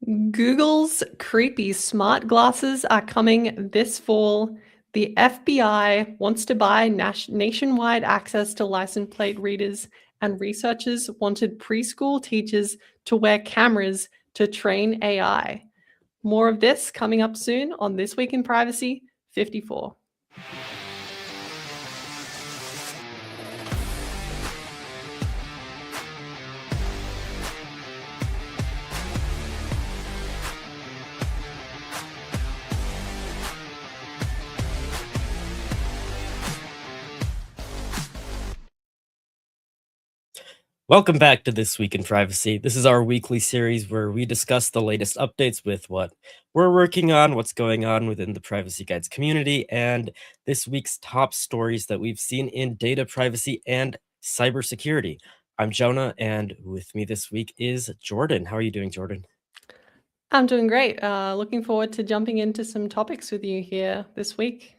Google's creepy smart glasses are coming this fall. The FBI wants to buy nationwide access to license plate readers, and researchers wanted preschool teachers to wear cameras to train AI. More of this coming up soon on This Week in Privacy 54. Welcome back to This Week in Privacy. This is our weekly series where we discuss the latest updates with what we're working on, what's going on within the Privacy Guides community, and this week's top stories that we've seen in data privacy and cybersecurity. I'm Jonah, and with me this week is Jordan. How are you doing, Jordan? I'm doing great. Looking forward to jumping into some topics with you here this week.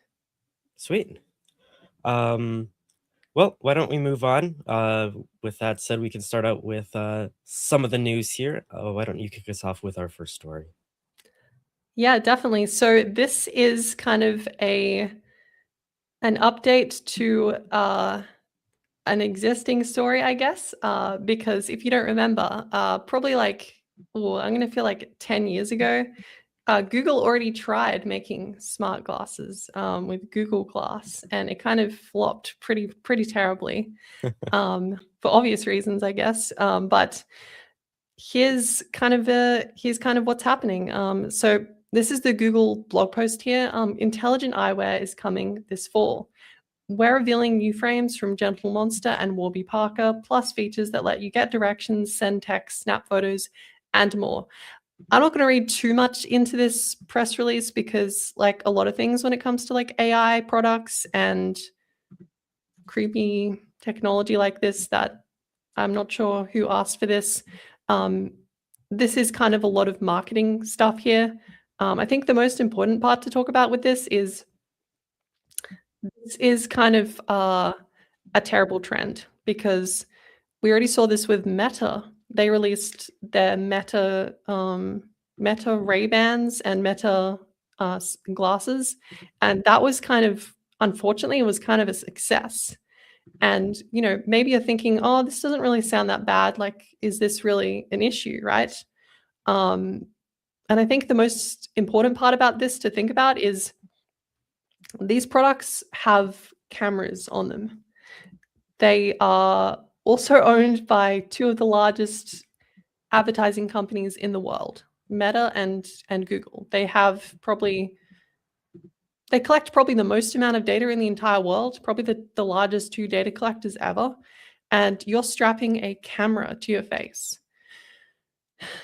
Sweet. Well, why don't we move on? With that said, we can start out with some of the news here. Why don't you kick us off with our first story? Yeah, definitely. So this is kind of an update to an existing story, I guess, because if you don't remember, probably I'm going to feel like 10 years ago, Google already tried making smart glasses with Google Glass, and it kind of flopped pretty terribly for obvious reasons, I guess. But here's kind of what's happening. So this is the Google blog post here. Intelligent eyewear is coming this fall. We're revealing new frames from Gentle Monster and Warby Parker, plus features that let you get directions, send text, snap photos, and more. I'm not going to read too much into this press release because, like a lot of things when it comes to like AI products and creepy technology like this, that I'm not sure who asked for this. This is kind of a lot of marketing stuff here. I think the most important part to talk about with this is kind of a terrible trend, because we already saw this with Meta. They released their Meta Ray-Bans and Meta glasses, and that was kind of, unfortunately, it was kind of a success. And maybe you're thinking, oh, this doesn't really sound that bad. Like, is this really an issue, right? And I think the most important part about this to think about is these products have cameras on them. They are also owned by two of the largest advertising companies in the world, Meta and Google. They collect probably the most amount of data in the entire world, probably the largest two data collectors ever, and you're strapping a camera to your face.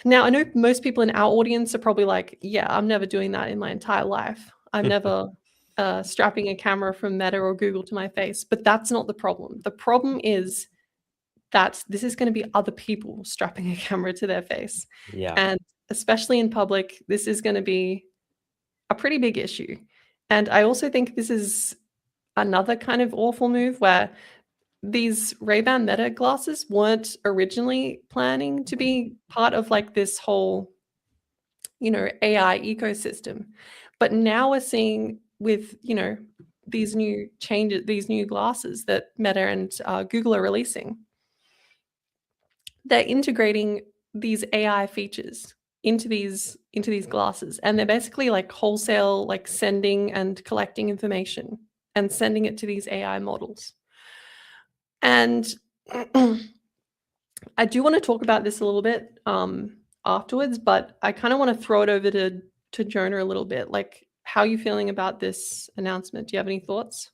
Now, I know most people in our audience are probably like, yeah, I'm never doing that in my entire life. I'm never strapping a camera from Meta or Google to my face, but that's not the problem. The problem is that this is going to be other people strapping a camera to their face. Yeah. And especially in public, this is going to be a pretty big issue. And I also think this is another kind of awful move where these Ray-Ban Meta glasses weren't originally planning to be part of like this whole, AI ecosystem. But now we're seeing with, these new changes, these new glasses that Meta and Google are releasing, they're integrating these AI features into these glasses, and they're basically like wholesale, like sending and collecting information and sending it to these AI models. And I do want to talk about this a little bit afterwards, but I kind of want to throw it over to Jonah a little bit. Like, how are you feeling about this announcement? Do you have any thoughts?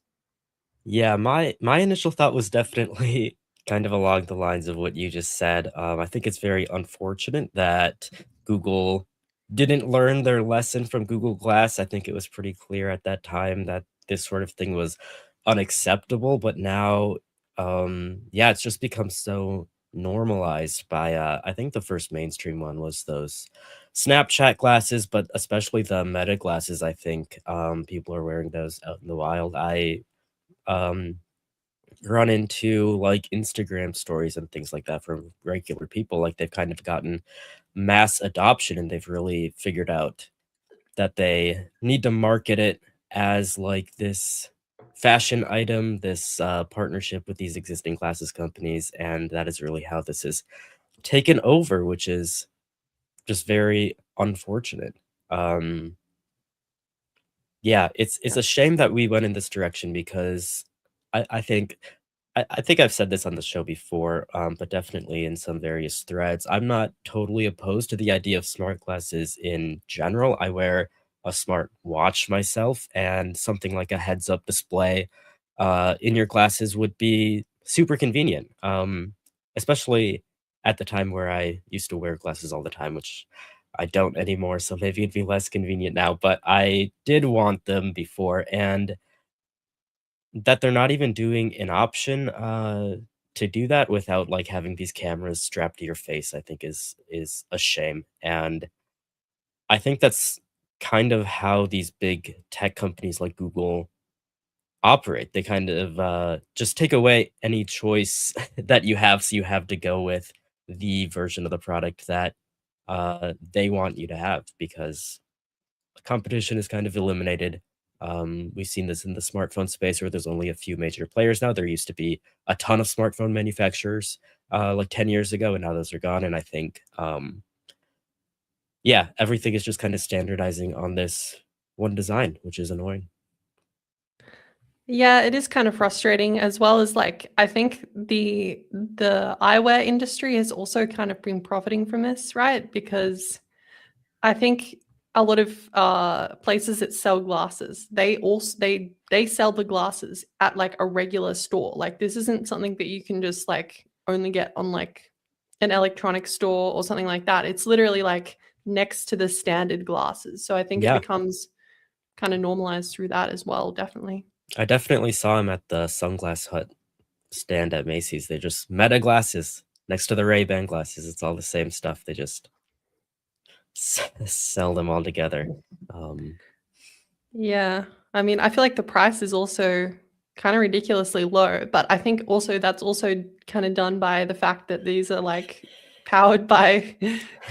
Yeah, my initial thought was definitely kind of along the lines of what you just said. I think it's very unfortunate that Google didn't learn their lesson from Google Glass. I think it was pretty clear at that time that this sort of thing was unacceptable, but now, yeah, it's just become so normalized by, I think the first mainstream one was those Snapchat glasses, but especially the Meta glasses. I think people are wearing those out in the wild. Um, run into like Instagram stories and things like that from regular people. Like they've kind of gotten mass adoption and they've really figured out that they need to market it as like this fashion item, this partnership with these existing classes companies. And that is really how this is taken over, which is just very unfortunate. Um, yeah, it's a shame that we went in this direction because I think I think I've said this on the show before, but definitely in some various threads. I'm not totally opposed to the idea of smart glasses in general. I wear a smart watch myself, and something like a heads-up display in your glasses would be super convenient, especially at the time where I used to wear glasses all the time, which I don't anymore. So maybe it'd be less convenient now, but I did want them before, and that they're not even doing an option, to do that without, like, having these cameras strapped to your face, I think is a shame, and I think that's kind of how these big tech companies like Google operate. They kind of, just take away any choice that you have, so you have to go with the version of the product that, they want you to have because competition is kind of eliminated. We've seen this in the smartphone space where there's only a few major players now. There used to be a ton of smartphone manufacturers like 10 years ago, and now those are gone. And I think, yeah, everything is just kind of standardizing on this one design, which is annoying. Yeah, it is kind of frustrating as well as like I think the eyewear industry has also kind of been profiting from this, right? Because I think a lot of places that sell glasses, they sell the glasses at like a regular store. Like this isn't something that you can just like only get on like an electronic store or something like that. It's literally like next to the standard glasses. So I think it Yeah, becomes kind of normalized through that as well, definitely. I definitely saw him at the Sunglass Hut stand at Macy's. They just Meta glasses next to the Ray-Ban glasses. It's all the same stuff. They just sell them all together. Um, Yeah. I mean, I feel like the price is also kind of ridiculously low, but I think also that's also kind of done by the fact that these are like powered by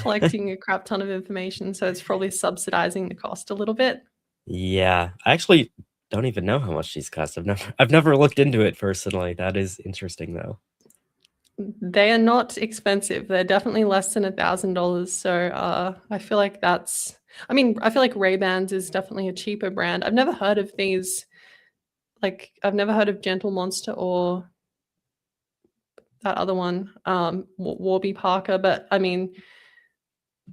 collecting a crap ton of information. So it's probably subsidizing the cost a little bit. Yeah, I actually don't even know how much these cost. I've never looked into it personally. That is interesting though. They are not expensive. They're definitely less than $1,000. So I feel like I mean, I feel like Ray-Bans is definitely a cheaper brand. I've never heard of these, like, I've never heard of Gentle Monster or that other one, Warby Parker, but I mean,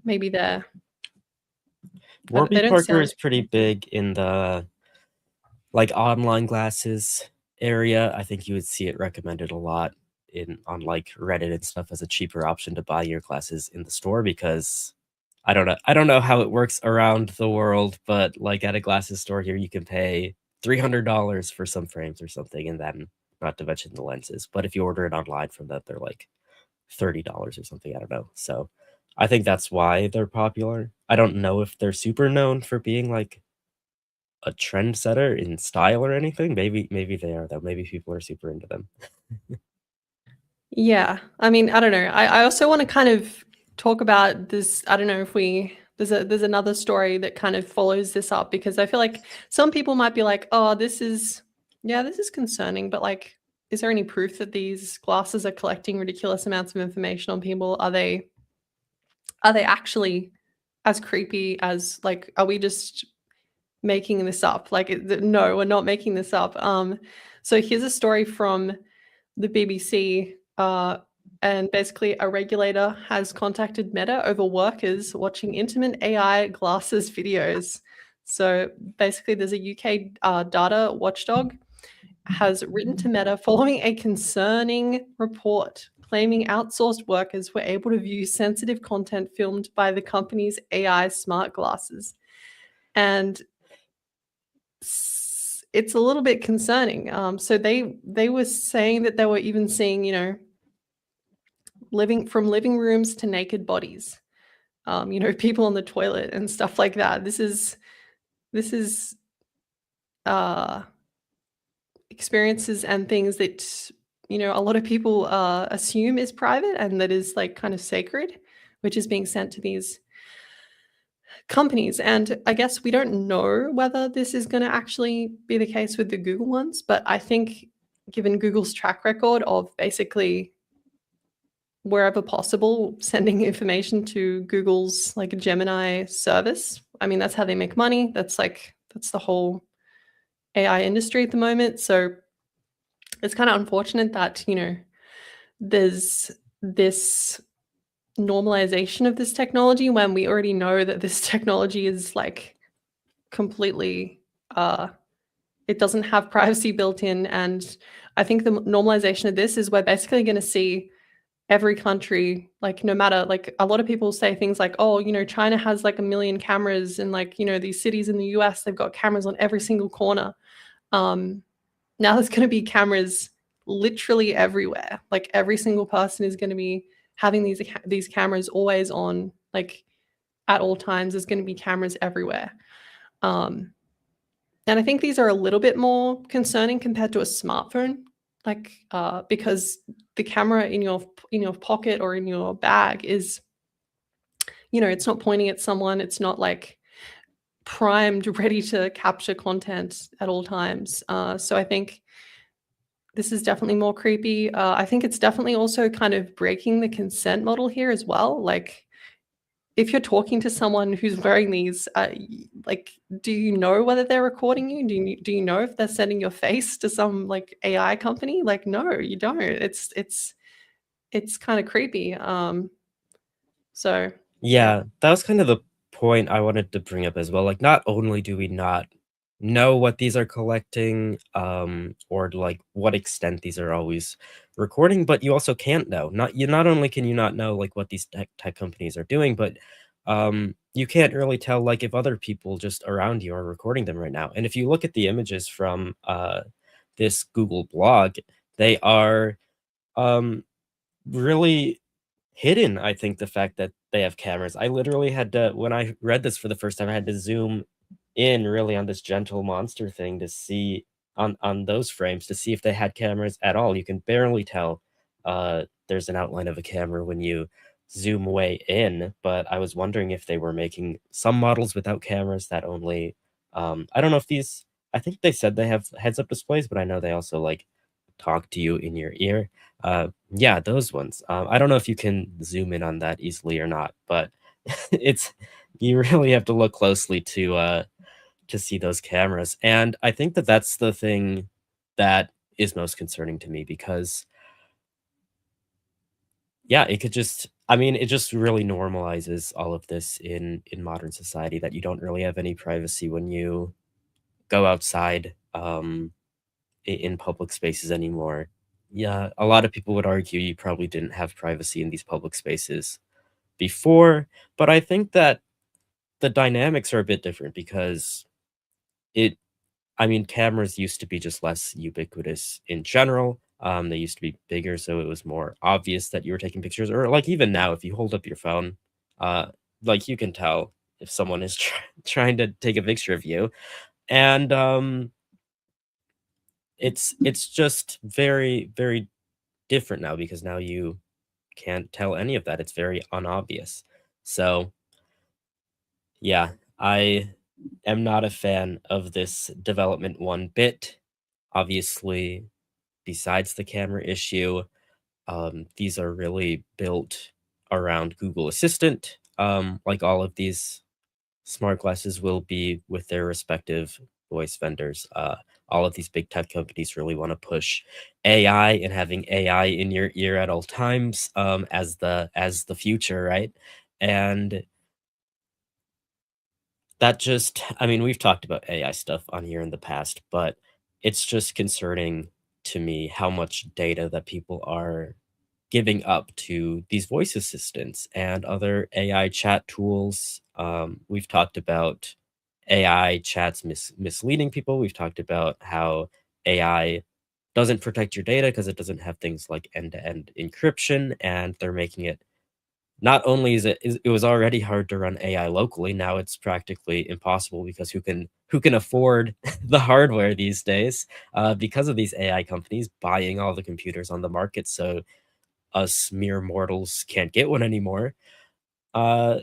maybe they Warby don't Parker sound is pretty expensive. big in the like online glasses area. I think you would see it recommended a lot in on like Reddit and stuff as a cheaper option to buy your glasses in the store because I don't know how it works around the world, but like at a glasses store here you can pay $300 for some frames or something and then not to mention the lenses. But if you order it online from that, they're like $30 or something, I don't know. So, I think that's why they're popular. I don't know if they're super known for being, like, a trendsetter in style or anything. Maybe they are, though. Maybe people are super into them. Yeah. I mean, I don't know. I also want to kind of talk about this. I don't know if there's another story that kind of follows this up because I feel like some people might be like, oh, this is concerning, but like, is there any proof that these glasses are collecting ridiculous amounts of information on people? Are they actually as creepy as like, are we just making this up? Like, no, we're not making this up. So here's a story from the BBC, and basically a regulator has contacted Meta over workers watching intimate AI glasses videos. So basically, there's a UK data watchdog has written to Meta following a concerning report claiming outsourced workers were able to view sensitive content filmed by the company's AI smart glasses. And it's a little bit concerning. So they were saying that they were even seeing, living rooms to naked bodies. People on the toilet and stuff like that. This is uh experiences and things that, a lot of people, assume is private and that is, like, kind of sacred, which is being sent to these companies, and I guess we don't know whether this is gonna actually be the case with the Google ones, but I think given Google's track record of basically wherever possible sending information to Google's, like, Gemini service, I mean, that's how they make money, that's the whole AI industry at the moment, so it's kinda unfortunate that, there's this normalization of this technology when we already know that this technology is, like, completely, uh it doesn't have privacy built in, and I think the normalization of this is we're basically gonna see every country, like, no matter like, a lot of people say things like, "Oh, China has, like, 1,000,000 cameras in, like, these cities in the US, they've got cameras on every single corner." Um, Now there's gonna be cameras literally everywhere. Like, every single person is gonna be having these cameras always on, like, at all times, there's gonna be cameras everywhere. Um, and I think these are a little bit more concerning compared to a smartphone, like, because the camera in your pocket or in your bag is, it's not pointing at someone, it's not, like, primed, ready to capture content at all times. So I think this is definitely more creepy. I think it's definitely also kind of breaking the consent model here as well. Like, if you're talking to someone who's wearing these, like, do you know whether they're recording you? Do you know if they're sending your face to some like AI company? Like, no, you don't. It's kind of creepy. So yeah, Yeah, that was kind of the point I wanted to bring up as well. Like, not only do we not know what these are collecting, or like what extent these are always recording, but you also can't know. Not only can you not know like what these tech companies are doing, but you can't really tell like if other people just around you are recording them right now. And if you look at the images from this Google blog, they are um really hidden, I think, the fact that they have cameras. I literally had to when I read this for the first time, I had to zoom in really on this gentle monster thing to see on those frames to see if they had cameras at all. You can barely tell, there's an outline of a camera when you zoom way in, but I was wondering if they were making some models without cameras that only, I don't know if these I think they said they have heads-up displays, but I know they also, like, talk to you in your ear. Yeah, those ones. I don't know if you can zoom in on that easily or not, but it's you really have to look closely to see those cameras. And I think that that's the thing that is most concerning to me because yeah, it could just I mean, it just really normalizes all of this in modern society that you don't really have any privacy when you go outside. In public spaces anymore. Yeah, a lot of people would argue you probably didn't have privacy in these public spaces before, but I think that the dynamics are a bit different because it I mean, cameras used to be just less ubiquitous in general. They used to be bigger, so it was more obvious that you were taking pictures. Or like even now, if you hold up your phone, uh, like you can tell if someone is trying to take a picture of you. And it's just very, very different now because now you can't tell any of that. It's very unobvious. So, yeah, I am not a fan of this development one bit. Obviously, besides the camera issue, these are really built around Google Assistant, like all of these smart glasses will be with their respective voice vendors. All of these big tech companies really want to push AI and having AI in your ear at all times as the future, right? And that just I mean, we've talked about AI stuff on here in the past, but it's just concerning to me how much data that people are giving up to these voice assistants and other AI chat tools. We've talked about AI chats misleading people. We've talked about how AI doesn't protect your data because it doesn't have things like end-to-end encryption, and they're making it not only it was already hard to run AI locally, now it's practically impossible because who can afford the hardware these days, because of these AI companies buying all the computers on the market, so us mere mortals can't get one anymore. Uh,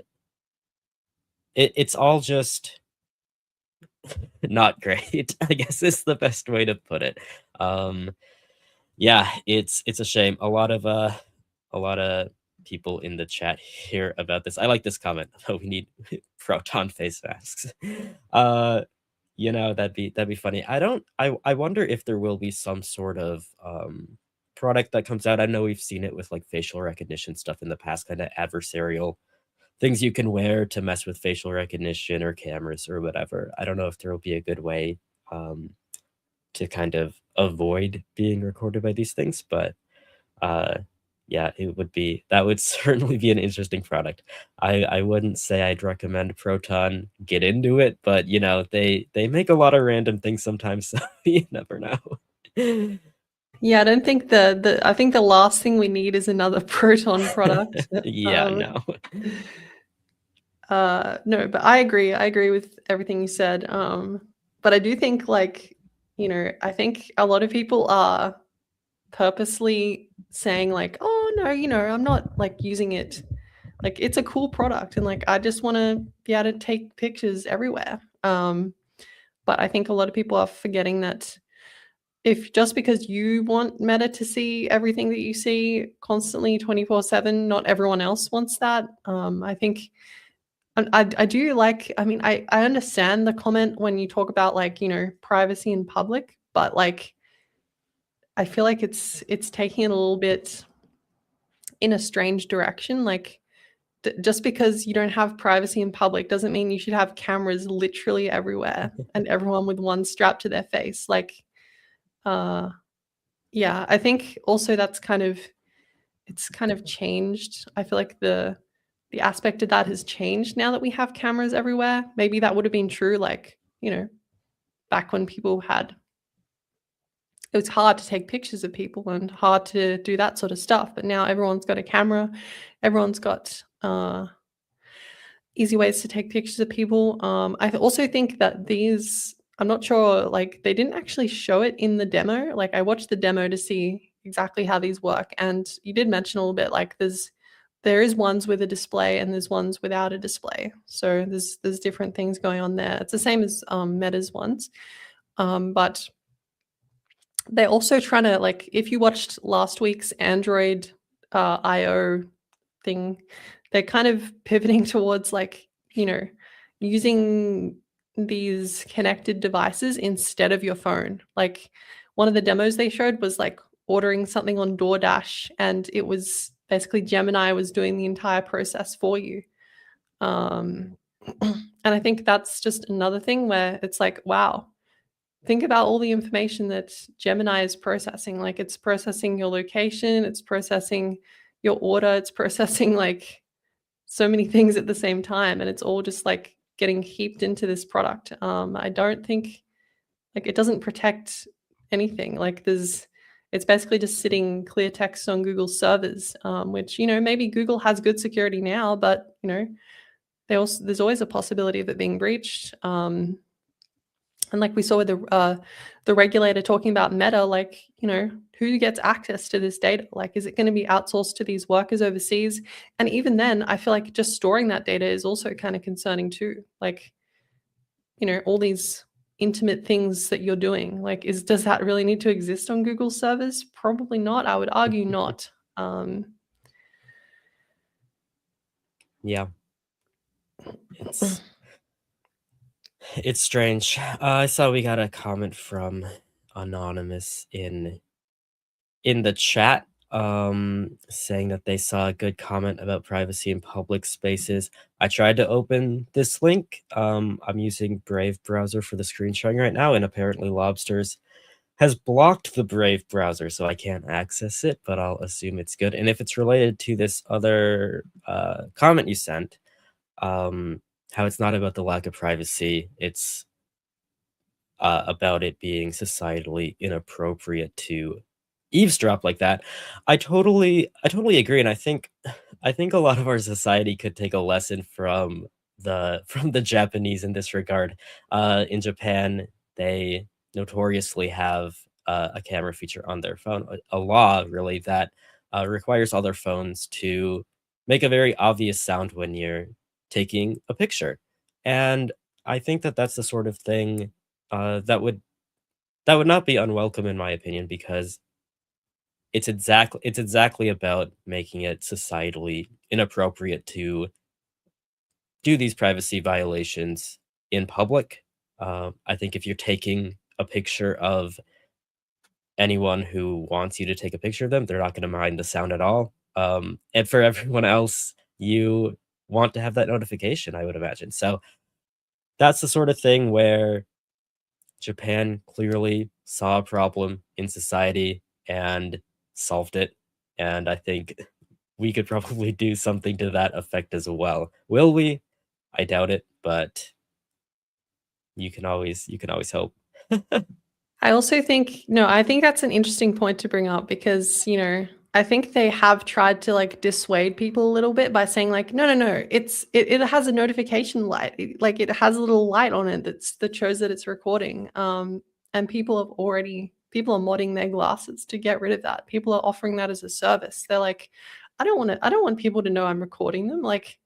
it's all just not great, I guess is the best way to put it. Um, yeah, it's a shame. A lot of people in the chat hear about this. I like this comment, "Oh, we need proton face masks." Uh, that'd be funny. I wonder if there will be some sort of, product that comes out. I know we've seen it with, like, facial recognition stuff in the past, kinda adversarial things you can wear to mess with facial recognition or cameras or whatever. I don't know if there will be a good way, um, to kind of avoid being recorded by these things, but, uh, yeah, that would certainly be an interesting product. I wouldn't say I'd recommend Proton get into it, but, they make a lot of random things sometimes, so you never know. Yeah, I don't think I think the last thing we need is another proton product. Yeah, Um, no. no, but I agree with everything you said. But I do think like, I think a lot of people are purposely saying like, "Oh no, I'm not like using it. Like it's a cool product and like I just want to be able to take pictures everywhere." But I think a lot of people are forgetting that if just because you want Meta to see everything that you see constantly 24/7, not everyone else wants that. I think and I do like I mean, I understand the comment when you talk about like, privacy in public, but like I feel like it's taking it a little bit in a strange direction. Like just because you don't have privacy in public doesn't mean you should have cameras literally everywhere and everyone with one strapped to their face. Like, uh, yeah, I think also it's kind of changed. I feel like the aspect of that has changed now that we have cameras everywhere. Maybe that would have been true like, back when people had it was hard to take pictures of people and hard to do that sort of stuff, but now everyone's got a camera. Everyone's got easy ways to take pictures of people. I also think that I'm not sure, like they didn't actually show it in the demo. Like I watched the demo to see exactly how these work, and you did mention a little bit like there is ones with a display and there's ones without a display. So there's different things going on there. It's the same as Meta's ones, but they're also trying to like if you watched last week's Android IO thing, they're kind of pivoting towards like, using these connected devices instead of your phone. Like one of the demos they showed was like ordering something on DoorDash and it was basically Gemini was doing the entire process for you. Um and I think that's just another thing where it's like, wow, think about all the information that Gemini is processing. Like it's processing your location, it's processing your order, it's processing like so many things at the same time, and it's all just like getting heaped into this product. I don't think like it doesn't protect anything. Like it's basically just sitting clear text on Google's servers, which maybe Google has good security now, but there's always a possibility of it being breached. And like we saw with the regulator talking about Meta, like, who gets access to this data? Like, is it going to be outsourced to these workers overseas? And even then, I feel like just storing that data is also kind of concerning too. Like, all these intimate things that you're doing, like, does that really need to exist on Google servers? Probably not. I would argue not. Um, Yeah, it's it's strange. I saw we got a comment from Anonymous in the chat, saying that they saw a good comment about privacy in public spaces. I tried to open this link. I'm using Brave browser for the screen sharing right now, and apparently Lobsters has blocked the Brave browser, so I can't access it, but I'll assume it's good. And if it's related to this other comment you sent, how it's not about the lack of privacy, it's about it being societally inappropriate to eavesdrop like that. I totally agree, and I think I think a lot of our society could take a lesson from the Japanese in this regard. In Japan, they notoriously have a camera feature on their phone, a law really that requires all their phones to make a very obvious sound when you're taking a picture. And I think that that's the sort of thing that would not be unwelcome in my opinion because it's exactly about making it societally inappropriate to do these privacy violations in public. I think if you're taking a picture of anyone who wants you to take a picture of them, they're not gonna mind the sound at all. And for everyone else, you want to have that notification, I would imagine. So, that's the sort of thing where Japan clearly saw a problem in society and solved it, and I think we could probably do something to that effect as well. Will we? I doubt it, but you can always hope. I also think no, I think that's an interesting point to bring up because, I think they have tried to like dissuade people a little bit by saying like, no, no, no, it has a notification light. Like it has a little light on it that shows that it's recording. And people are modding their glasses to get rid of that. People are offering that as a service. They're like, I don't want people to know I'm recording them. Like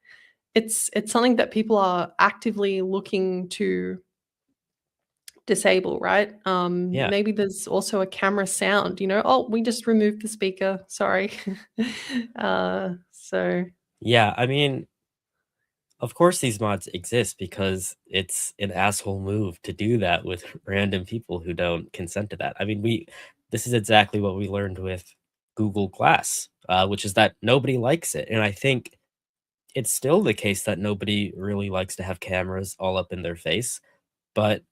it's something that people are actively looking to disable, right? Yeah. Maybe there's also a camera sound, "Oh, we just removed the speaker, sorry." So Yeah, I mean, of course these mods exist because it's an asshole move to do that with random people who don't consent to that. I mean, we this is exactly what we learned with Google Glass, which is that nobody likes it, and I think it's still the case that nobody really likes to have cameras all up in their face, but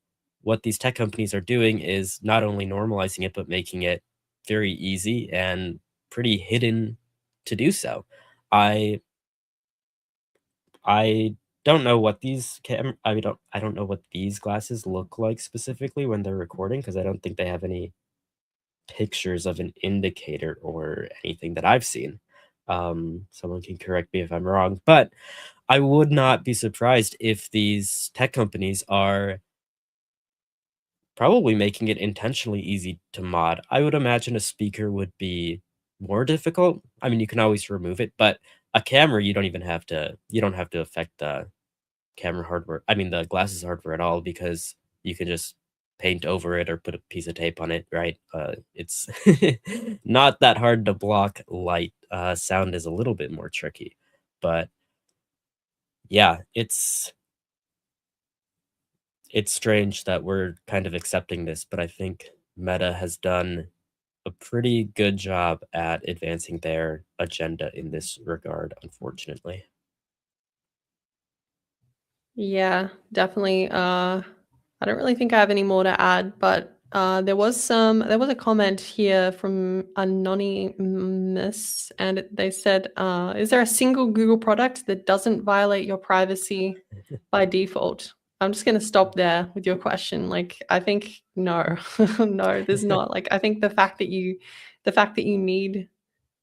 what these tech companies are doing is not only normalizing it, but making it very easy and pretty hidden to do so. I I don't know what I don't know what these glasses look like specifically when they're recording because I don't think they have any pictures of an indicator or anything that I've seen. Someone can correct me if I'm wrong, but I would not be surprised if these tech companies are probably making it intentionally easy to mod. I would imagine a speaker would be more difficult. I mean, you can always remove it, but a camera, you don't have to affect the camera hardware. I mean, the glasses hardware at all because you can just paint over it or put a piece of tape on it, right? It's not that hard to block light. Sound is a little bit more tricky, but yeah, it's strange that we're kind of accepting this, but I think Meta has done a pretty good job at advancing their agenda in this regard, unfortunately. yeah, definitely, I don't really think I have any more to add, but, there was a comment here from Anonymous, and they said, "Is there a single Google product that doesn't violate your privacy by default?" I'm just gonna stop there with your question, like, I think no. No, there's not, like, I think the fact that you need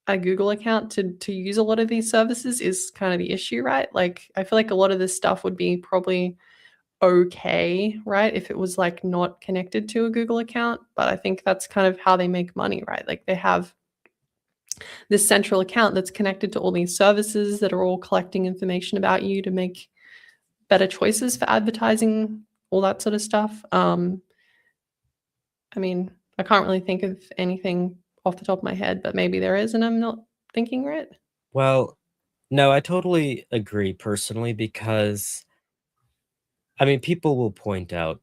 a Google account to use a lot of these services is kind of the issue, right? Like, I feel like a lot of this stuff would be probably okay, right, if it was, like, not connected to a Google account, but I think that's kind of how they make money, right? Like, they have this central account that's connected to all these services that are all collecting information about you to make better choices for advertising, all that sort of stuff. I mean, I can't really think of anything off the top of my head, but maybe there is, and I'm not thinking right. Well, no, I totally agree personally because I mean, people will point out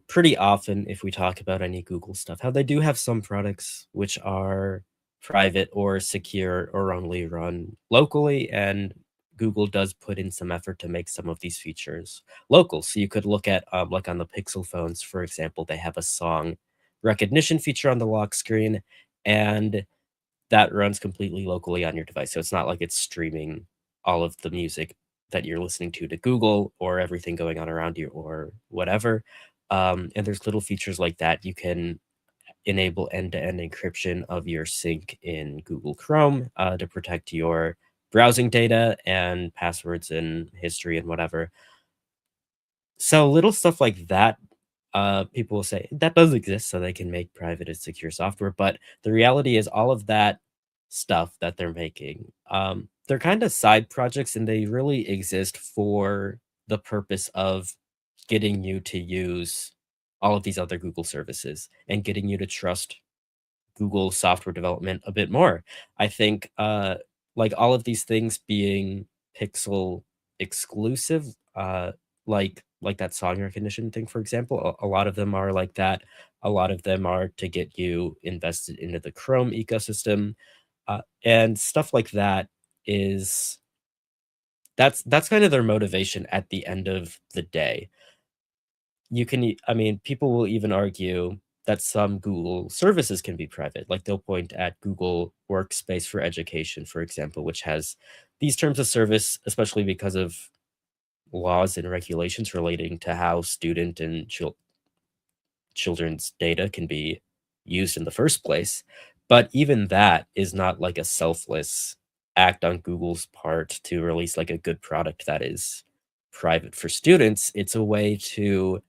pretty often if we talk about any Google stuff, how they do have some products which are private or secure or only run locally, and Google does put in some effort to make some of these features local. So you could look at like on the Pixel phones, for example, they have a song recognition feature on the lock screen, and that runs completely locally on your device, so it's not like it's streaming all of the music that you're listening to Google or everything going on around you or whatever, and there's little features like that. You can enable end-to-end encryption of your sync in Google Chrome, to protect your browsing data and passwords and history and whatever. So little stuff like that, people will say that does exist so they can make private and secure software. But the reality is all of that stuff that they're making, they're kind of side projects and they really exist for the purpose of getting you to use all of these other Google services and getting you to trust Google software development a bit more. I think, like all of these things being Pixel exclusive, like that song recognition thing, for example, a lot of them are like that. A lot of them are to get you invested into the Chrome ecosystem, and stuff like that is that's kind of their motivation at the end of the day. I mean, people will even argue that some Google services can be private. Like they'll point at Google Workspace for Education, for example, which has these terms of service, especially because of laws and regulations relating to how student and children's data can be used in the first place. But even that is not like a selfless act on Google's part to release like a good product that is private for students. It's a way to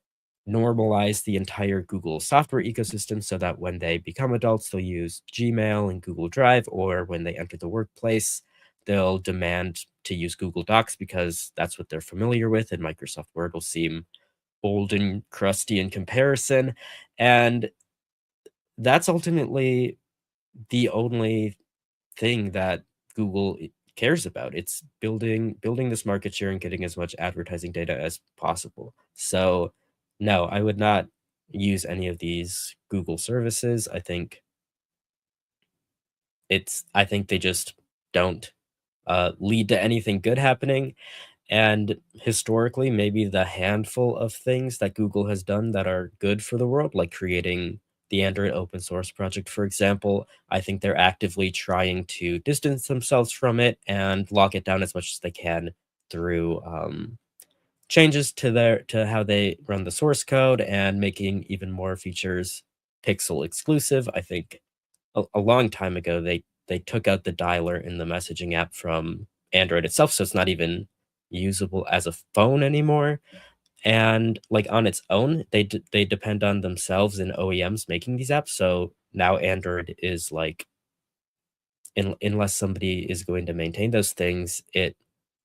normalize the entire Google software ecosystem so that when they become adults, they'll use Gmail and Google Drive, or when they enter the workplace, they'll demand to use Google Docs because that's what they're familiar with, and Microsoft Word will seem old and crusty in comparison. And that's ultimately the only thing that Google cares about. It's building this market share and getting as much advertising data as possible. So, no, I would not use any of these Google services. I think they just don't lead to anything good happening. And historically, maybe the handful of things that Google has done that are good for the world, like creating the Android open source project, for example, I think they're actively trying to distance themselves from it and lock it down as much as they can through changes to how they run the source code and making even more features Pixel exclusive. I think a long time ago they took out the dialer in the messaging app from Android itself, so it's not even usable as a phone anymore. And like on its own, they depend on themselves and OEMs making these apps. So now Android is like, unless somebody is going to maintain those things, it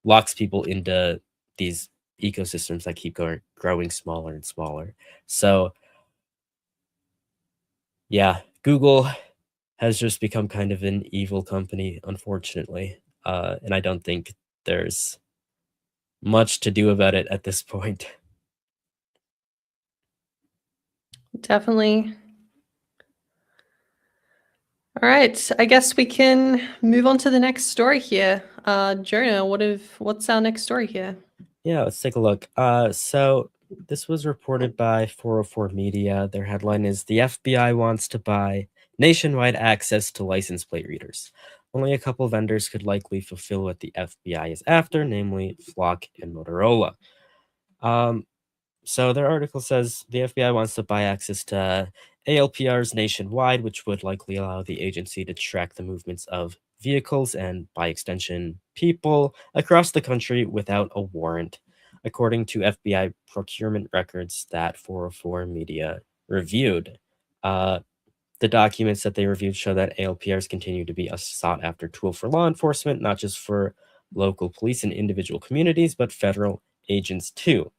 locks people into these ecosystems that keep growing smaller and smaller. So yeah, Google has just become kind of an evil company, unfortunately. And I don't think there's much to do about it at this point. Definitely. All right, I guess we can move on to the next story here. Jonah, what's our next story here? Yeah, let's take a look. So this was reported by 404 Media. Their headline is "The FBI wants to buy nationwide access to license plate readers. Only a couple vendors could likely fulfill what the FBI is after, namely Flock and Motorola." Um, So their article says the FBI wants to buy access to ALPRs nationwide, which would likely allow the agency to track the movements of vehicles and, by extension, people across the country without a warrant, according to FBI procurement records that 404 Media reviewed. Uh, the documents that they reviewed show that ALPRs continue to be a sought after tool for law enforcement, not just for local police and individual communities, but federal agents too.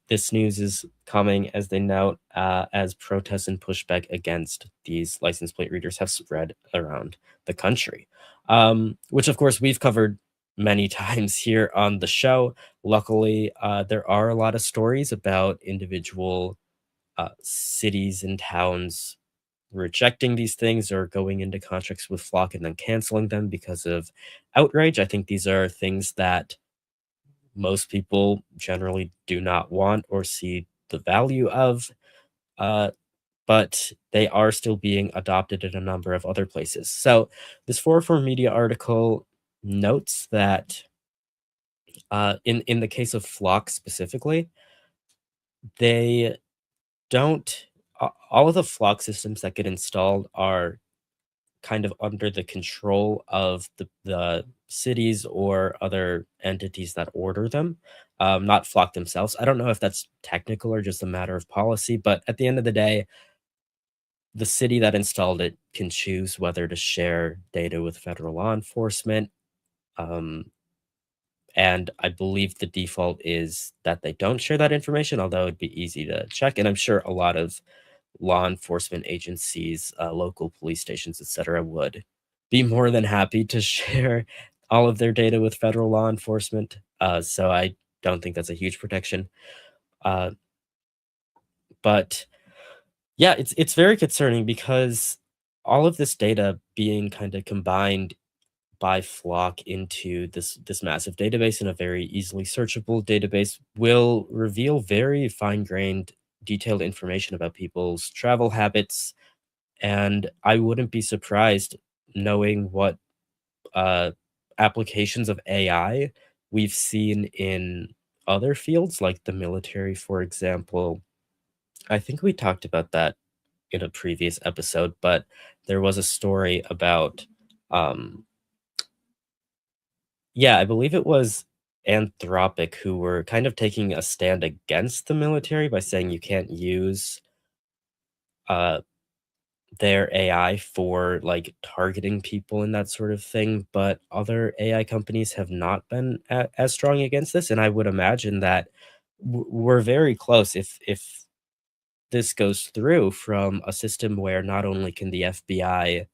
This news is coming as they note as protests and pushback against these license plate readers have spread around the country, which of course we've covered many times here on the show. Luckily, there are a lot of stories about individual cities and towns rejecting these things or going into contracts with Flock and then canceling them because of outrage. I think these are things that most people generally do not want or see the value of, uh, but they are still being adopted in a number of other places. So this 404 Media article notes that in the case of Flock specifically, they don't all of the Flock systems that get installed are kind of under the control of the cities or other entities that order them, not Flock themselves. I don't know if that's technical or just a matter of policy, but at the end of the day, the city that installed it can choose whether to share data with federal law enforcement. Um, and I believe the default is that they don't share that information, although it'd be easy to check. And I'm sure a lot of law enforcement agencies, local police stations, etc., would be more than happy to share all of their data with federal law enforcement. So I don't think that's a huge protection. Uh, but yeah, it's very concerning because all of this data being kind of combined by Flock into this massive database and a very easily searchable database will reveal very fine-grained, detailed information about people's travel habits. And I wouldn't be surprised knowing what uh, applications of AI we've seen in other fields, like the military, for example. I think we talked about that in a previous episode, but there was a story about, um, yeah, I believe it was Anthropic who were kind of taking a stand against the military by saying you can't use uh, their AI for, like, targeting people and that sort of thing, but other AI companies have not been as strong against this, and I would imagine that we're very close if this goes through from a system where not only can the FBI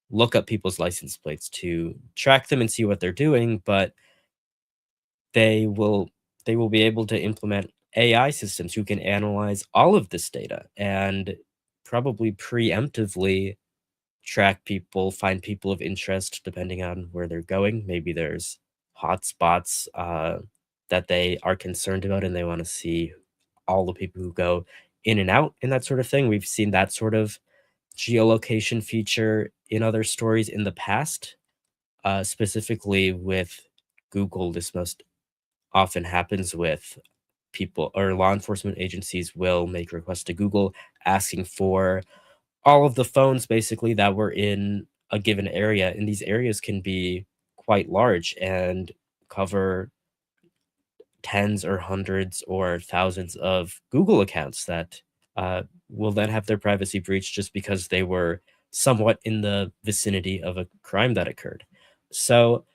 look up people's license plates to track them and see what they're doing, but they will they will be able to implement AI systems who can analyze all of this data and probably preemptively track people, find people of interest depending on where they're going. Maybe there's hotspots that they are concerned about and they want to see all the people who go in and out and that sort of thing. We've seen that sort of geolocation feature in other stories in the past, specifically with Google. This most often happens with people or law enforcement agencies will make requests to Google asking for all of the phones basically that were in a given area, and these areas can be quite large and cover tens or hundreds or thousands of Google accounts that will then have their privacy breached just because they were somewhat in the vicinity of a crime that occurred. So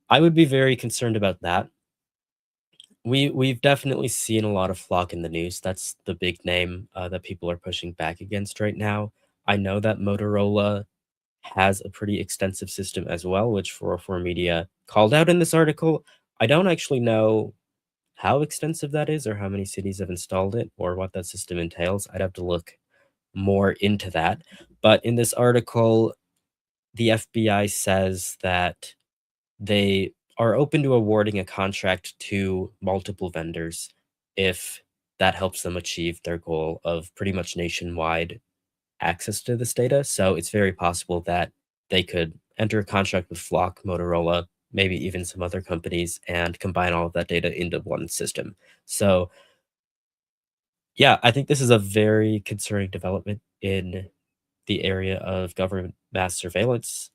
I would be very concerned about that. We've definitely seen a lot of Flock in the news. That's the big name that people are pushing back against right now. I know that Motorola has a pretty extensive system as well, which 404 Media called out in this article. I don't actually know how extensive that is or how many cities have installed it or what that system entails. I'd have to look more into that. But in this article, the FBI says that they are open to awarding a contract to multiple vendors if that helps them achieve their goal of pretty much nationwide access to this data. So it's very possible that they could enter a contract with Flock, Motorola, maybe even some other companies, and combine all of that data into one system. So, yeah, I think this is a very concerning development in the area of government mass surveillance.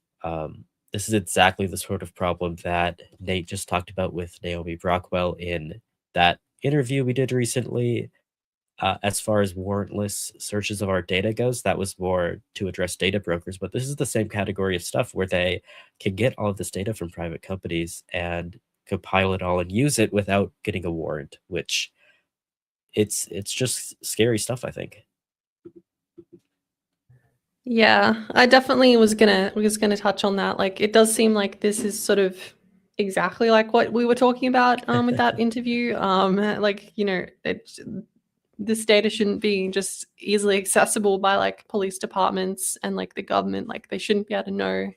This is exactly the sort of problem that Nate just talked about with Naomi Brockwell in that interview we did recently. As far as warrantless searches of our data goes, that was more to address data brokers, but this is the same category of stuff where they can get all of this data from private companies and compile it all and use it without getting a warrant, which it's just scary stuff, I think. Yeah, I definitely was gonna touch on that. Like, it does seem like this is sort of exactly like what we were talking about with that interview. Like, this data shouldn't be just easily accessible by like police departments and like the government. Like, they shouldn't be able to know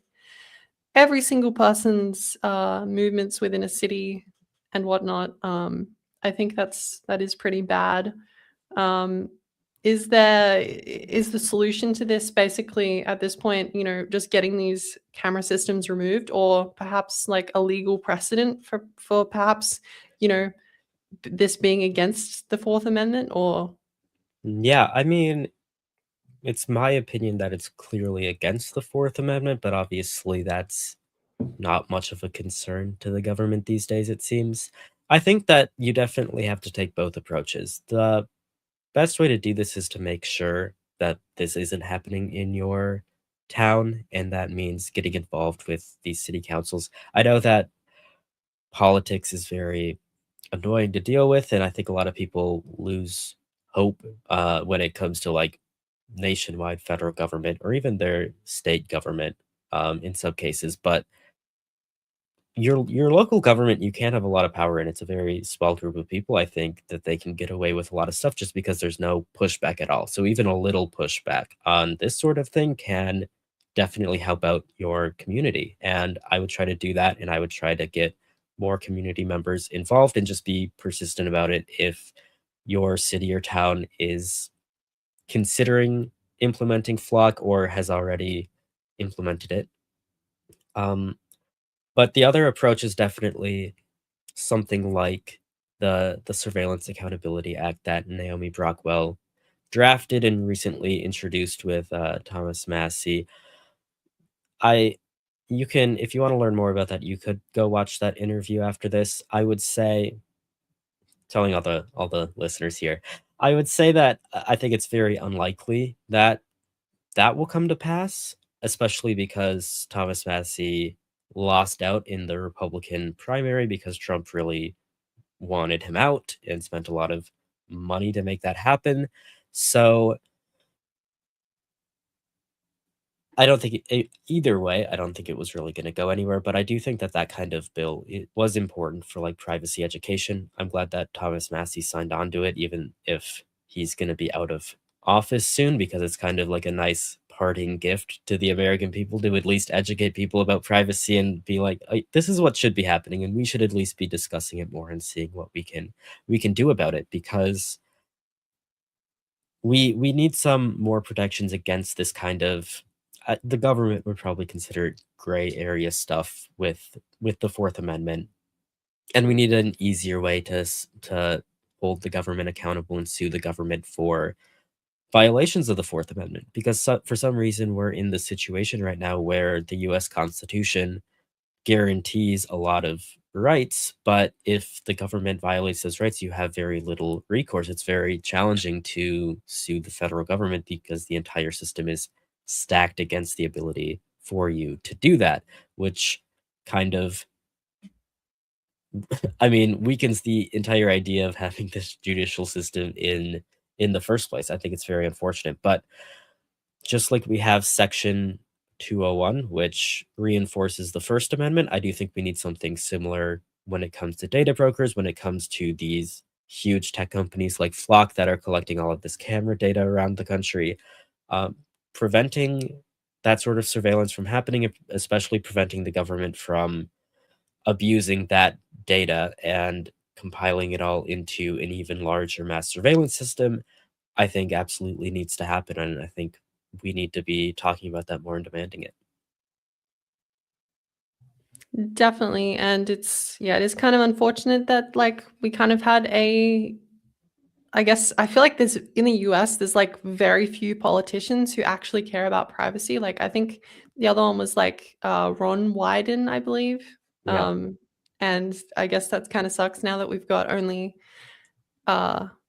every single person's movements within a city and whatnot. I think that is pretty bad. Um, is the solution to this basically at this point, just getting these camera systems removed, or perhaps like a legal precedent for perhaps, you know, this being against the Fourth Amendment, or Yeah, I mean, It's my opinion that it's clearly against the Fourth Amendment, but obviously that's not much of a concern to the government these days, it seems. I think that you definitely have to take both approaches. The best way to do this is to make sure that this isn't happening in your town, and that means getting involved with these city councils. I know that politics is very annoying to deal with, and I think a lot of people lose hope when it comes to like nationwide federal government or even their state government in some cases. But your local government, you can have a lot of power, and it's a very small group of people. I think that they can get away with a lot of stuff just because there's no pushback at all. So even a little pushback on this sort of thing can definitely help out your community. And I would try to do that, and I would try to get more community members involved and just be persistent about it if your city or town is considering implementing Flock or has already implemented it. Um, but the other approach is definitely something like the Surveillance Accountability Act that Naomi Brockwell drafted and recently introduced with Thomas Massey. I You can, if you want to learn more about that, you could go watch that interview after this. I would say, telling all the listeners here, I would say that I think it's very unlikely that that will come to pass, especially because Thomas Massey lost out in the Republican primary because Trump really wanted him out and spent a lot of money to make that happen. So I don't think either way, I don't think it was really going to go anywhere. But I do think that that kind of bill, it was important for like privacy education. I'm glad that Thomas Massey signed on to it, even if he's going to be out of office soon, because it's kind of like a nice parting gift to the American people to at least educate people about privacy and be like, This is what should be happening, and we should at least be discussing it more and seeing what we can do about it." Because we need some more protections against this kind of the government would probably consider it gray area stuff with the Fourth Amendment, and we need an easier way to hold the government accountable and sue the government for violations of the Fourth Amendment. Because for some reason, we're in the situation right now where the U.S. Constitution guarantees a lot of rights, but if the government violates those rights, you have very little recourse. It's very challenging to sue the federal government because the entire system is stacked against the ability for you to do that, which kind of, I mean, weakens the entire idea of having this judicial system in the first place. I think it's very unfortunate, but just like we have Section 201, which reinforces the First Amendment, I do think we need something similar when it comes to data brokers, when it comes to these huge tech companies like Flock that are collecting all of this camera data around the country. Um, Preventing that sort of surveillance from happening, especially preventing the government from abusing that data and compiling it all into an even larger mass surveillance system, I think absolutely needs to happen, and I think we need to be talking about that more and demanding it. Definitely, and it's yeah, it is kind of unfortunate that, like, we kind of had a I guess I feel like there's in the US, there's, like, very few politicians who actually care about privacy, like, I think the other one was, like, Ron Wyden, I believe, Yeah. um, and I guess that kinda sucks now that we've got only,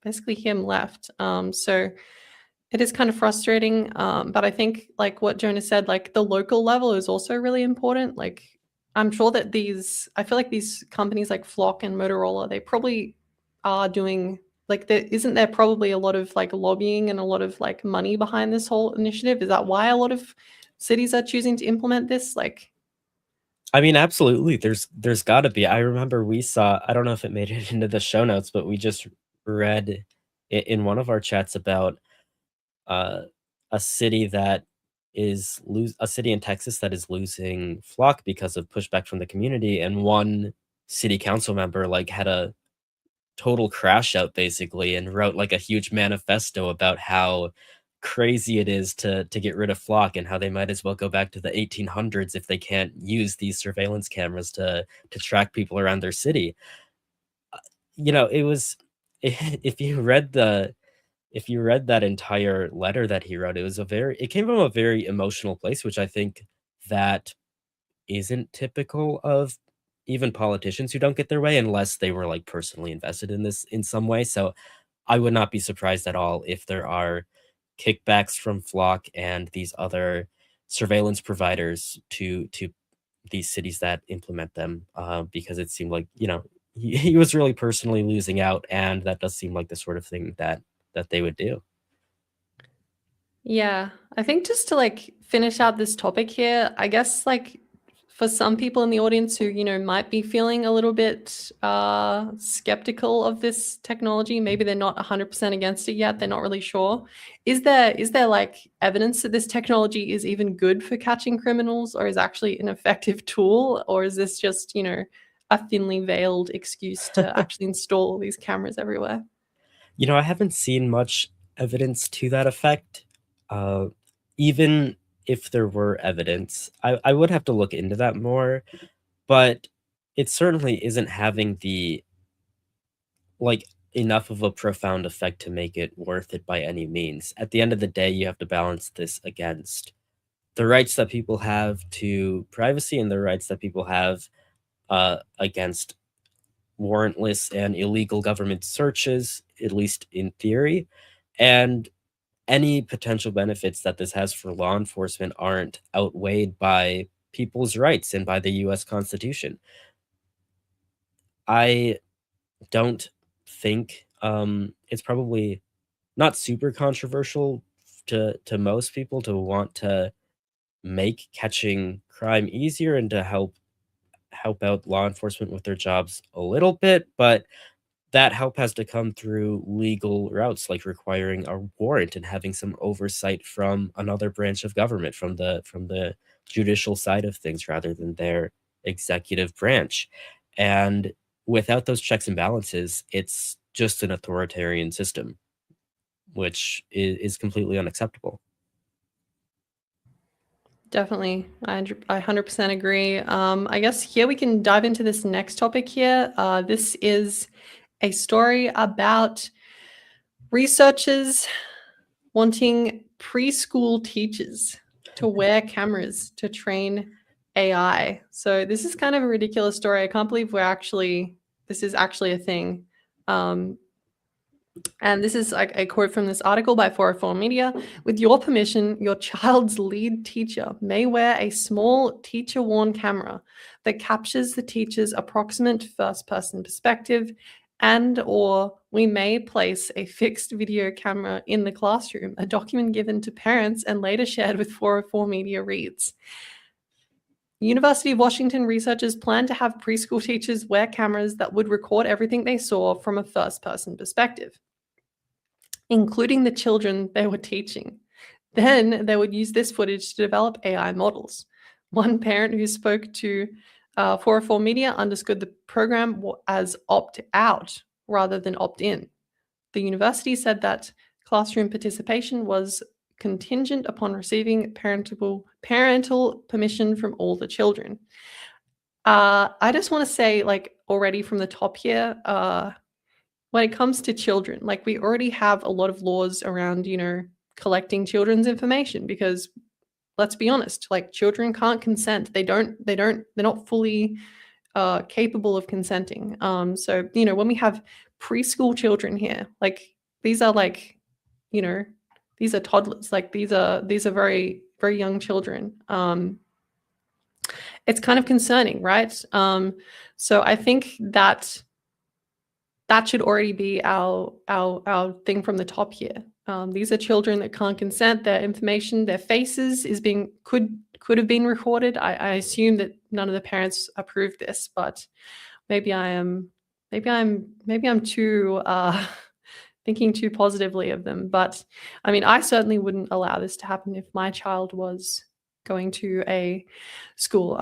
basically him left, so it is kind of frustrating, but I think, like what Jonah said, like, the local level is also really important, like, I'm sure that I feel like these companies like Flock and Motorola, they probably are doing like, isn't there probably a lot of, like, lobbying and a lot of, like, money behind this whole initiative? Is that why a lot of cities are choosing to implement this? Like I mean, absolutely, there's gotta be. I remember we saw, I don't know if it made it into the show notes, but we just read in one of our chats about uh, a city that is lose a city in Texas that is losing flock because of pushback from the community, and one city council member like had a total crash out basically and wrote like a huge manifesto about how crazy it is to get rid of flock and how they might as well go back to the 1800s if they can't use these surveillance cameras to track people around their city. It was if you read if you read that entire letter that he wrote, it came from a very emotional place, which I think that isn't typical of even politicians who don't get their way unless they were, like, personally invested in this in some way. So I would not be surprised at all if there are kickbacks from Flock and these other surveillance providers to these cities that implement them, because it seemed like, he was really personally losing out, and that does seem like the sort of thing that they would do. Yeah, I think just to like finish out this topic here, I guess like for some people in the audience who, might be feeling a little bit skeptical of this technology, maybe they're not 100% against it yet, they're not really sure. Is there like evidence that this technology is even good for catching criminals or is actually an effective tool, or is this just, a thinly veiled excuse to actually install these cameras everywhere? I haven't seen much evidence to that effect. Uh, Even if there were evidence, I would have to look into that more, but it certainly isn't having the like enough of a profound effect to make it worth it by any means. At the end of the day, you have to balance this against the rights that people have to privacy and the rights that people have against warrantless and illegal government searches, at least in theory. And any potential benefits that this has for law enforcement aren't outweighed by people's rights and by the US Constitution. I don't think it's probably not super controversial to most people to want to make catching crime easier and to help out law enforcement with their jobs a little bit, but that help has to come through legal routes, like requiring a warrant and having some oversight from another branch of government, from the judicial side of things rather than their executive branch. And without those checks and balances, it's just an authoritarian system, which is completely unacceptable. Definitely. I 100% agree. I guess here we can dive into this next topic here. This is a story about researchers wanting preschool teachers to wear cameras to train AI. So this is kind of a ridiculous story. I can't believe this is actually a thing. Um, and this is a quote from this article by 404 Media. With your permission, your child's lead teacher may wear a small teacher-worn camera that captures the teacher's approximate first-person perspective, and/or we may place a fixed video camera in the classroom, a document given to parents and later shared with 404 Media reads. University of Washington researchers plan to have preschool teachers wear cameras that would record everything they saw from a first-person perspective, including the children they were teaching. Then they would use this footage to develop AI models. One parent who spoke to 404 Media understood the program as opt-out rather than opt-in. The university said that classroom participation was contingent upon receiving parental permission from all the children. I just want to say, like, already from the top here, when it comes to children, like, we already have a lot of laws around, collecting children's information because let's be honest, like, children can't consent. They're not fully capable of consenting. So, when we have preschool children here, like, these are like, you know, these are toddlers. Like, these are very, very young children. It's kind of concerning, right? So I think that should already be our thing from the top here. These are children that can't consent. Their information, their faces could have been recorded. I assume that none of the parents approved this, but maybe I'm too thinking too positively of them. But I mean, I certainly wouldn't allow this to happen if my child was going to a school.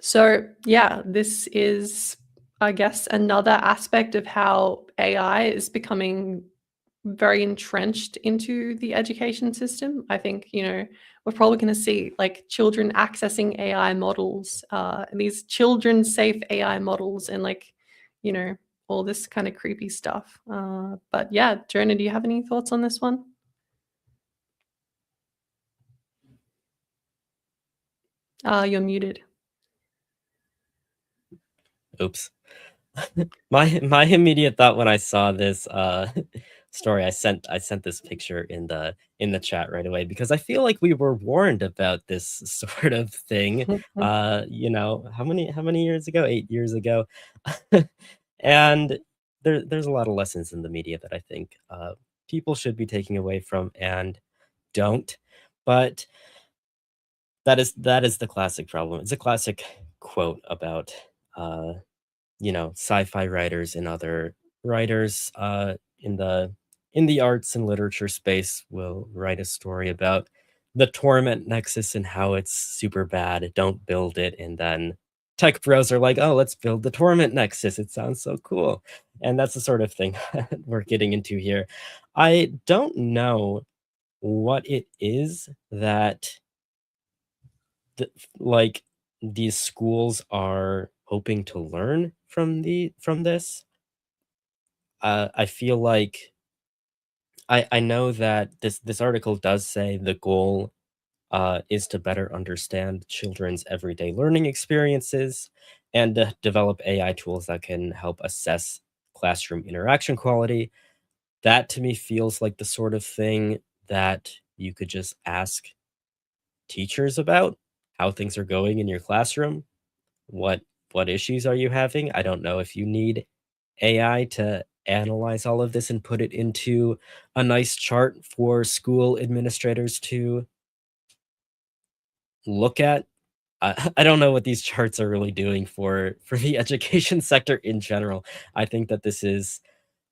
So yeah, this is, I guess, another aspect of how AI is becoming very entrenched into the education system. I think, we're probably going to see like children accessing AI models, these children safe AI models, and like, all this kind of creepy stuff. But yeah, Jonah, do you have any thoughts on this one? You're muted. Oops. My immediate thought when I saw this story, I sent this picture in the chat right away because I feel like we were warned about this sort of thing. How many years ago? 8 years ago. And there's a lot of lessons in the media that I think people should be taking away from and don't. But that is the classic problem. It's a classic quote about uh sci-fi writers and other writers in the arts and literature space will write a story about the torment nexus and how it's super bad. Don't build it. And then tech bros are like, oh, let's build the torment nexus. It sounds so cool. And that's the sort of thing that we're getting into here. I don't know what it is that like these schools are hoping to learn from this. I feel like I know that this article does say the goal is to better understand children's everyday learning experiences and to develop AI tools that can help assess classroom interaction quality. That to me feels like the sort of thing that you could just ask teachers about how things are going in your classroom. What what issues are you having? I don't know if you need AI to analyze all of this and put it into a nice chart for school administrators to look at. I don't know what these charts are really doing for the education sector in general. I think that this is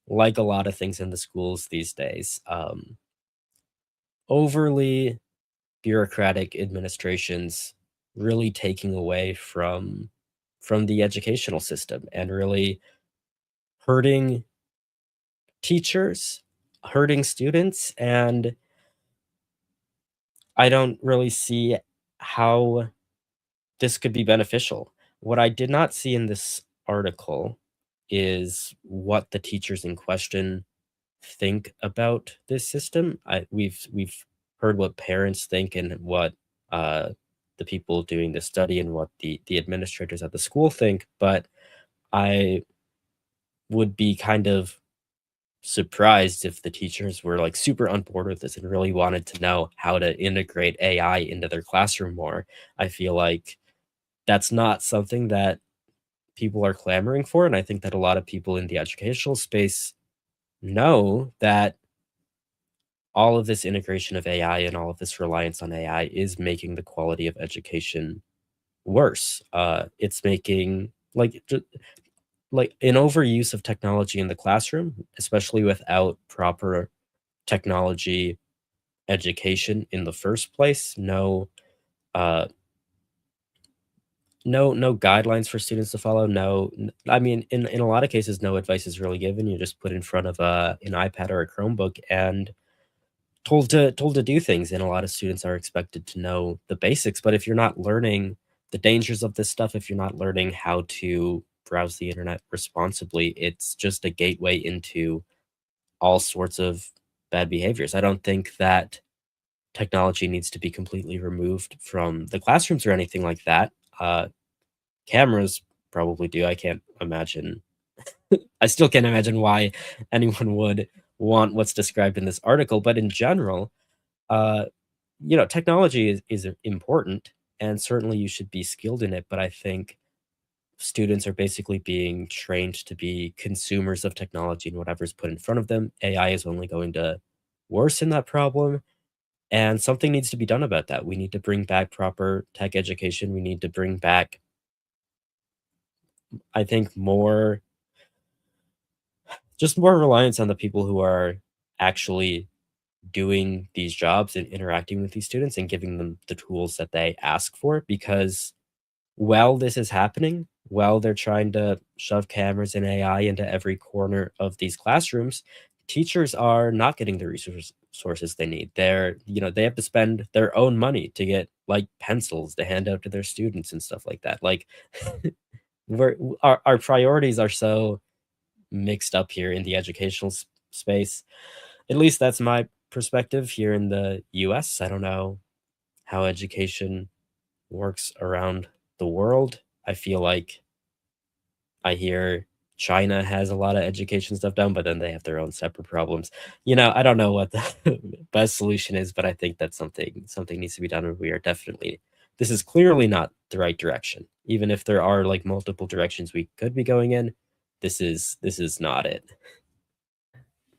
like a lot of things in the schools these days. Overly bureaucratic administrations really taking away from the educational system and really hurting teachers, hurting students, and I don't really see how this could be beneficial. What I did not see in this article is what the teachers in question think about this system. We've heard what parents think and what uh, the people doing the study and what the administrators at the school think, but I would be kind of surprised if the teachers were like super on board with this and really wanted to know how to integrate AI into their classroom more. I feel like that's not something that people are clamoring for. And I think that a lot of people in the educational space know that all of this integration of AI and all of this reliance on AI is making the quality of education worse. It's making like an overuse of technology in the classroom, especially without proper technology education in the first place. Uh, no guidelines for students to follow. I mean, in a lot of cases, no advice is really given. You're just put in front of an iPad or a Chromebook and told to do things. And a lot of students are expected to know the basics. But if you're not learning the dangers of this stuff, if you're not learning how to browse the internet responsibly, it's just a gateway into all sorts of bad behaviors. I don't think that technology needs to be completely removed from the classrooms or anything like that. Cameras probably do. I still can't imagine why anyone would want what's described in this article. But in general, uh, technology is important, and certainly you should be skilled in it. But I think students are basically being trained to be consumers of technology and whatever's put in front of them. AI is only going to worsen that problem. And something needs to be done about that. We need to bring back proper tech education. We need to bring back, I think, more reliance on the people who are actually doing these jobs and interacting with these students and giving them the tools that they ask for. Because while this is happening, while they're trying to shove cameras and AI into every corner of these classrooms, teachers are not getting the resources they need. They have to spend their own money to get like pencils to hand out to their students and stuff like that. Like our priorities are so mixed up here in the educational space. At least that's my perspective here in the US. I don't know how education works around the world. I feel like I hear China has a lot of education stuff done, but then they have their own separate problems. I don't know what the best solution is, but I think that something needs to be done, and we are definitely this is clearly not the right direction. Even if there are like multiple directions we could be going in, this is not it.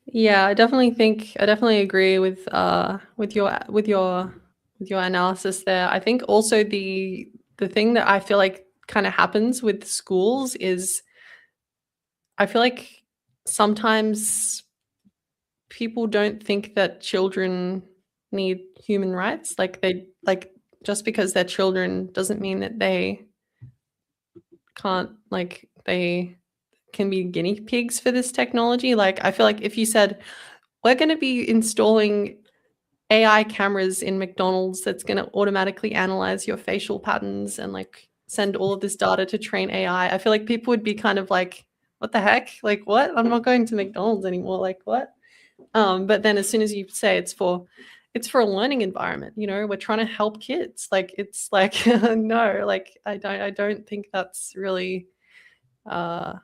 Yeah, I definitely agree with your analysis there. I think also the thing that I feel like kind of happens with schools is I feel like sometimes people don't think that children need human rights. Like just because they're children doesn't mean that they can be guinea pigs for this technology. Like I feel like if you said we're going to be installing AI cameras in McDonald's that's going to automatically analyze your facial patterns and like send all of this data to train AI. I feel like people would be kind of like, what the heck? Like, what? I'm not going to McDonald's anymore. Like, what? But then as soon as you say it's for a learning environment, we're trying to help kids. Like, it's like, no, like, I don't think that's really, I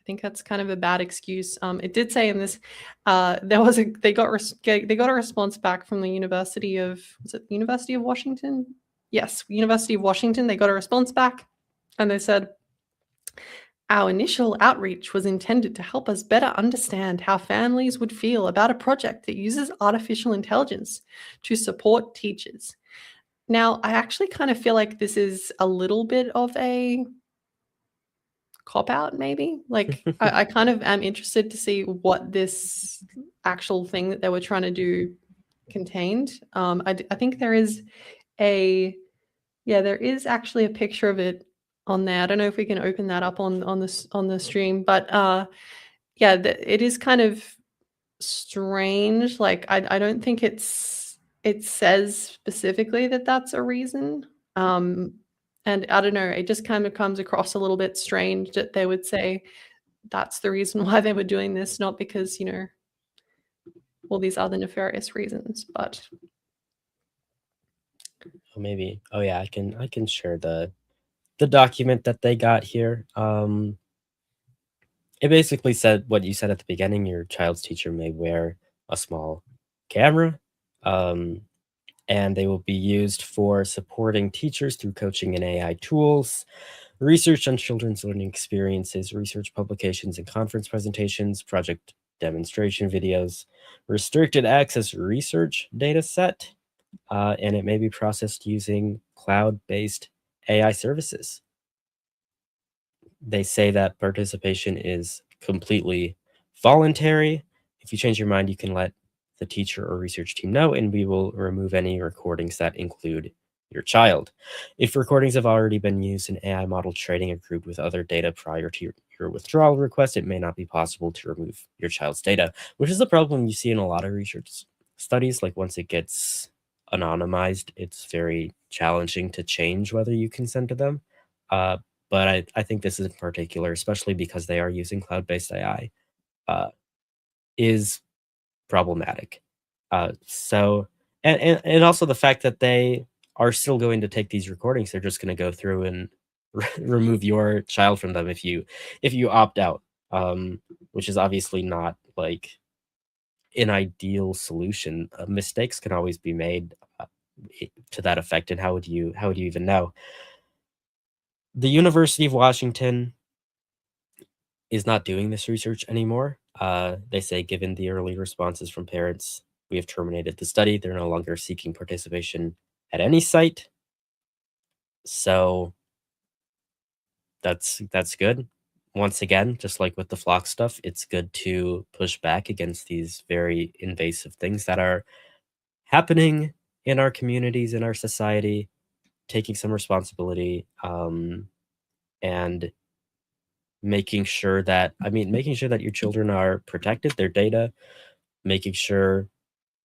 think that's kind of a bad excuse. It did say in this, they got a response back from the University of was it the University of Washington? Yes, University of Washington. They got a response back, and they said our initial outreach was intended to help us better understand how families would feel about a project that uses artificial intelligence to support teachers. Now, I actually kind of feel like this is a little bit of a cop out, maybe. Like, I kind of am interested to see what this actual thing that they were trying to do contained. I think there is actually a picture of it on there. I don't know if we can open that up on the stream, but yeah, it is kind of strange. Like, I don't think it says specifically that that's a reason. Um, and I don't know, it just kind of comes across a little bit strange that they would say that's the reason why they were doing this, not because, all these other nefarious reasons. But Or maybe, oh yeah, I can share the document that they got here. It basically said what you said at the beginning. Your child's teacher may wear a small camera, um, and they will be used for supporting teachers through coaching and AI tools, research on children's learning experiences, research publications and conference presentations, project demonstration videos, restricted access research data set, and it may be processed using cloud-based AI services. They say that participation is completely voluntary. If you change your mind, you can let the teacher or research team know, and we will remove any recordings that include your child. If recordings have already been used in AI model training or grouped with other data prior to your withdrawal request, it may not be possible to remove your child's data, which is a problem you see in a lot of research studies. Like once it gets anonymized, it's very challenging to change whether you consent to them. Uh, but I think this is in particular, especially because they are using cloud-based AI, uh, is problematic. So and also the fact that they are still going to take these recordings, they're just gonna go through and remove your child from them if you opt out, which is obviously not, like, an ideal solution. Mistakes can always be made, to that effect, and how would you even know? The University of Washington is not doing this research anymore. They say, given the early responses from parents, we have terminated the study. They're no longer seeking participation at any site. So that's good. Once again, just like with the flock stuff, it's good to push back against these very invasive things that are happening in our communities, in our society, taking some responsibility, and making sure that your children are protected, their data, making sure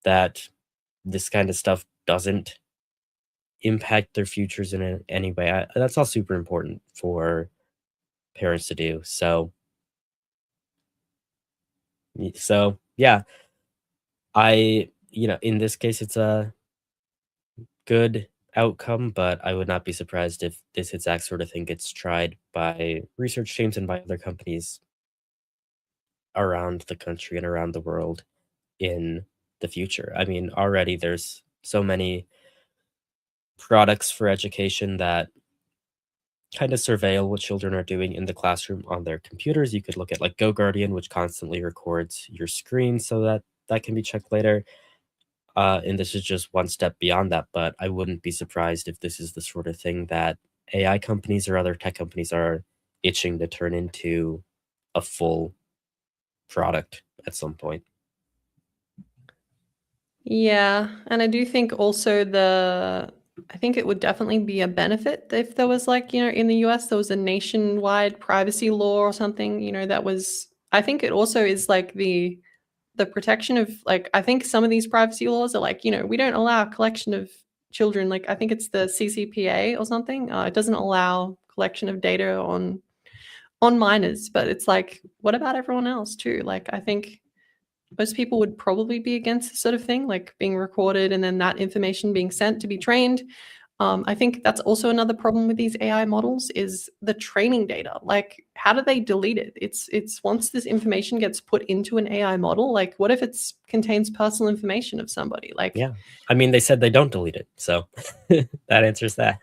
that this kind of stuff doesn't impact their futures in any way. That's all super important for parents to do. So So yeah, in this case, it's a good outcome, but I would not be surprised if this exact sort of thing gets tried by research teams and by other companies around the country and around the world in the future. I mean, already there's so many products for education that kind of surveil what children are doing in the classroom on their computers. You could look at like Go Guardian, which constantly records your screen so that that can be checked later. And this is just one step beyond that, but I wouldn't be surprised if this is the sort of thing that AI companies or other tech companies are itching to turn into a full product at some point. Yeah, and I do think also I think it would definitely be a benefit if there was like, in the US, there was a nationwide privacy law or something, that was I think it also is like the protection of like I think some of these privacy laws are like, we don't allow collection of children. Like I think it's the CCPA or something. It doesn't allow collection of data on minors, but it's like, what about everyone else too? Like I think most people would probably be against this sort of thing, like being recorded and then that information being sent to be trained. I think that's also another problem with these AI models is the training data. Like, how do they delete it? It's once this information gets put into an AI model, like what if it's contains personal information of somebody? Like, Yeah. I mean, they said they don't delete it, so that answers that.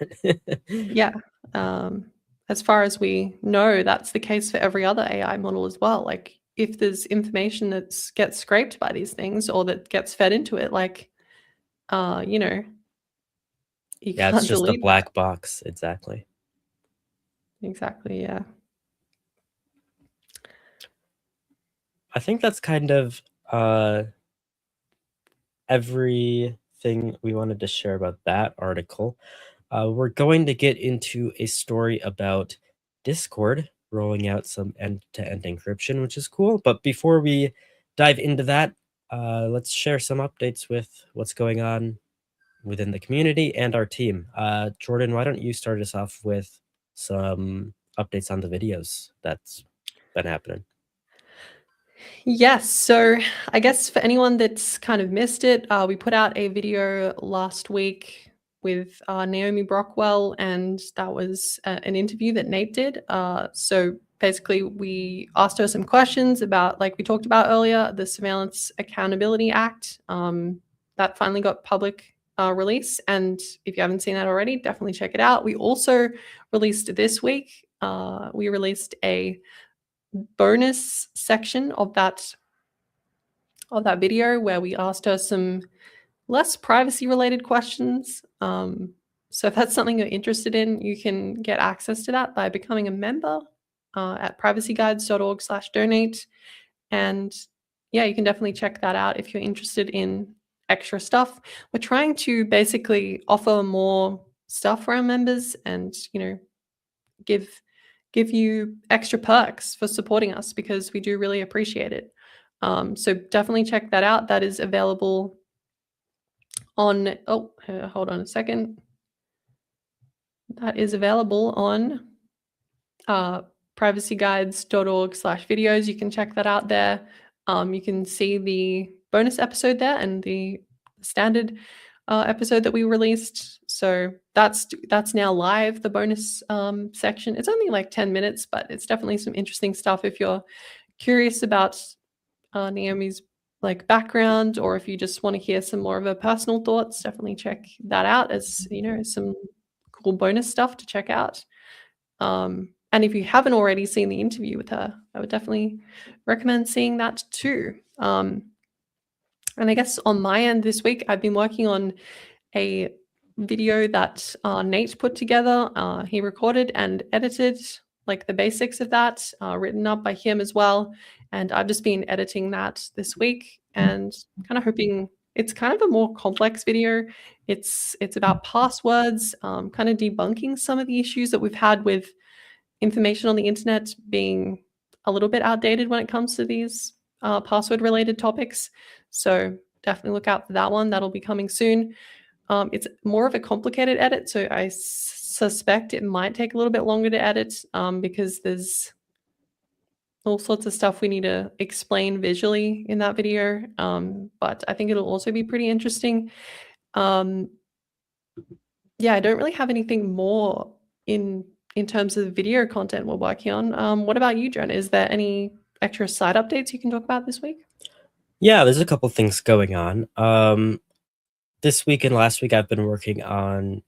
yeah. Um, as far as we know, that's the case for every other AI model as well. Like, if there's information that gets scraped by these things or that gets fed into it, like, uh, you know, you Yeah, it's can't just a delete that. black box, exactly. Exactly. Yeah. I think that's kind of, uh, everything we wanted to share about that article. We're going to get into a story about Discord rolling out some end-to-end encryption, which is cool. But before we dive into that, let's share some updates with what's going on within the community and our team. Jordan, why don't you start us off with some updates on the videos that's been happening? Yes. So I guess for anyone that's kind of missed it, we put out a video last week with Naomi Brockwell, and that was an interview that Nate did. So basically, we asked her some questions about, like we talked about earlier, the Surveillance Accountability Act that finally got public release. And if you haven't seen that already, definitely check it out. We also released this week, we released a bonus section of that video where we asked her some less privacy related questions. So if that's something you're interested in, you can get access to that by becoming a member at privacyguides.org/donate. And yeah, you can definitely check that out if you're interested in extra stuff. We're trying to basically offer more stuff for our members and, give give you extra perks for supporting us because we do really appreciate it. So definitely check that out. That is available on hold on a second. That is available on uh, privacyguides.org/videos. You can check that out there. You can see the bonus episode there and the standard episode that we released. So that's now live. The bonus section. It's only like 10 minutes, but it's definitely some interesting stuff if you're curious about Naomi's like background, or if you just want to hear some more of her personal thoughts. Definitely check that out as some cool bonus stuff to check out. And if you haven't already seen the interview with her, I would definitely recommend seeing that too. And I guess on my end this week, I've been working on a video that Nate put together. He recorded and edited like the basics of that, written up by him as well. And I've just been editing that this week and kind of hoping it's kind of a more complex video. It's about passwords, kind of debunking some of the issues that we've had with information on the internet being a little bit outdated when it comes to these password related topics. So definitely look out for that one. That'll be coming soon. It's more of a complicated edit, so I suspect it might take a little bit longer to edit because there's all sorts of stuff we need to explain visually in that video, but I think it'll also be pretty interesting. Um, yeah, I don't really have anything more in in terms of video content we're working on. What about you, Jen? Is there any extra side updates you can talk about this week? Yeah, there's a couple things going on. This week and last week, I've been working on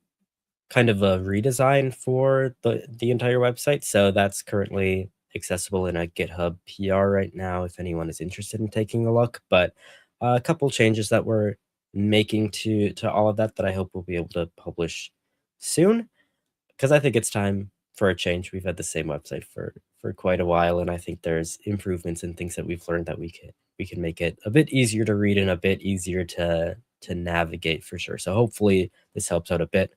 kind of a redesign for the entire website. So that's currently accessible in a GitHub PR right now if anyone is interested in taking a look. But a couple changes that we're making to all of that I hope we'll be able to publish soon, because I think it's time for a change. We've had the same website for quite a while, and I think there's improvements and things that we've learned that we can make it a bit easier to read and a bit easier to navigate for sure. So hopefully this helps out a bit.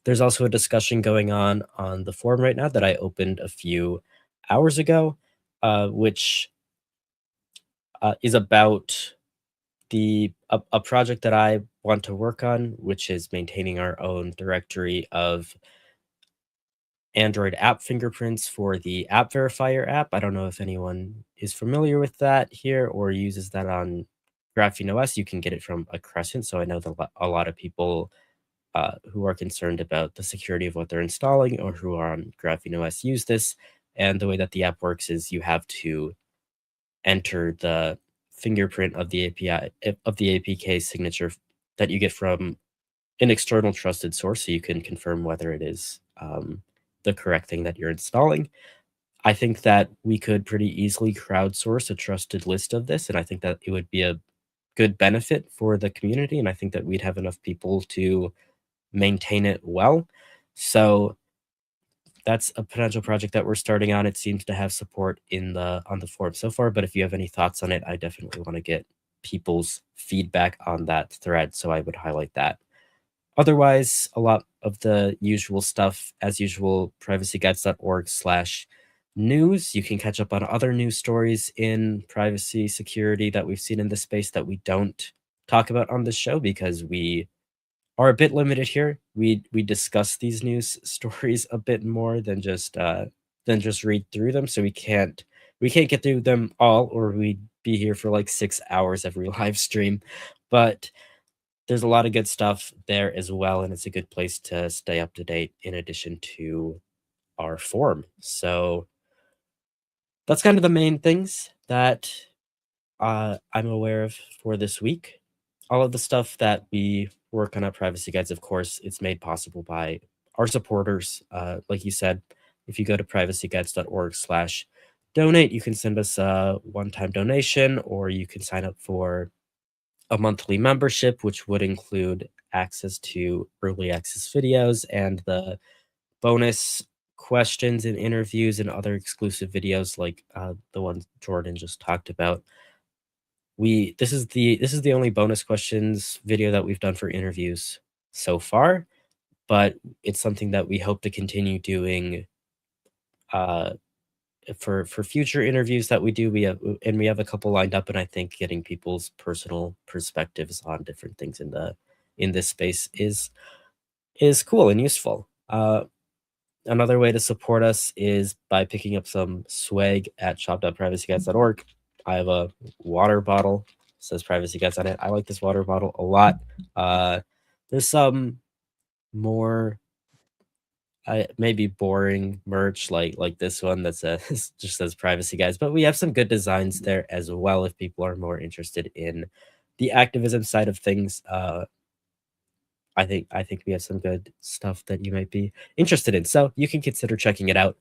There's also a discussion going on the forum right now that I opened a few hours ago, which is about a project that I want to work on, which is maintaining our own directory of Android app fingerprints for the App Verifier app. I don't know if anyone is familiar with that here or uses that on Graphene OS. You can get it from a Crescent, so I know that a lot of people who are concerned about the security of what they're installing or who are on Graphene OS use this. And the way that the app works is you have to enter the fingerprint of the API of the APK signature that you get from an external trusted source, so you can confirm whether it is the correct thing that you're installing. I think that we could pretty easily crowdsource a trusted list of this, and I think that it would be a good benefit for the community, and I think that we'd have enough people to maintain it well. So that's a potential project that we're starting on. It seems to have support on the forum so far, but if you have any thoughts on it, I definitely want to get people's feedback on that thread, so I would highlight that. Otherwise, a lot of the usual stuff, as usual, privacyguides.org/news. You can catch up on other news stories in privacy security that we've seen in this space that we don't talk about on this show because we are a bit limited here. We discuss these news stories a bit more than just read through them. So we can't get through them all, or we'd be here for like 6 hours every live stream. But there's a lot of good stuff there as well, and it's a good place to stay up to date in addition to our forum. So that's kind of the main things that I'm aware of for this week. All of the stuff that we work on at Privacy Guides, of course, it's made possible by our supporters. Like you said, if you go to privacyguides.org/donate, you can send us a one-time donation, or you can sign up for a monthly membership, which would include access to early access videos and the bonus questions and interviews and other exclusive videos like the one Jordan just talked about. This is the only bonus questions video that we've done for interviews so far, but it's something that we hope to continue doing uh, for future interviews that we do. We have a couple lined up, and I think getting people's personal perspectives on different things in this space is cool and useful. Another way to support us is by picking up some swag at shop.privacyguides.org. I have a water bottle, says Privacy Guides on it. I like this water bottle a lot. There's some more maybe boring merch like this one that says just says Privacy Guides, but we have some good designs there as well if people are more interested in the activism side of things. I think we have some good stuff that you might be interested in, so you can consider checking it out.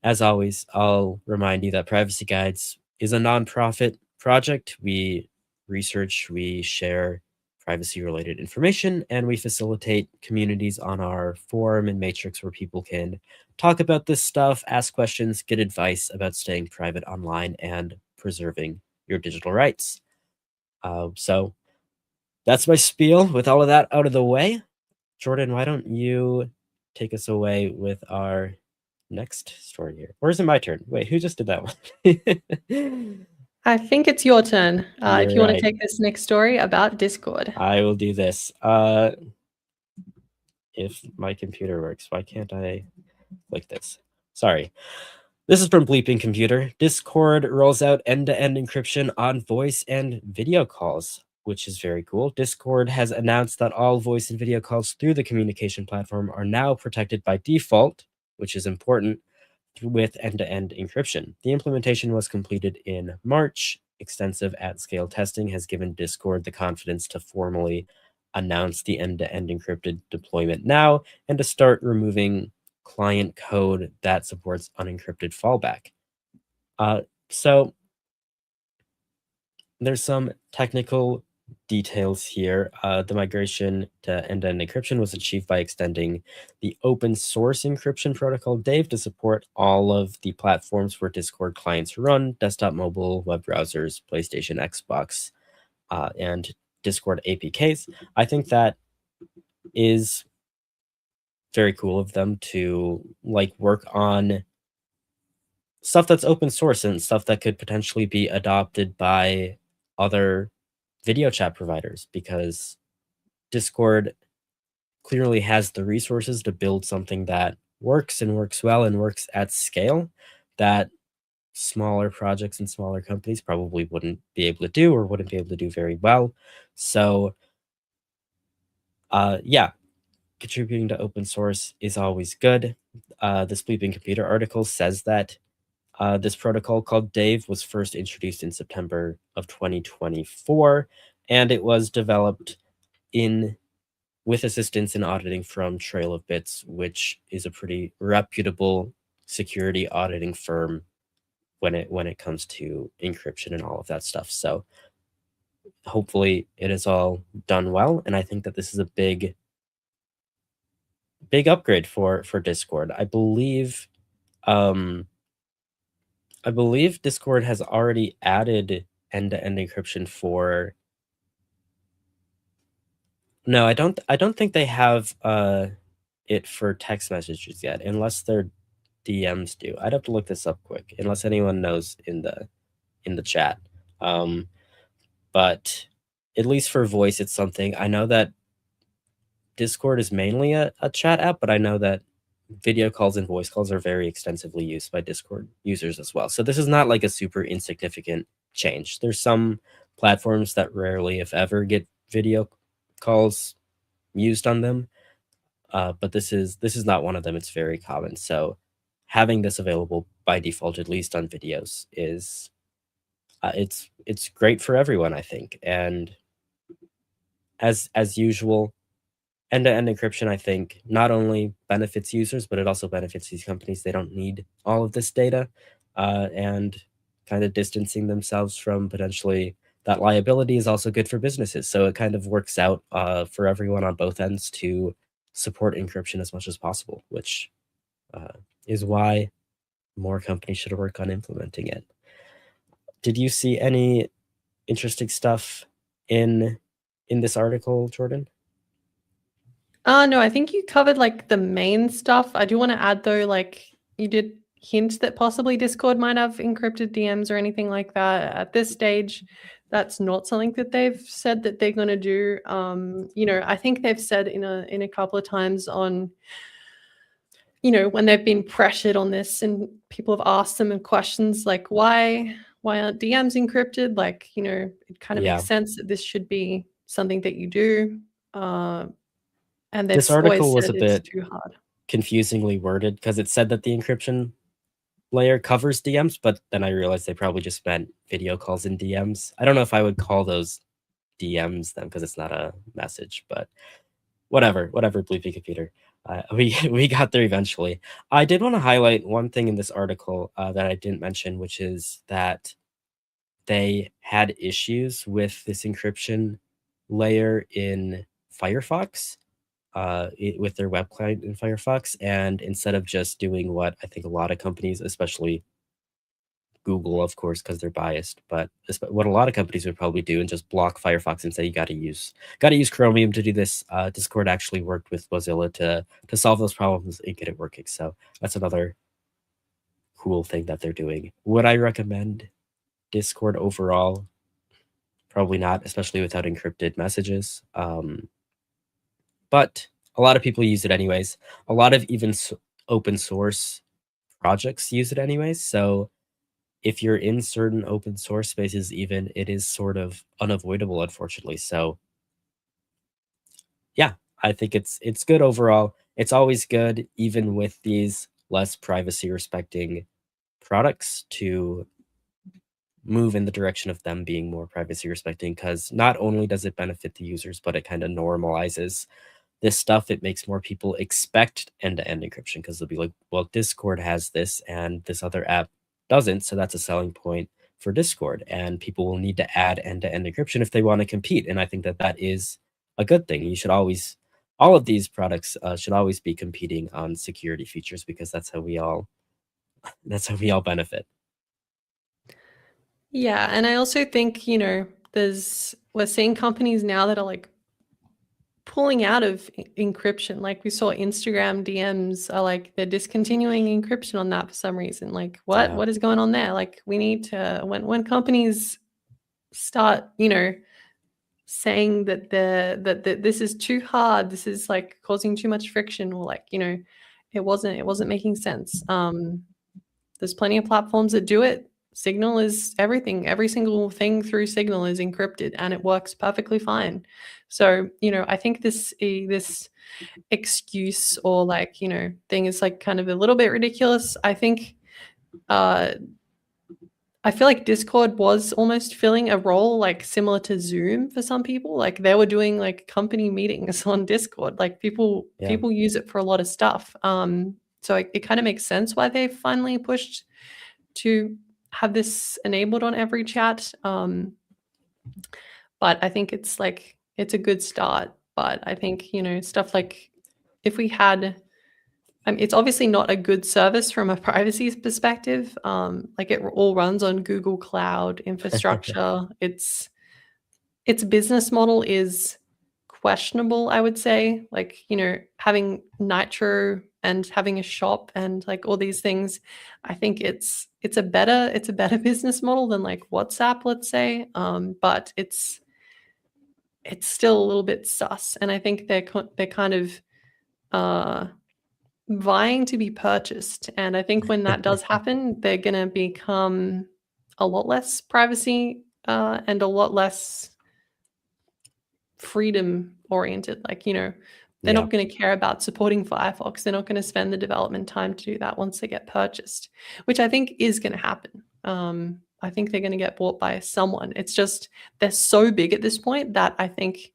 As always, I'll remind you that Privacy Guides is a nonprofit project. We research, we share privacy-related information, and we facilitate communities on our forum and matrix where people can talk about this stuff, ask questions, get advice about staying private online, and preserving your digital rights. So that's my spiel. With all of that out of the way, Jordan, why don't you take us away with our next story here? Or is it my turn? Wait, who just did that one? I think it's your turn, if You're you wanna right. take this next story about Discord. I will do this. If my computer works, why can't I click this? Sorry. This is from Bleeping Computer. Discord rolls out end-to-end encryption on voice and video calls, which is very cool. Discord has announced that all voice and video calls through the communication platform are now protected by default, which is important, with end-to-end encryption. The implementation was completed in March. Extensive at-scale testing has given Discord the confidence to formally announce the end-to-end encrypted deployment now and to start removing client code that supports unencrypted fallback. So there's some technical details here. The migration to end-to-end encryption was achieved by extending the open source encryption protocol, Dave, to support all of the platforms where Discord clients run: desktop, mobile, web browsers, PlayStation, Xbox, and Discord APKs. I think that is very cool of them to work on stuff that's open source and stuff that could potentially be adopted by other video chat providers, because Discord clearly has the resources to build something that works and works well and works at scale that smaller projects and smaller companies probably wouldn't be able to do, or wouldn't be able to do very well. So yeah, contributing to open source is always good. The Sleeping Computer article says that this protocol called Dave was first introduced in September of 2024, and it was developed with assistance in auditing from Trail of Bits, which is a pretty reputable security auditing firm when it comes to encryption and all of that stuff. So hopefully it is all done well, and I think that this is a big upgrade for Discord. I believe Discord has already added end-to-end encryption for. No, I don't think they have it for text messages yet, unless their DMs do. I'd have to look this up quick, unless anyone knows in the chat. But at least for voice, it's something. I know that Discord is mainly a chat app, but I know that video calls and voice calls are very extensively used by Discord users as well. So this is not like a super insignificant change. There's some platforms that rarely, if ever, get video calls used on them, but this is not one of them. It's very common. So having this available by default, at least on videos, is it's great for everyone, I think. And as usual, end-to-end encryption, I think, not only benefits users, but it also benefits these companies. They don't need all of this data, and kind of distancing themselves from potentially that liability is also good for businesses. So it kind of works out for everyone on both ends to support encryption as much as possible, which is why more companies should work on implementing it. Did you see any interesting stuff in this article, Jordan? No, I think you covered like the main stuff. I do want to add though, like you did hint that possibly Discord might have encrypted DMs or anything like that. At this stage, that's not something that they've said that they're going to do. I think they've said in a couple of times on, when they've been pressured on this and people have asked them questions like why aren't DMs encrypted? Like, it kind of Yeah. makes sense that this should be something that you do. And This they've article always was a said it's bit too hard. confusingly worded, because it said that the encryption layer covers DMs, but then I realized they probably just meant video calls and DMs. I don't know if I would call those DMs then, because it's not a message, but whatever, Bleepy Computer. We got there eventually. I did want to highlight one thing in this article that I didn't mention, which is that they had issues with this encryption layer in Firefox, with their web client in Firefox. And instead of just doing what I think a lot of companies, especially Google, of course, because they're biased, but what a lot of companies would probably do and just block Firefox and say you got to use Chromium to do this, Discord actually worked with Mozilla to solve those problems and get it working. So that's another cool thing that they're doing. Would I recommend Discord overall? Probably not, especially without encrypted messages. But a lot of people use it anyways. A lot of even open source projects use it anyways. So if you're in certain open source spaces, even it is sort of unavoidable, unfortunately. So yeah, I think it's good overall. It's always good, even with these less privacy respecting products, to move in the direction of them being more privacy respecting, because not only does it benefit the users, but it kind of normalizes this stuff. It makes more people expect end-to-end encryption because they'll be like, well, Discord has this and this other app doesn't. So that's a selling point for Discord. And people will need to add end-to-end encryption if they want to compete. And I think that that is a good thing. You should always, all of these products should always be competing on security features, because that's how we all benefit. Yeah, and I also think, we're seeing companies now that are like pulling out of encryption. Like we saw Instagram DMs are like they're discontinuing encryption on that for some reason. Like what Yeah. what is going on there? Like we need to when companies start, saying that this is too hard, this is like causing too much friction, or like, it wasn't making sense. There's plenty of platforms that do it. Signal is everything. Every single thing through Signal is encrypted and it works perfectly fine. So, I think this excuse or like, thing is like kind of a little bit ridiculous. Uh I feel like Discord was almost filling a role like similar to Zoom for some people. Like they were doing like company meetings on Discord. Like people Yeah. people use it for a lot of stuff. So it kind of makes sense why they finally pushed to have this enabled on every chat. But I think it's a good start. But I think, stuff like if we had it's obviously not a good service from a privacy perspective. Like it all runs on Google Cloud infrastructure. Its business model is questionable, I would say. Like, having Nitro and having a shop and like all these things, I think it's a better business model than like WhatsApp, let's say. But it's still a little bit sus, and I think they're kind of uh vying to be purchased. And I think when that does happen, they're going to become a lot less privacy and a lot less freedom oriented. Like, they're Yeah. not going to care about supporting Firefox. They're not going to spend the development time to do that once they get purchased, which I think is going to happen. I think they're going to get bought by someone. It's just they're so big at this point that I think,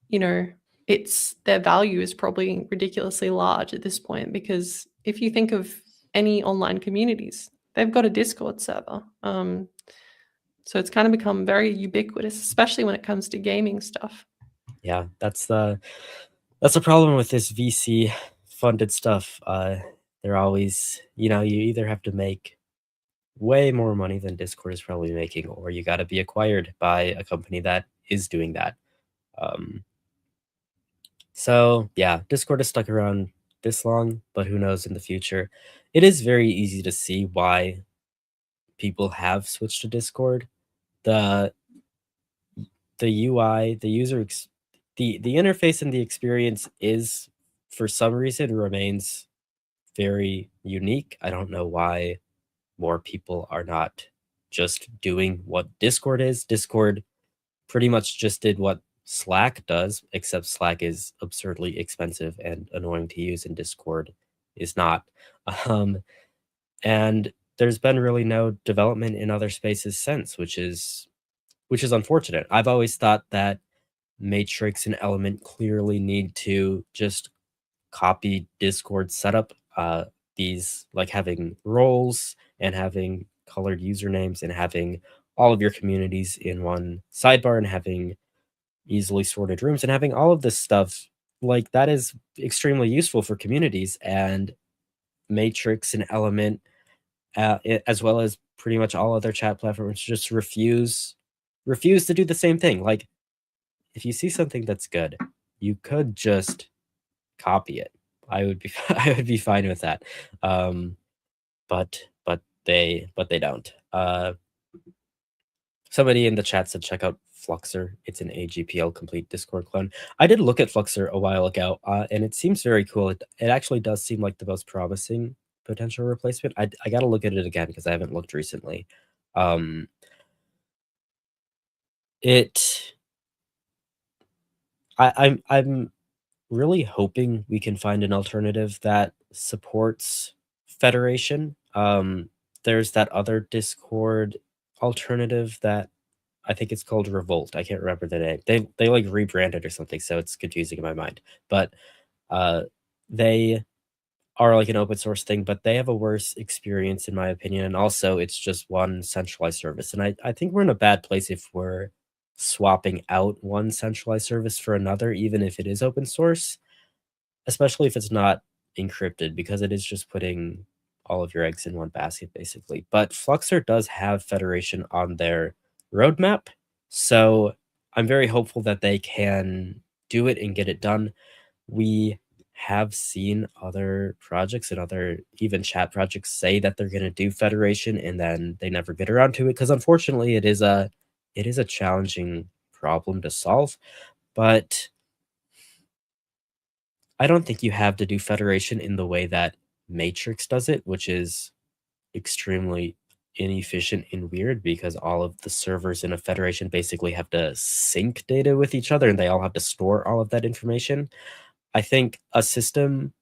you know, it's their value is probably ridiculously large at this point, because if you think of any online communities, they've got a Discord server. So it's kind of become very ubiquitous, especially when it comes to gaming stuff. Yeah. That's the problem with this VC funded stuff. They're always, you either have to make way more money than Discord is probably making, or you got to be acquired by a company that is doing that. Um, so yeah, Discord has stuck around this long, but who knows in the future? It is very easy to see why people have switched to Discord. The the UI, the interface and the experience is, for some reason, remains very unique. I don't know why more people are not just doing what Discord is. Discord pretty much just did what Slack does, except Slack is absurdly expensive and annoying to use, and Discord is not. Um, and there's been really no development in other spaces since, which is unfortunate. I've always thought that Matrix and Element clearly need to just copy Discord setup. These, like having roles and having colored usernames and having all of your communities in one sidebar and having easily sorted rooms and having all of this stuff, like that is extremely useful for communities. And Matrix and Element, as well as pretty much all other chat platforms, just refuse to do the same thing. Like if you see something that's good, you could just copy it. I would be I would be fine with that. Um, but they don't. Somebody in the chat said check out Fluxer. It's an AGPL complete Discord clone. I did look at Fluxer a while ago, and it seems very cool. It actually does seem like the most promising potential replacement. I gotta look at it again because I haven't looked recently. Um, it I'm really hoping we can find an alternative that supports Federation. There's that other Discord alternative that I think it's called Revolt. I can't remember the name. They like rebranded or something, so it's confusing in my mind. But uh, they are like an open source thing, but they have a worse experience in my opinion. And also it's just one centralized service. And I think we're in a bad place if we're swapping out one centralized service for another, even if it is open source, especially if it's not encrypted, because it is just putting all of your eggs in one basket, basically. But Fluxer does have Federation on their roadmap, so I'm very hopeful that they can do it and get it done. We have seen other projects and other even chat projects say that they're going to do Federation and then they never get around to it because unfortunately it is a challenging problem to solve, but I don't think you have to do Federation in the way that Matrix does it, which is extremely inefficient and weird because all of the servers in a Federation basically have to sync data with each other and they all have to store all of that information. I think a system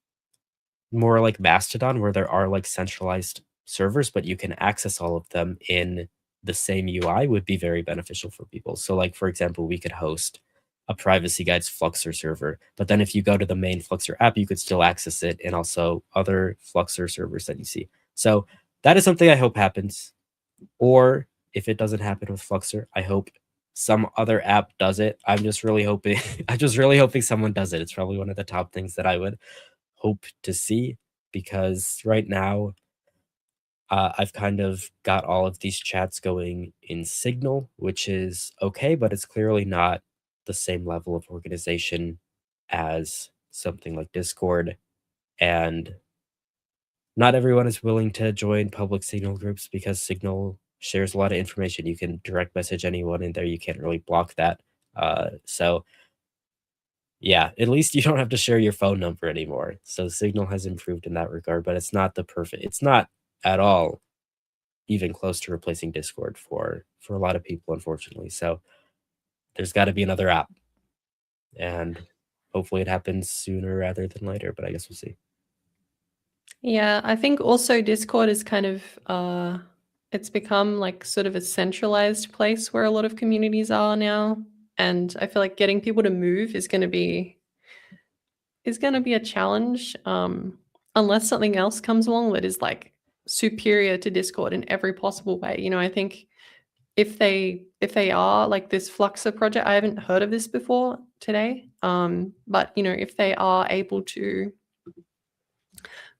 more like Mastodon where there are like centralized servers, but you can access all of them in the same UI would be very beneficial for people. So like for example, we could host a privacy guides Fluxer server, but then if you go to the main Fluxer app, you could still access it and also other Fluxer servers that you see. So that is something I hope happens. Or if it doesn't happen with Fluxer, I hope some other app does it. I'm just really hoping I'm just really hoping someone does it. It's probably one of the top things that I would hope to see because right now I've kind of got all of these chats going in Signal, which is okay, but it's clearly not the same level of organization as something like Discord. And not everyone is willing to join public Signal groups because Signal shares a lot of information. You can direct message anyone in there, you can't really block that. So yeah, at least you don't have to share your phone number anymore. So Signal has improved in that regard, but it's not at all even close to replacing Discord for a lot of people, unfortunately. So there's got to be another app, and hopefully it happens sooner rather than later. But I guess we'll see. Yeah, I think also Discord is kind of it's become like sort of a centralized place where a lot of communities are now. And I feel like getting people to move is going to be a challenge unless something else comes along that is like superior to Discord in every possible way. I think if they are like this Fluxer project, I haven't heard of this before today. But if they are able to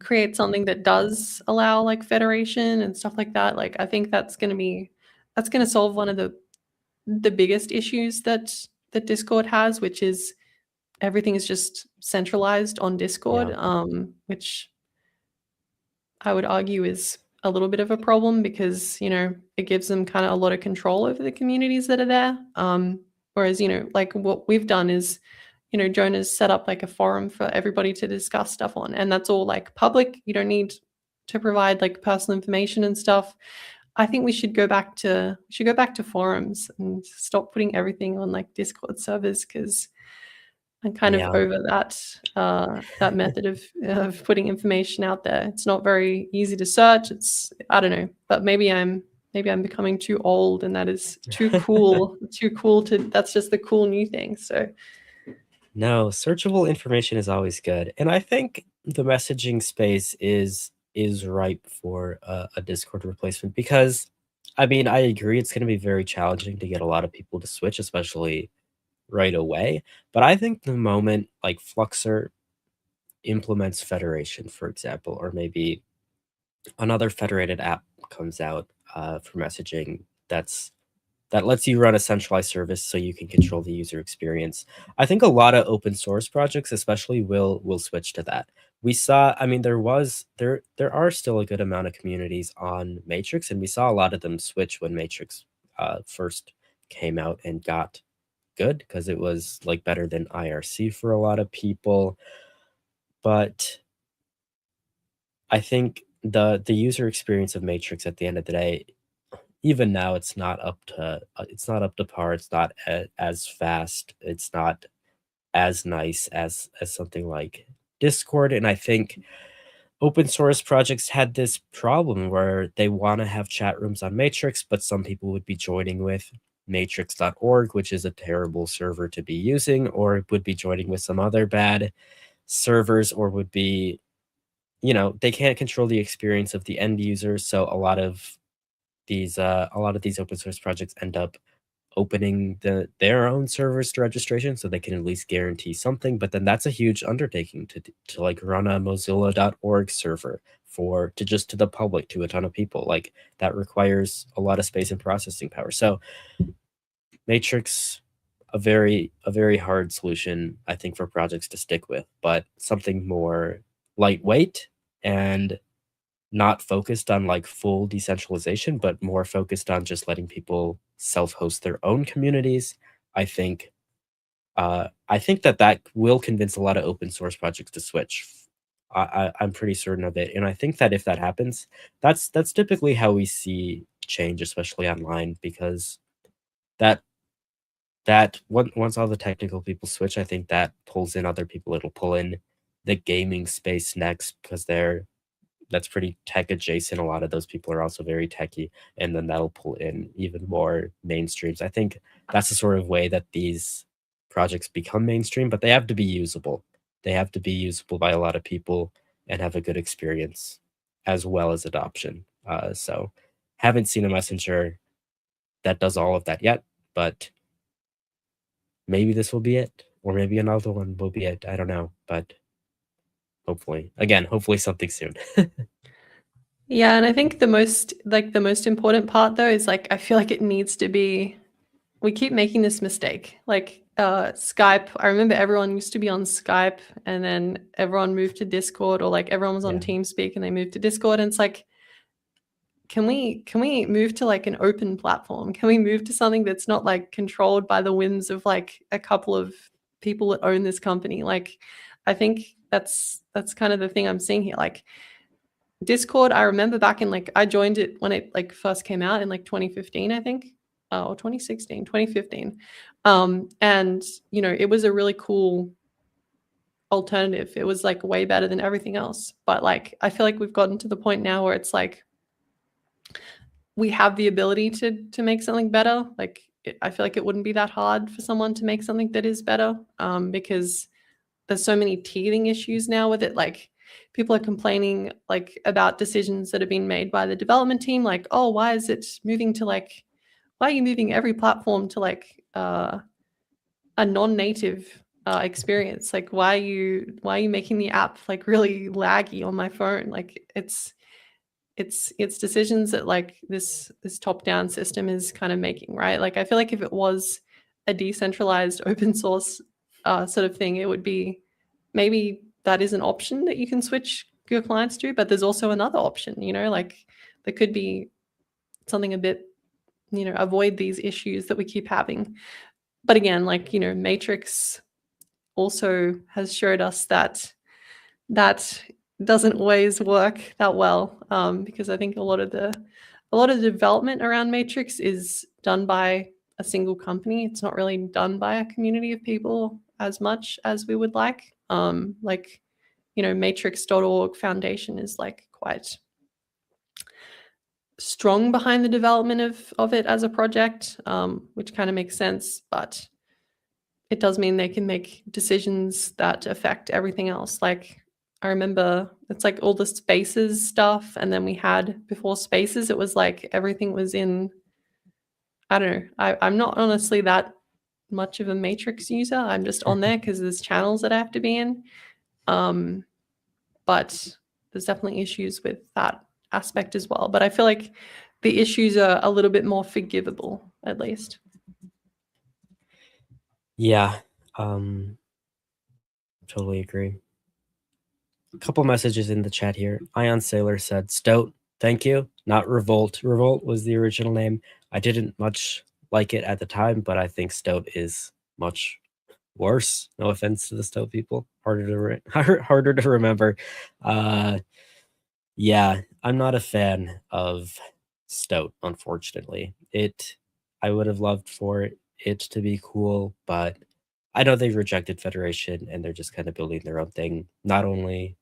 create something that does allow like federation and stuff like that, like I think that's going to solve one of the biggest issues that Discord has, which is everything is just centralized on Discord, Yeah, which I would argue is a little bit of a problem because, it gives them kind of a lot of control over the communities that are there. Whereas, like what we've done is, Jonah's set up like a forum for everybody to discuss stuff on, and that's all like public. You don't need to provide like personal information and stuff. I think we should go back to forums and stop putting everything on like Discord servers because I'm kind of yeah. over that method of putting information out there. It's not very easy to search. I don't know, but maybe I'm becoming too old, and that is too cool. Too cool to. That's just the cool new thing. So No, searchable information is always good, and I think the messaging space is ripe for a Discord replacement because, I mean, I agree it's going to be very challenging to get a lot of people to switch, especially right away. But I think the moment like Fluxer implements Federation, for example, or maybe another federated app comes out for messaging that lets you run a centralized service so you can control the user experience. I think a lot of open source projects especially will switch to that. We saw, I mean, there are still a good amount of communities on Matrix, and we saw a lot of them switch when Matrix first came out and got good because it was like better than IRC for a lot of people. But I think the user experience of Matrix at the end of the day, even now, it's not up to par. It's not as fast. It's not as nice as something like Discord. And I think open source projects had this problem where they want to have chat rooms on Matrix, but some people would be joining with matrix.org, which is a terrible server to be using, or would be joining with some other bad servers, or would be, they can't control the experience of the end user. So a lot of these open source projects end up opening their own servers to registration so they can at least guarantee something, but then that's a huge undertaking to like run a mozilla.org server to the public, to a ton of people. Like, that requires a lot of space and processing power. So Matrix, a very hard solution, I think, for projects to stick with, but something more lightweight and not focused on like full decentralization, but more focused on just letting people self-host their own communities. I think I think that will convince a lot of open source projects to switch. I'm pretty certain of it, and I think that if that happens, that's typically how we see change, especially online, because that once all the technical people switch, I think that pulls in other people. It'll pull in the gaming space next, because that's pretty tech adjacent. A lot of those people are also very techy, and then that'll pull in even more mainstreams. I think that's the sort of way that these projects become mainstream, but they have to be usable. They have to be usable by a lot of people and have a good experience, as well as adoption. So haven't seen a messenger that does all of that yet, but maybe this will be it, or maybe another one will be it. I don't know, but hopefully something soon. Yeah, and I think the most important part though is like I feel like it needs to be we keep making this mistake. Like Skype, I remember everyone used to be on Skype and then everyone moved to Discord, or like everyone was on Yeah. TeamSpeak and they moved to Discord, and it's like can we move to like an open platform? Can we move to something that's not like controlled by the whims of like a couple of people that own this company? Like I think that's kind of the thing I'm seeing here. Like Discord, I remember back in like I joined it when it like first came out in like 2015, I think. Or 2016, 2015. And it was a really cool alternative. It was like way better than everything else. But like I feel like we've gotten to the point now where it's like we have the ability to make something better. Like I feel like it wouldn't be that hard for someone to make something that is better, because there's so many teething issues now with it. Like people are complaining like about decisions that have been made by the development team. Like, oh, why is it moving to like, why are you moving every platform to like a non-native experience? Like, why are you making the app like really laggy on my phone? Like it's decisions that like this top-down system is kind of making, right? Like I feel like if it was a decentralized open source sort of thing, it would be maybe that is an option that you can switch your clients to, but there's also another option, like there could be something a bit, avoid these issues that we keep having. But again, like, Matrix also has showed us that doesn't always work that well, because I think a lot of the development around Matrix is done by a single company. It's not really done by a community of people as much as we would like. Like, matrix.org Foundation is like quite strong behind the development of it as a project, which kind of makes sense, but it does mean they can make decisions that affect everything else. Like I remember it's like all the spaces stuff, and then we had before spaces, it was like everything was in, I don't know. I'm not honestly that much of a Matrix user. I'm just on there because there's channels that I have to be in. But there's definitely issues with that aspect as well. But I feel like the issues are a little bit more forgivable, at least. Yeah, totally agree. A couple messages in the chat here. Ion Sailor said, Stoat, thank you, not Revolt. Revolt was the original name. I didn't much like it at the time, but I think Stoat is much worse. No offense to the Stoat people. Harder to remember. Yeah, I'm not a fan of Stoat, unfortunately. I would have loved for it to be cool, but I know they've rejected Federation and they're just kind of building their own thing. Not only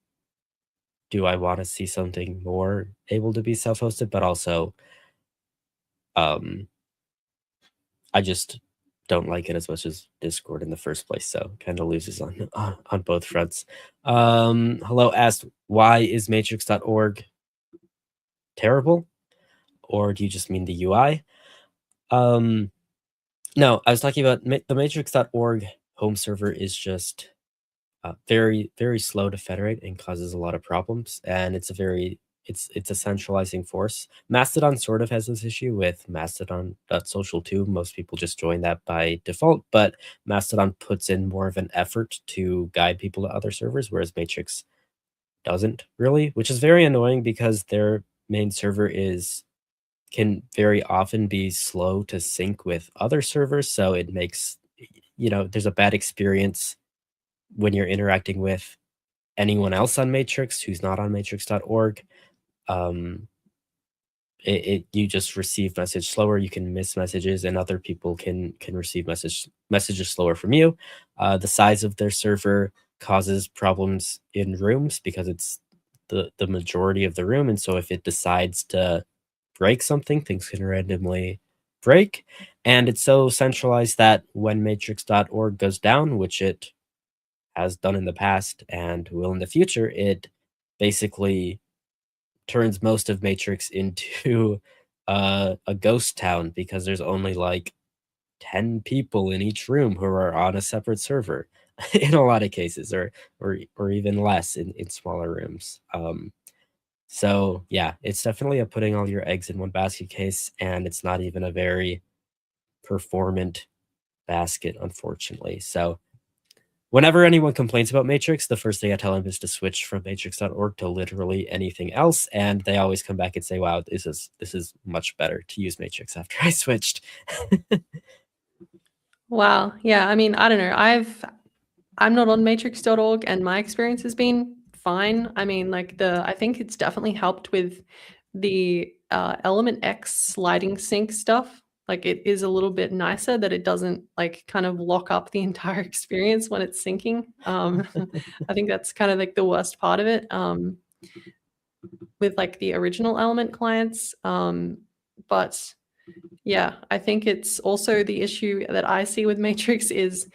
do I want to see something more able to be self-hosted, but also um I just don't like it as much as Discord in the first place, so kind of loses on both fronts. Hello asked, why is matrix.org terrible? Or do you just mean the UI? Um, no, I was talking about the matrix.org home server is just very, very slow to federate and causes a lot of problems. And it's a centralizing force. Mastodon sort of has this issue with Mastodon.social too. Most people just join that by default, but Mastodon puts in more of an effort to guide people to other servers, whereas Matrix doesn't really, which is very annoying because their main server can very often be slow to sync with other servers. So it makes, there's a bad experience when you're interacting with anyone else on Matrix who's not on matrix.org. Um, you just receive message slower. You can miss messages, and other people can receive messages slower from you. The size of their server causes problems in rooms because it's the majority of the room, and so if it decides to break something, things can randomly break. And it's so centralized that when matrix.org goes down, which it has done in the past and will in the future, it basically turns most of Matrix into a ghost town because there's only like 10 people in each room who are on a separate server in a lot of cases, or even less in smaller rooms. So yeah, it's definitely a putting all your eggs in one basket case, and it's not even a very performant basket, unfortunately. So whenever anyone complains about Matrix, the first thing I tell them is to switch from matrix.org to literally anything else, and they always come back and say, "Wow, this is much better to use Matrix after I switched." Wow. Yeah, I mean, I don't know. I'm not on matrix.org and my experience has been fine. I mean, like I think it's definitely helped with the Element X sliding sync stuff. Like it is a little bit nicer that it doesn't like kind of lock up the entire experience when it's syncing. I think that's kind of like the worst part of it with like the original Element clients. But yeah, I think it's also the issue that I see with Matrix is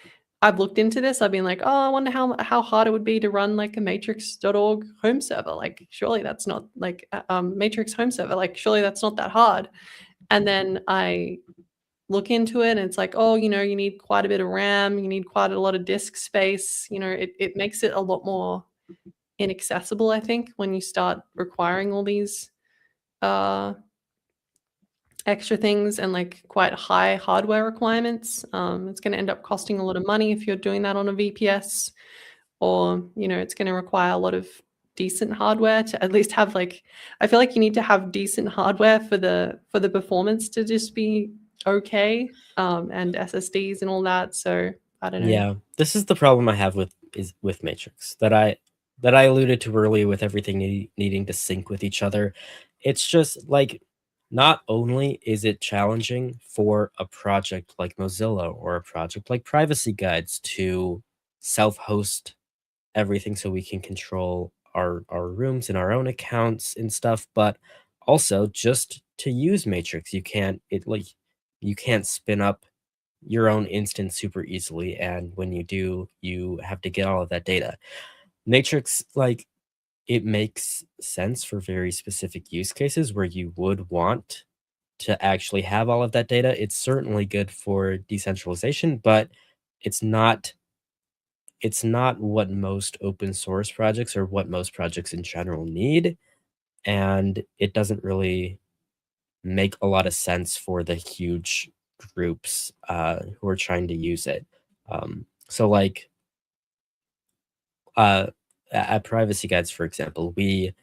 I've looked into this. I've been like, oh, I wonder how hard it would be to run like a matrix.org home server. Like, surely that's not like Matrix home server. Like, surely that's not that hard. And then I look into it and it's like, oh, you need quite a bit of RAM, you need quite a lot of disk space. It makes it a lot more inaccessible, I think, when you start requiring all these uh extra things and like quite high hardware requirements. It's going to end up costing a lot of money if you're doing that on a VPS, or it's going to require a lot of decent hardware to at least have like. I feel like you need to have decent hardware for the performance to just be okay, and SSDs and all that. So I don't know. Yeah, this is the problem I have with Matrix that I alluded to earlier with everything needing to sync with each other. It's just like not only is it challenging for a project like Mozilla or a project like Privacy Guides to self-host everything so we can control our rooms and our own accounts and stuff, but also just to use Matrix, you can't spin up your own instance super easily, and when you do, you have to get all of that data. Matrix, like, it makes sense for very specific use cases where you would want to actually have all of that data. It's certainly good for decentralization, but it's not it's not what most open source projects or what most projects in general need, and it doesn't really make a lot of sense for the huge groups who are trying to use it. So like uh, at Privacy Guides, for example, we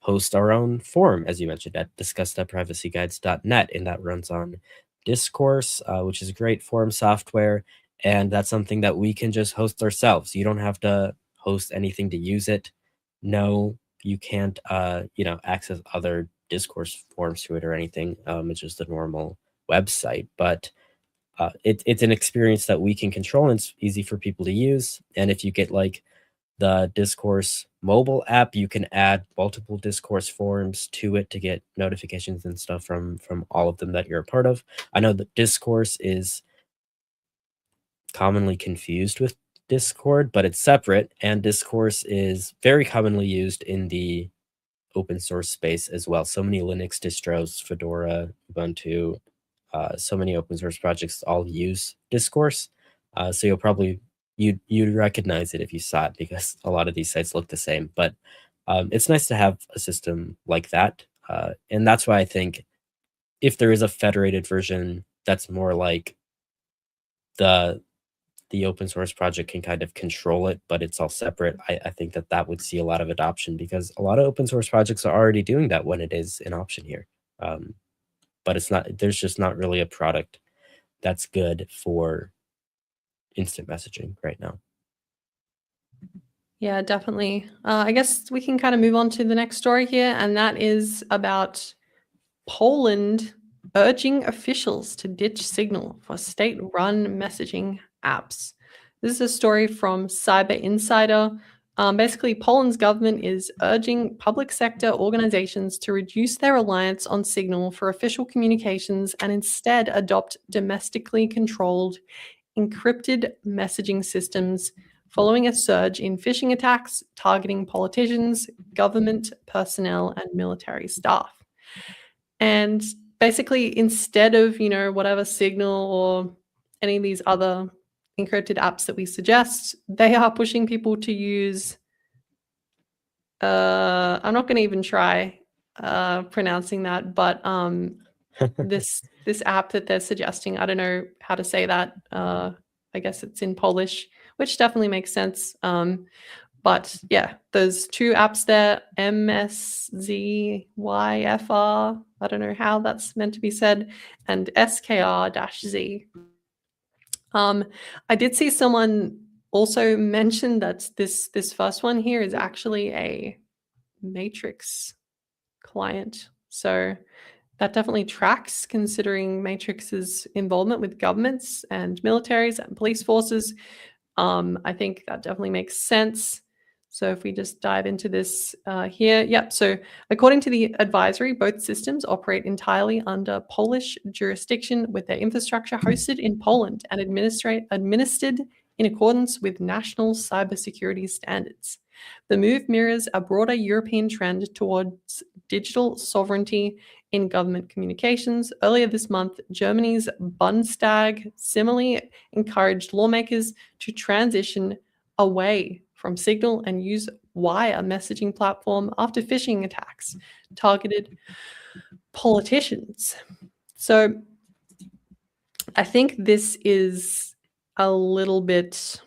host our own forum, as you mentioned, at discuss.privacyguides.net, and that runs on Discourse, which is great forum software, and that's something that we can just host ourselves. You don't have to host anything to use it. No you can't, access other discourse forums to it or anything. It's just a normal website, but it's an experience that we can control and it's easy for people to use. And if you get like the Discourse mobile app, you can add multiple Discourse forums to it to get notifications and stuff from all of them that you're a part of. I know that Discourse is commonly confused with Discord, but it's separate, and Discourse is very commonly used in the open source space as well. So many Linux distros, Fedora, Ubuntu, so many open source projects all use Discourse. So you'd recognize it if you saw it because a lot of these sites look the same. But it's nice to have a system like that, and that's why I think if there is a federated version that's more like the open source project can kind of control it, but it's all separate. I think that would see a lot of adoption because a lot of open source projects are already doing that when it is an option here. But it's not. There's just not really a product that's good for instant messaging right now. Yeah, definitely. I guess we can kind of move on to the next story here, and that is about Poland urging officials to ditch Signal for state-run messaging apps. This is a story from Cyber Insider. Basically, Poland's government is urging public sector organizations to reduce their reliance on Signal for official communications and instead adopt domestically controlled encrypted messaging systems following a surge in phishing attacks targeting politicians, government personnel, and military staff. And basically, instead of, whatever Signal or any of these other encrypted apps that we suggest, they are pushing people to use, I'm not going to even try pronouncing that, but this app that they're suggesting, I don't know how to say that. I guess it's in Polish, which definitely makes sense. But yeah, there's two apps there, MSZYFR, I don't know how that's meant to be said, and SKR-Z. I did see someone also mention that this first one here is actually a Matrix client. So that definitely tracks considering Matrix's involvement with governments and militaries and police forces. I think that definitely makes sense. So if we just dive into this here, yep. So according to the advisory, both systems operate entirely under Polish jurisdiction with their infrastructure hosted in Poland and administered in accordance with national cybersecurity standards. The move mirrors a broader European trend towards digital sovereignty in government communications. Earlier this month, Germany's Bundestag similarly encouraged lawmakers to transition away from Signal and use Wire messaging platform after phishing attacks targeted politicians. So I think this is a little bit,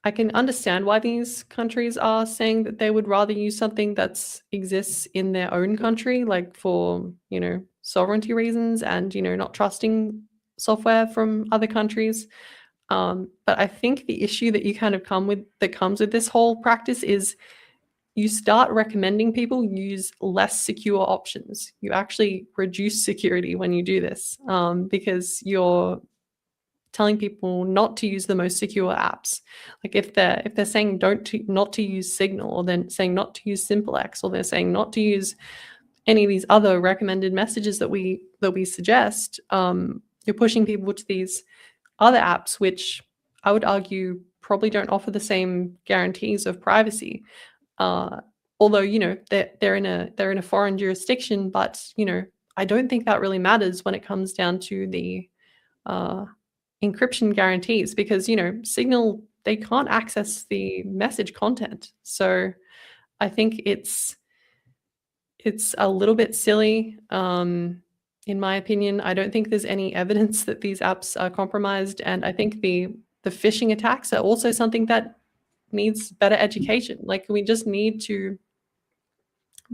I can understand why these countries are saying that they would rather use something that exists in their own country, like for, sovereignty reasons and, not trusting software from other countries. But I think the issue that you kind of comes with this whole practice is you start recommending people use less secure options. You actually reduce security when you do this, because you're telling people not to use the most secure apps. Like if they're saying not to use Signal, or then saying not to use SimpleX, or they're saying not to use any of these other recommended messages that we suggest, you're pushing people to these other apps, which I would argue probably don't offer the same guarantees of privacy. Although they're in a foreign jurisdiction, but I don't think that really matters when it comes down to the encryption guarantees, because Signal, they can't access the message content. So I think it's a little bit silly. In my opinion, I don't think there's any evidence that these apps are compromised, and I think the phishing attacks are also something that needs better education. Like, we just need to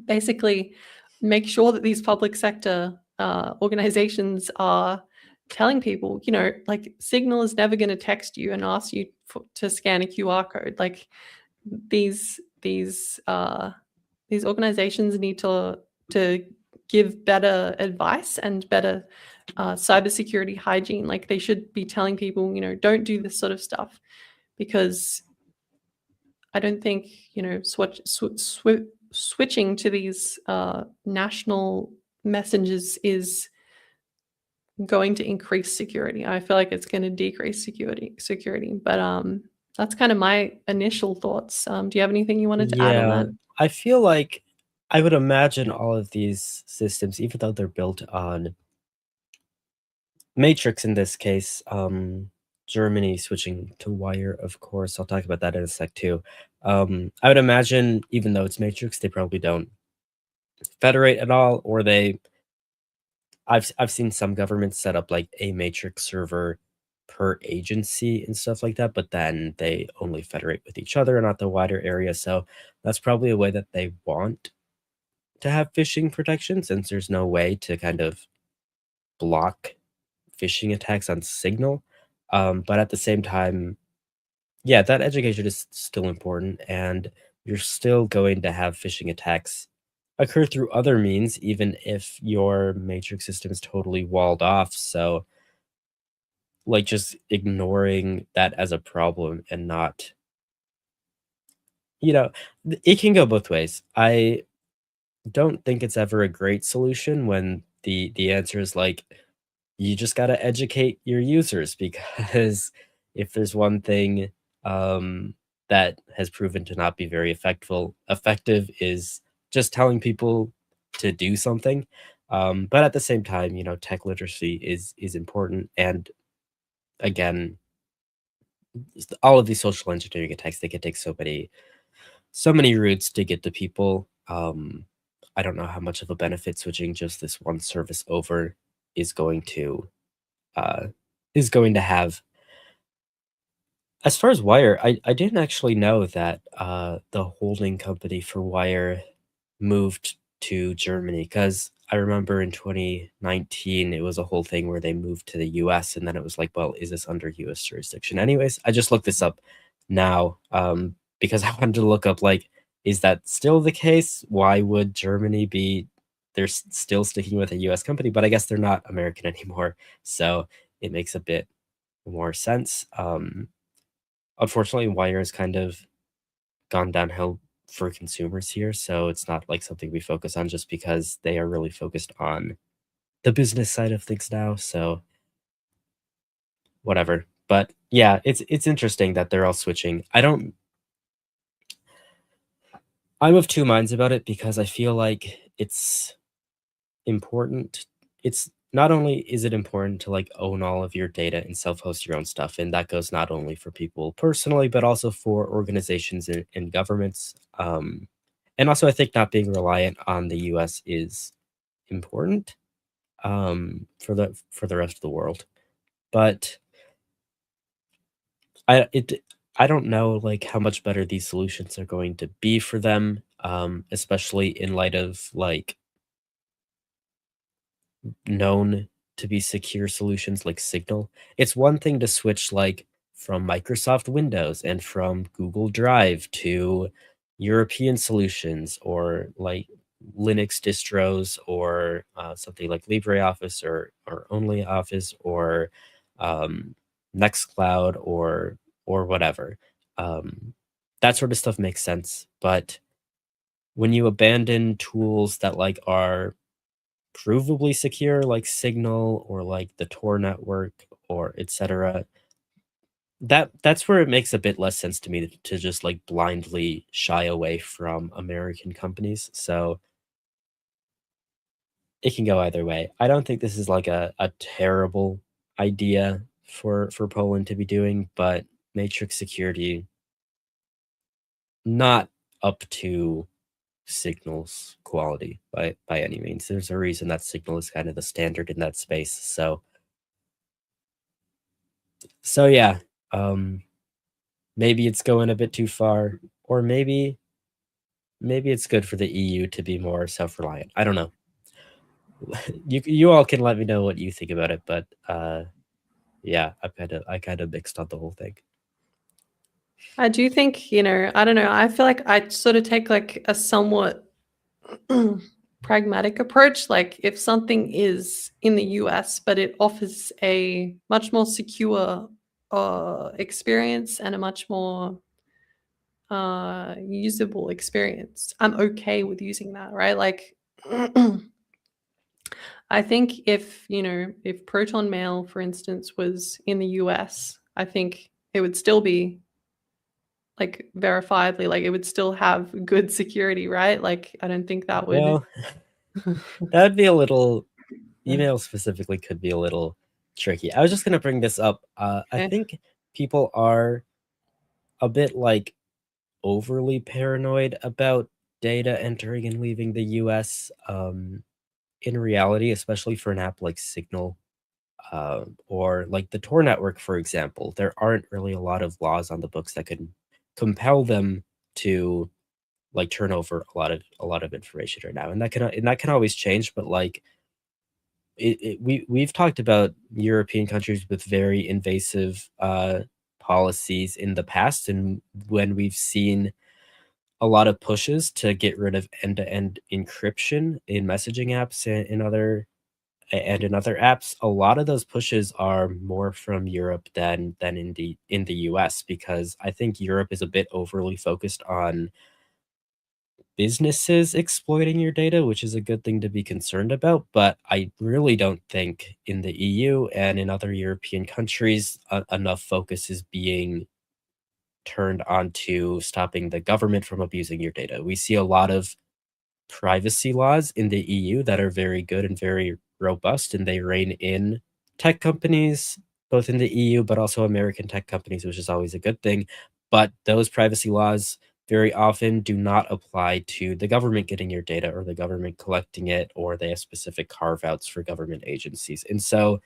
basically make sure that these public sector organizations are telling people, like, Signal is never going to text you and ask you to scan a QR code. Like, these these organizations need to give better advice and better cybersecurity hygiene. Like they should be telling people, don't do this sort of stuff, because I don't think switching to these national messages is going to increase security. I feel like it's going to decrease security. But that's kind of my initial thoughts. Do you have anything you wanted to add on Yeah, that? I feel like I would imagine all of these systems, even though they're built on Matrix in this case, Germany switching to Wire, of course. I'll talk about that in a sec too. I would imagine, even though it's Matrix, they probably don't federate at all, or they. I've seen some governments set up like a Matrix server per agency and stuff like that, but then they only federate with each other, not the wider area. So that's probably a way that they want to have phishing protection, since there's no way to kind of block phishing attacks on Signal. But at the same time, yeah, that education is still important, and you're still going to have phishing attacks occur through other means, even if your matrix system is totally walled off. So, like, just ignoring that as a problem and not, you know, it can go both ways. I don't think it's ever a great solution when the answer is like, you just gotta educate your users, because if there's one thing, that has proven to not be very effective is just telling people to do something. But at the same time, tech literacy is important, and again, all of these social engineering attacks, they can take so many routes to get to people. I don't know how much of a benefit switching just this one service over is going to uh, have. As far as Wire, I didn't actually know that the holding company for Wire moved to Germany, because I remember in 2019 it was a whole thing where they moved to the US, and then it was like, well, is this under US jurisdiction? Anyways, I just looked this up now, because I wanted to look up, like, is that still the case? Why would Germany be they're still sticking with a US company, but I guess they're not American anymore, so it makes a bit more sense. Unfortunately, Wire has kind of gone downhill for consumers here, so it's not like something we focus on, just because they are really focused on the business side of things now. So whatever. But yeah, it's interesting that they're all switching. I'm of two minds about it, because I feel like it's important. It's not only is it important to like own all of your data and self-host your own stuff, and that goes not only for people personally, but also for organizations and governments. And also, I think not being reliant on the U.S. is important, for the rest of the world. But I it I don't know, like, how much better these solutions are going to be for them, especially in light of like known to be secure solutions like Signal. It's one thing to switch like from Microsoft Windows and from Google Drive to European solutions, or like Linux distros, or something like LibreOffice, or OnlyOffice, or um, Nextcloud, or whatever. Um, that sort of stuff makes sense, but when you abandon tools that like are provably secure, like Signal, or like the Tor network, or etc., that's where it makes a bit less sense to me to just like blindly shy away from American companies. So it can go either way. I don't think this is like a terrible idea for Poland to be doing, but matrix security, not up to Signal's quality by any means. There's a reason that Signal is kind of the standard in that space. So yeah, um, maybe it's going a bit too far, or maybe it's good for the EU to be more self-reliant. I don't know. You all can let me know what you think about it, but yeah, I kind of mixed on the whole thing. I do think, I don't know, I feel like I sort of take like a somewhat pragmatic approach. Like if something is in the US, but it offers a much more secure experience and a much more usable experience, I'm okay with using that, right? Like I think if, if Proton Mail, for instance, was in the US, I think it would still be like verifiably, like it would still have good security, right? Like I don't think that would. Well, that would be a little email specifically could be a little tricky. I was just gonna bring this up. I Okay. think people are a bit like overly paranoid about data entering and leaving the US. In reality, especially for an app like Signal, or like the Tor network, for example, there aren't really a lot of laws on the books that could compel them to like turn over a lot of information right now, and that can always change. But like we've talked about European countries with very invasive policies in the past, and when we've seen a lot of pushes to get rid of end-to-end encryption in messaging apps and in other apps, a lot of those pushes are more from Europe than in the US, because I think Europe is a bit overly focused on businesses exploiting your data, which is a good thing to be concerned about. But I really don't think in the EU and in other European countries enough focus is being turned onto stopping the government from abusing your data. We see a lot of privacy laws in the EU that are very good and very robust, and they rein in tech companies, both in the EU, but also American tech companies, which is always a good thing. But those privacy laws very often do not apply to the government getting your data or the government collecting it, or they have specific carve outs for government agencies. And so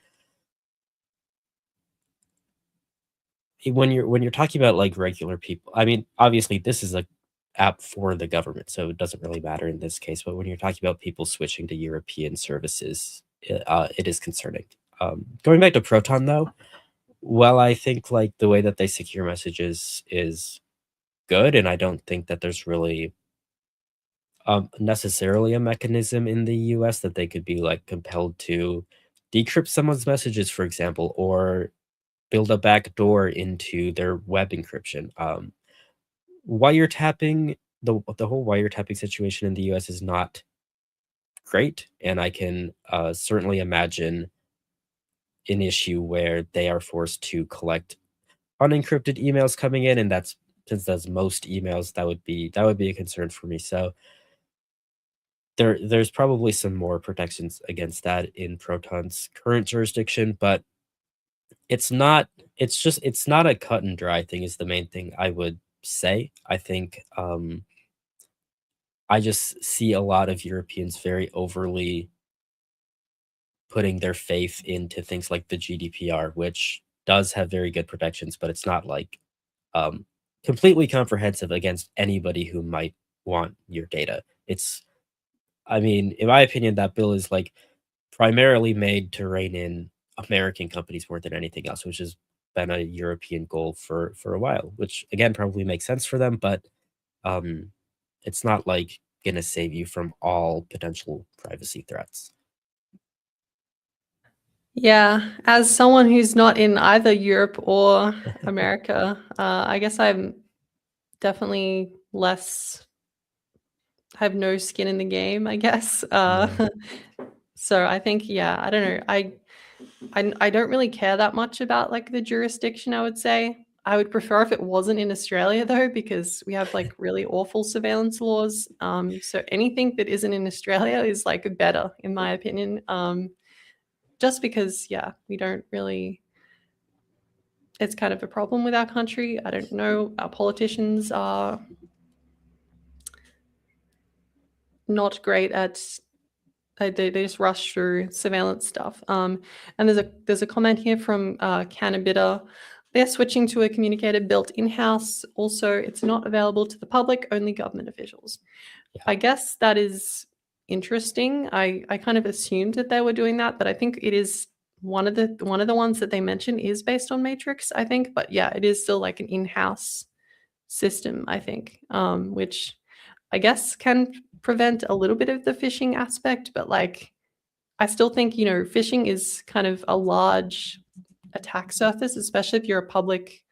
when you're talking about like regular people, I mean, obviously this is a app for the government, so it doesn't really matter in this case. But when you're talking about people switching to European services, it is concerning. Going back to Proton though, well, I think like the way that they secure messages is good, and I don't think that there's really necessarily a mechanism in the US that they could be like compelled to decrypt someone's messages, for example, or build a back door into their web encryption. Wiretapping, the whole wiretapping situation in the US is not great, and I can certainly imagine an issue where they are forced to collect unencrypted emails coming in, and since that's most emails, that would be a concern for me. So there's probably some more protections against that in Proton's current jurisdiction, but it's not it's not a cut and dry thing is the main thing I would say. I think, I just see a lot of Europeans very overly putting their faith into things like the GDPR, which does have very good protections, but it's not like, um, completely comprehensive against anybody who might want your data. I mean, in my opinion, that bill is like primarily made to rein in American companies more than anything else, which has been a European goal for a while, which again probably makes sense for them, but um, it's not like gonna save you from all potential privacy threats. Yeah, as someone who's not in either Europe or America, I guess I'm definitely less have no skin in the game, I guess. Yeah. So I think, yeah, I don't know. I don't really care that much about like the jurisdiction, I would say. I would prefer if it wasn't in Australia though, because we have like really awful surveillance laws. So anything that isn't in Australia is like better, in my opinion. Just because, yeah, we don't really, it's kind of a problem with our country. I don't know. Our politicians are not great at they just rush through surveillance stuff. And there's a comment here from Cannabita. They're switching to a communicator built in-house. Also, it's not available to the public, only government officials. Yeah. I guess that is interesting. I kind of assumed that they were doing that, but I think it is one of the ones that they mentioned is based on Matrix, I think. But yeah, it is still like an in-house system, I think, which I guess, can prevent a little bit of the phishing aspect, but, like, I still think, phishing is kind of a large attack surface, especially if you're a public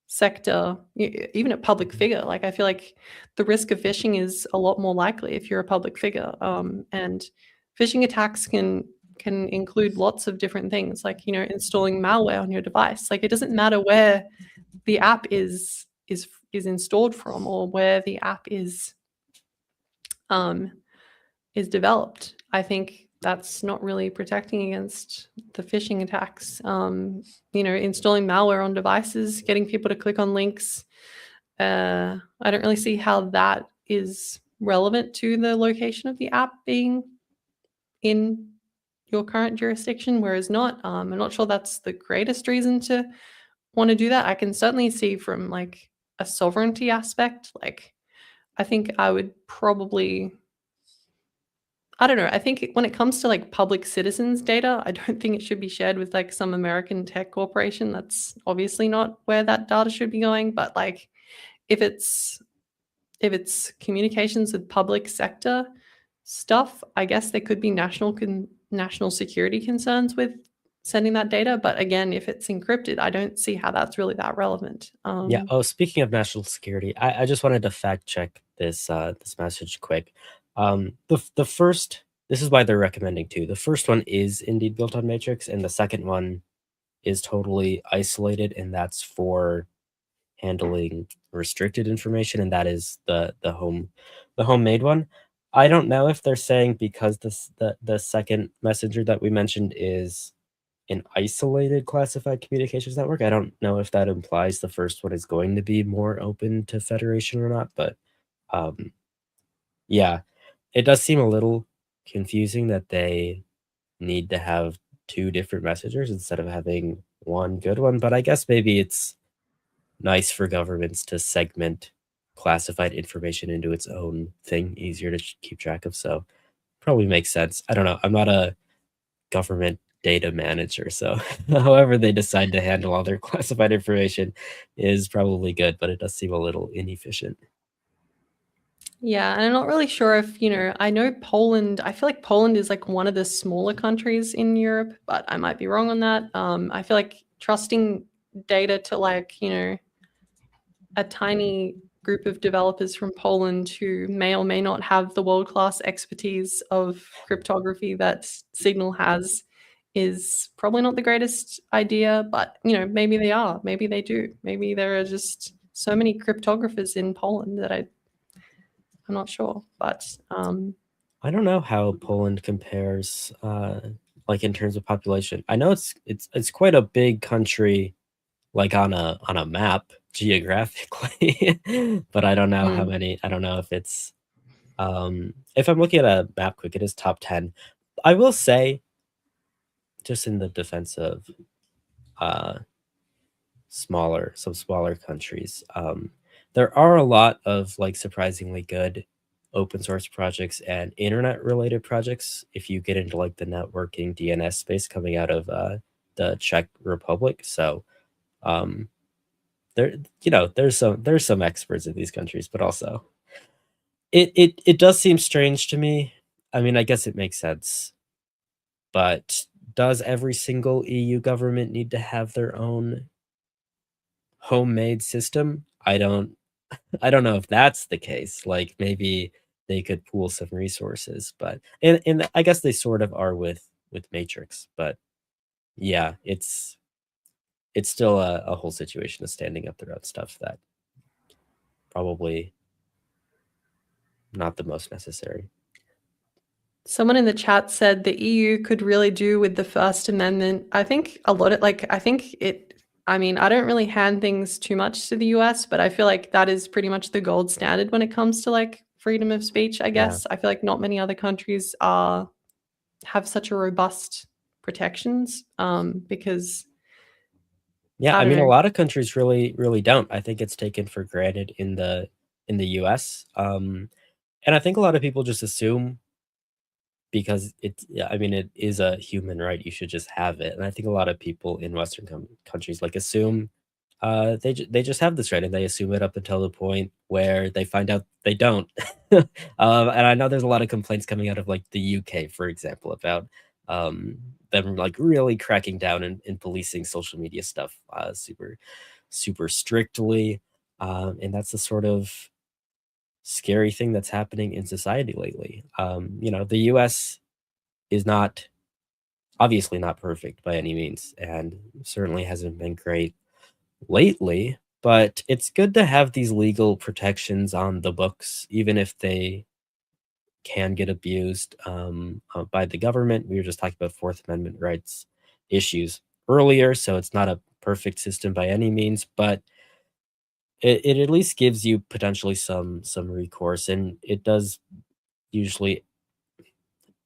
sector, even a public figure. Like, I feel like the risk of phishing is a lot more likely if you're a public figure. And phishing attacks can include lots of different things, like installing malware on your device. Like, it doesn't matter where the app is installed from or where the app um, is developed. I think that's not really protecting against the phishing attacks. Installing malware on devices, getting people to click on links. I don't really see how that is relevant to the location of the app being in your current jurisdiction, whereas not. I'm not sure that's the greatest reason to want to do that. I can certainly see from like a sovereignty aspect, like I think I would probably I don't know. I think when it comes to like public citizens' data, I don't think it should be shared with like some American tech corporation. That's obviously not where that data should be going. But like if it's communications with public sector stuff, I guess there could be national security concerns with sending that data. But again, if it's encrypted, I don't see how that's really that relevant. Yeah. Oh, speaking of national security, I just wanted to fact check this message quick. The first this is why they're recommending two. The first one is indeed built on Matrix, and the second one is totally isolated, and that's for handling restricted information, and that is the homemade one. I don't know if they're saying because the second messenger that we mentioned is an isolated classified communications network. I don't know if that implies the first one is going to be more open to federation or not, but um, yeah, it does seem a little confusing that they need to have two different messengers instead of having one good one. But I guess maybe it's nice for governments to segment classified information into its own thing, easier to keep track of. So probably makes sense. I don't know. I'm not a government data manager, so however they decide to handle all their classified information is probably good, but it does seem a little inefficient. Yeah, and I'm not really sure if, I know Poland, I feel like Poland is like one of the smaller countries in Europe, but I might be wrong on that. I feel like trusting data to like, a tiny group of developers from Poland who may or may not have the world-class expertise of cryptography that Signal has is probably not the greatest idea, but maybe they are, maybe they do. Maybe there are just so many cryptographers in Poland that I'm not sure, but I don't know how Poland compares, like in terms of population. I know it's quite a big country, like on a map geographically, but I don't know how mm, many. I don't know if I'm looking at a map quick, it is top 10. I will say, just in the defense of uh, some smaller countries. There are a lot of like surprisingly good open source projects and internet related projects if you get into like the networking DNS space coming out of the Czech Republic. So um, there there's some experts in these countries, but also it does seem strange to me. I mean, I guess it makes sense, but does every single EU government need to have their own homemade system? I don't know if that's the case. Like maybe they could pool some resources, but and I guess they sort of are with Matrix, but yeah, it's still a whole situation of standing up their own stuff that probably not the most necessary. someone in the chat said the EU could really do with the First Amendment. I think a lot of like I think it I mean, I don't really hand things too much to the US, but I feel like that is pretty much the gold standard when it comes to like freedom of speech, I Yeah. guess. I feel like not many other countries are have such a robust protections because Yeah, I I don't mean a know. lot of countries really don't. I think it's taken for granted in the US. And I think a lot of people just assume because it's yeah, I mean, it is a human right, you should just have it, and I think a lot of people in Western countries, like, assume, they just have this right, and they assume it up until the point where they find out they don't. And I know there's a lot of complaints coming out of like the UK, for example, about them like really cracking down and policing social media stuff super strictly. And that's the sort of scary thing that's happening in society lately. The US is not obviously not perfect by any means, and certainly hasn't been great lately, but it's good to have these legal protections on the books, even if they can get abused by the government. We were just talking about Fourth Amendment rights issues earlier, so it's not a perfect system by any means, but it at least gives you potentially some recourse, and it does usually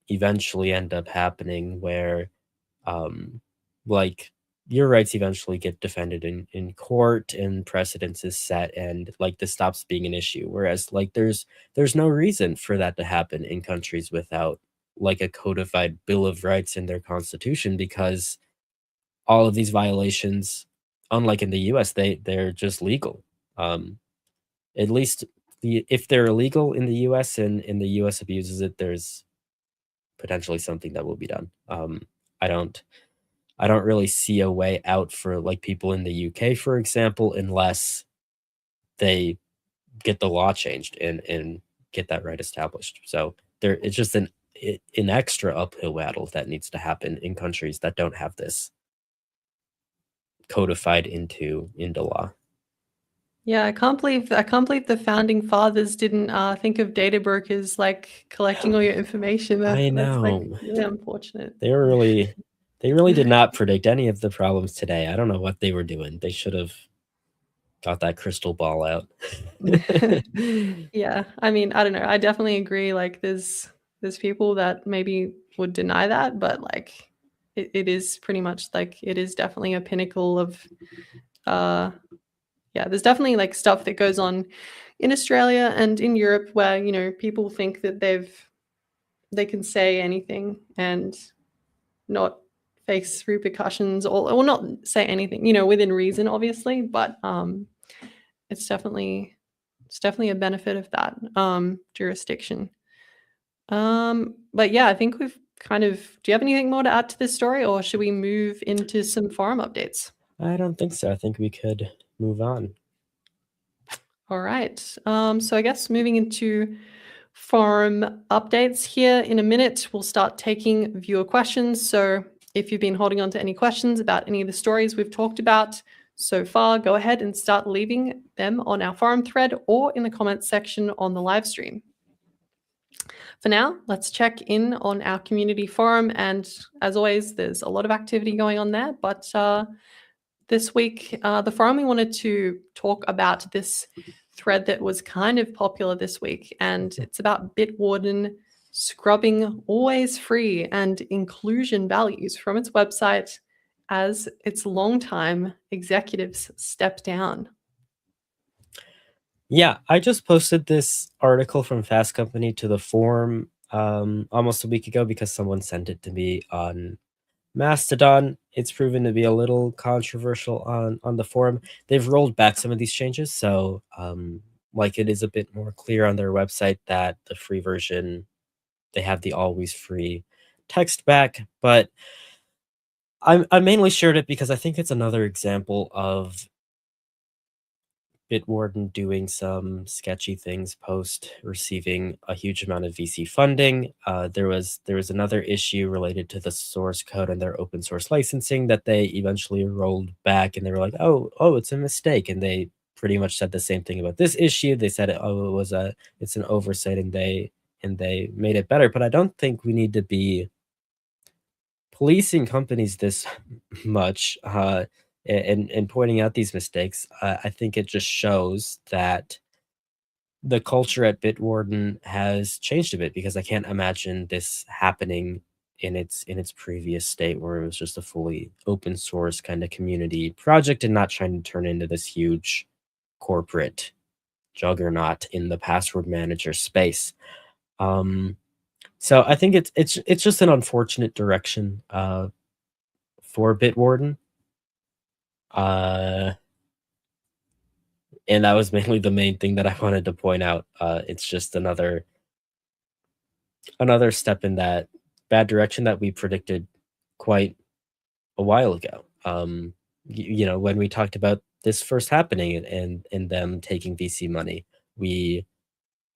eventually end up happening where um, like your rights eventually get defended in court and precedence is set and like this stops being an issue. Whereas like there's no reason for that to happen in countries without like a codified Bill of Rights in their constitution because all of these violations, unlike in the US, they're just legal. Um, at least if they're illegal in the US and in the US abuses it, there's potentially something that will be done. I don't I don't really see a way out for like people in the UK, for example, unless they get the law changed and get that right established. So there, it's just an extra uphill battle that needs to happen in countries that don't have this codified into law. Yeah, I can't believe the founding fathers didn't think of data brokers like collecting all your information. I That's like know. really unfortunate. They were really they really did not predict any of the problems today. I don't know what they were doing. They should have got that crystal ball out. Yeah, I mean, I don't know. I definitely agree. Like, there's people that maybe would deny that, but like, it is pretty much like it is definitely a pinnacle of uh yeah, there's definitely like stuff that goes on in Australia and in Europe where, people think that they can say anything and not face repercussions or not say anything, within reason, obviously, but it's definitely it's definitely a benefit of that jurisdiction. But yeah, I think we've kind of. Do you have anything more to add to this story, or should we move into some forum updates? I don't think so. I think we could move on. All right. So I guess moving into forum updates here in a minute, we'll start taking viewer questions. So if you've been holding on to any questions about any of the stories we've talked about so far, go ahead and start leaving them on our forum thread or in the comments section on the live stream. For now, let's check in on our community forum. And as always, there's a lot of activity going on there. But this week, the forum, we wanted to talk about this thread that was kind of popular this week. And it's about Bitwarden scrubbing always free and inclusion values from its website as its longtime executives step down. Yeah, I just posted this article from Fast Company to the forum almost a week ago because someone sent it to me on Mastodon. It's proven to be a little controversial on the forum. They've rolled back some of these changes, so like it is a bit more clear on their website that the free version they have the always free text back, but I mainly shared it because I think it's another example of Bitwarden doing some sketchy things post receiving a huge amount of VC funding. There was another issue related to the source code and their open source licensing that they eventually rolled back, and they were like, "Oh, it's a mistake," and they pretty much said the same thing about this issue. They said, it's an oversight," and they made it better. But I don't think we need to be policing companies this much. And pointing out these mistakes, I think it just shows that the culture at Bitwarden has changed a bit because I can't imagine this happening in its previous state where it was just a fully open source kind of community project and not trying to turn into this huge corporate juggernaut in the password manager space. Um, so I think it's just an unfortunate direction for Bitwarden. Uh, And that was mainly the main thing that I wanted to point out. It's just another step in that bad direction that we predicted quite a while ago. When we talked about this first happening and them taking VC money, we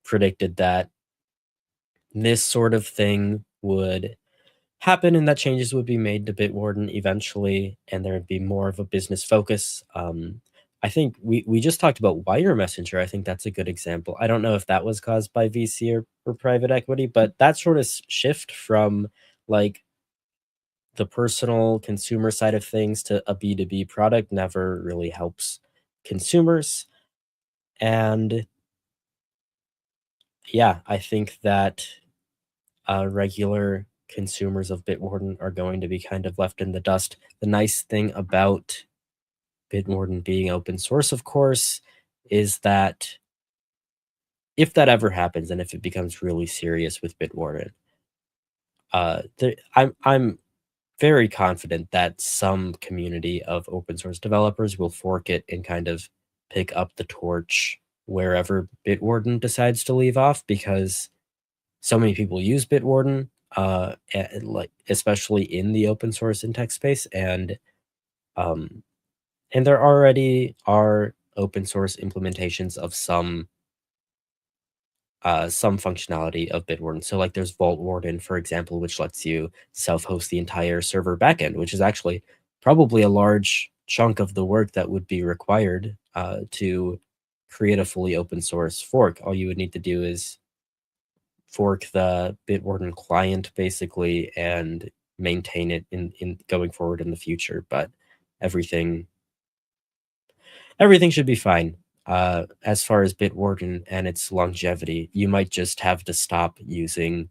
predicted that this sort of thing would happen and that changes would be made to Bitwarden eventually, and there would be more of a business focus. I think we just talked about Wire Messenger. I think that's a good example. I don't know if that was caused by VC or private equity, but that sort of shift from like the personal consumer side of things to a B2B product never really helps consumers. And yeah, I think that regular consumers of Bitwarden are going to be kind of left in the dust. The nice thing about Bitwarden being open source, of course, is that if that ever happens and if it becomes really serious with Bitwarden, I'm very confident that some community of open source developers will fork it and kind of pick up the torch wherever Bitwarden decides to leave off, because so many people use Bitwarden, like especially in the open source and tech space, um, and there already are open source implementations of some functionality of Bitwarden. So like there's Vault Warden, for example, which lets you self-host the entire server backend, which is actually probably a large chunk of the work that would be required to create a fully open source fork. All you would need to do is fork the Bitwarden client basically and maintain it in going forward in the future. But everything everything should be fine. As far as Bitwarden and its longevity, you might just have to stop using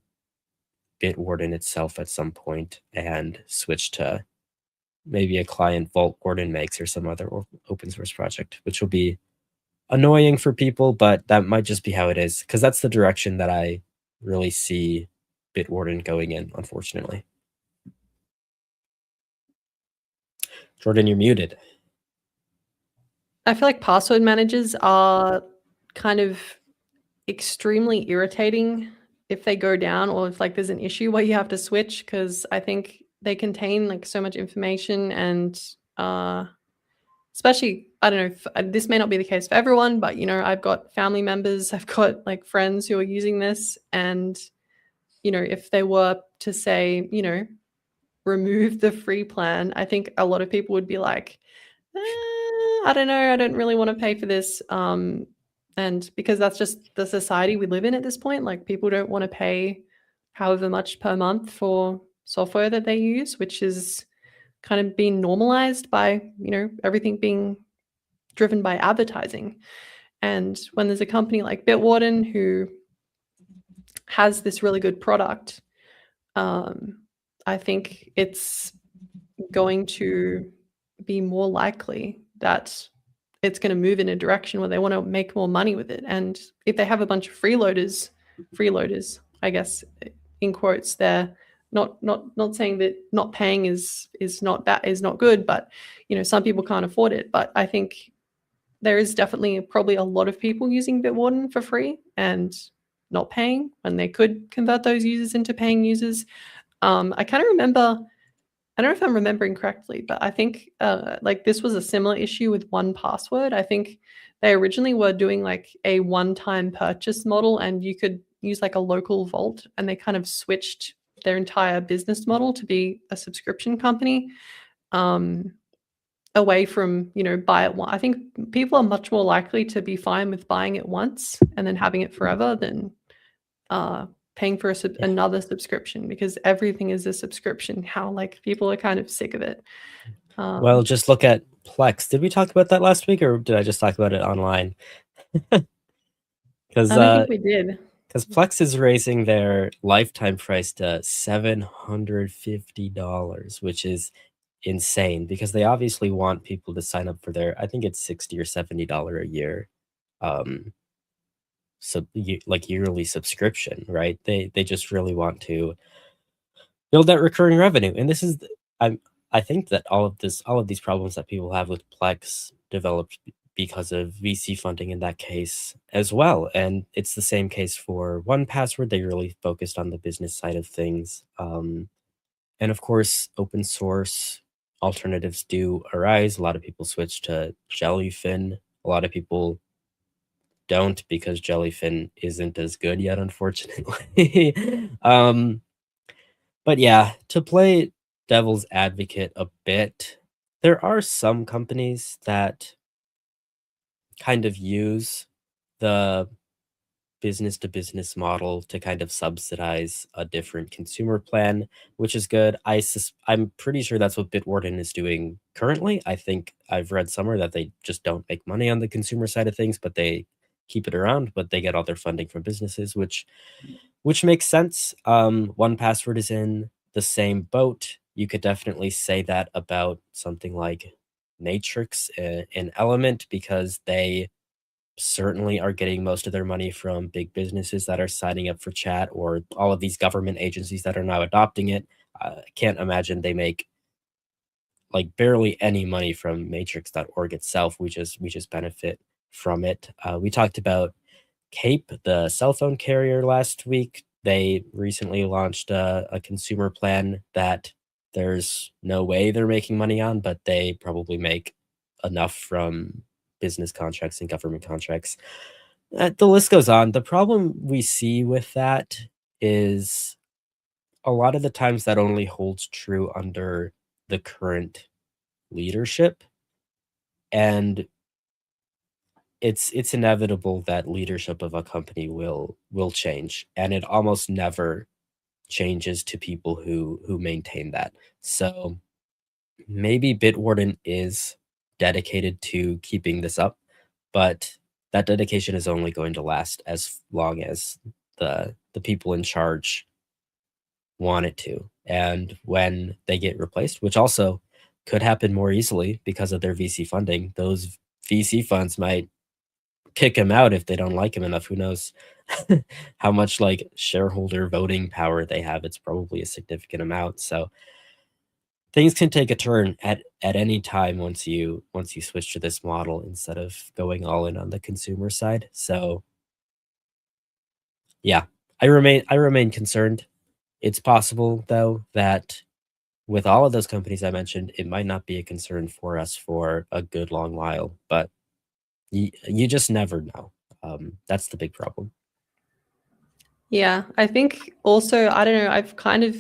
Bitwarden itself at some point and switch to maybe a client Vault Warden makes or some other open source project, which will be annoying for people, but that might just be how it is, because that's the direction that I really see Bitwarden going in, unfortunately. Jordan, you're muted. I feel like password managers are kind of extremely irritating if they go down or if like there's an issue where you have to switch, because I think they contain like so much information and especially, I don't know if this may not be the case for everyone, but I've got family members, I've got like friends who are using this, and if they were to say, remove the free plan, I think a lot of people would be like, I don't know, I don't really want to pay for this. And because that's just the society we live in at this point, like people don't want to pay however much per month for software that they use, which is kind of being normalized by, everything being driven by advertising. And when there's a company like Bitwarden who has this really good product, I think it's going to be more likely that it's going to move in a direction where they want to make more money with it. And if they have a bunch of freeloaders, I guess, in quotes, they're not saying that not paying is not good, but some people can't afford it. But I think there is definitely probably a lot of people using Bitwarden for free and not paying when they could convert those users into paying users. I kind of remember, I don't know if I'm remembering correctly, but I think like this was a similar issue with 1Password. I think they originally were doing like a one-time purchase model, and you could use like a local vault, and they kind of switched their entire business model to be a subscription company, away from buy it once. I think people are much more likely to be fine with buying it once and then having it forever than paying for another subscription, because everything is a subscription now. Like people are kind of sick of it. Well, just look at Plex. Did we talk about that last week, or did I just talk about it online? Because I don't think we did. Plex is raising their lifetime price to $750, which is insane, because they obviously want people to sign up for their, I think it's $60 or $70 a year, like yearly subscription, right? They just really want to build that recurring revenue, and this is I think that all of these problems that people have with Plex developed because of VC funding in that case as well. And it's the same case for 1Password. They really focused on the business side of things. And of course, open source alternatives do arise. A lot of people switch to Jellyfin. A lot of people don't because Jellyfin isn't as good yet, unfortunately. But yeah, to play devil's advocate a bit, there are some companies that kind of use the business to business model to kind of subsidize a different consumer plan, which is good. I'm pretty sure that's what Bitwarden is doing currently. I think I've read somewhere that they just don't make money on the consumer side of things, but they keep it around, but they get all their funding from businesses, which makes sense. 1Password is in the same boat. You could definitely say that about something like Matrix and Element because they certainly are getting most of their money from big businesses that are signing up for chat or all of these government agencies that are now adopting it. I can't imagine they make like barely any money from matrix.org itself. We just benefit from it. We talked about Cape, the cell phone carrier, last week. They recently launched a consumer plan that there's no way they're making money on, but they probably make enough from business contracts and government contracts. The list goes on. The problem we see with that is a lot of the times that only holds true under the current leadership, and it's inevitable that leadership of a company will change, and it almost never changes to people who maintain that. So maybe Bitwarden is dedicated to keeping this up, but that dedication is only going to last as long as the people in charge want it to. And when they get replaced, which also could happen more easily because of their VC funding, those VC funds might kick him out if they don't like him enough. Who knows how much like shareholder voting power they have? It's probably a significant amount. So things can take a turn at any time once you switch to this model instead of going all in on the consumer side. So yeah, I remain concerned. It's possible though that with all of those companies I mentioned, it might not be a concern for us for a good long while, but you just never know. That's the big problem. Yeah, I think also, I don't know, I've kind of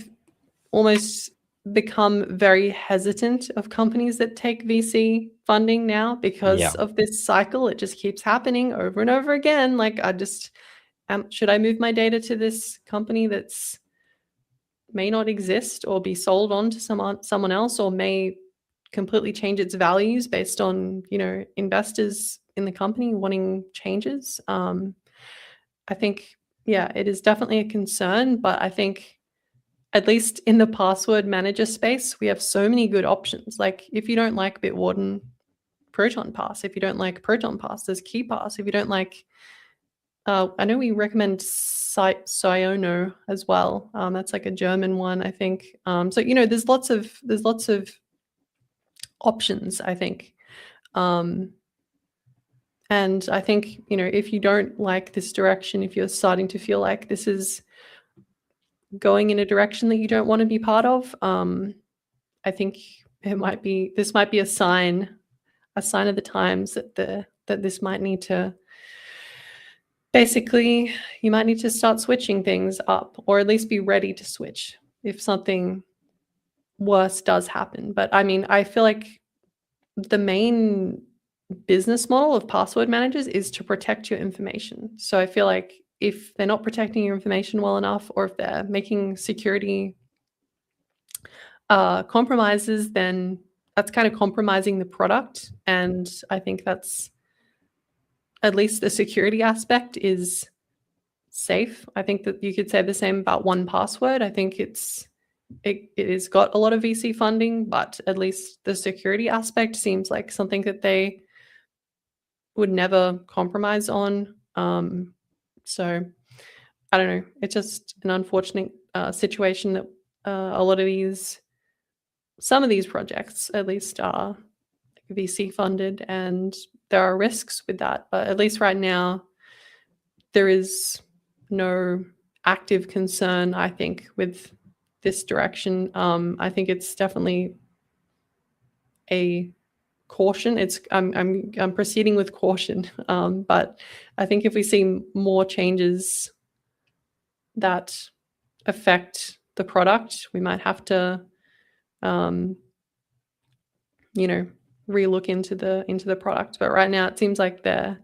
almost become very hesitant of companies that take VC funding now because Yeah. of this cycle. It just keeps happening over and over again. Like, I just, should I move my data to this company that's may not exist or be sold on to someone else, or may completely change its values based on, investors in the company wanting changes? I think, yeah, it is definitely a concern, but I think at least in the password manager space, we have so many good options. Like, if you don't like Bitwarden, Proton Pass. If you don't like Proton Pass, there's KeyPass. If you don't like, I know we recommend Siono as well. That's like a German one, I think. So there's lots of options, I think. And I think, if you don't like this direction, if you're starting to feel like this is going in a direction that you don't want to be part of, I think this might be a sign of the times that this might need to, basically, you might need to start switching things up, or at least be ready to switch if something worse does happen. But I mean, I feel like the main business model of password managers is to protect your information. So I feel like if they're not protecting your information well enough, or if they're making security compromises, then that's kind of compromising the product. And I think that's, at least the security aspect is safe. I think that you could say the same about 1Password. I think it has got a lot of VC funding, but at least the security aspect seems like something that they would never compromise on. So I don't know. It's just an unfortunate situation that a lot of some of these projects at least are VC funded, and there are risks with that, but at least right now, there is no active concern, I think, with this direction. I think it's definitely a caution. I'm proceeding with caution, but I think if we see more changes that affect the product, we might have to, you know, relook into the product. But right now, it seems like their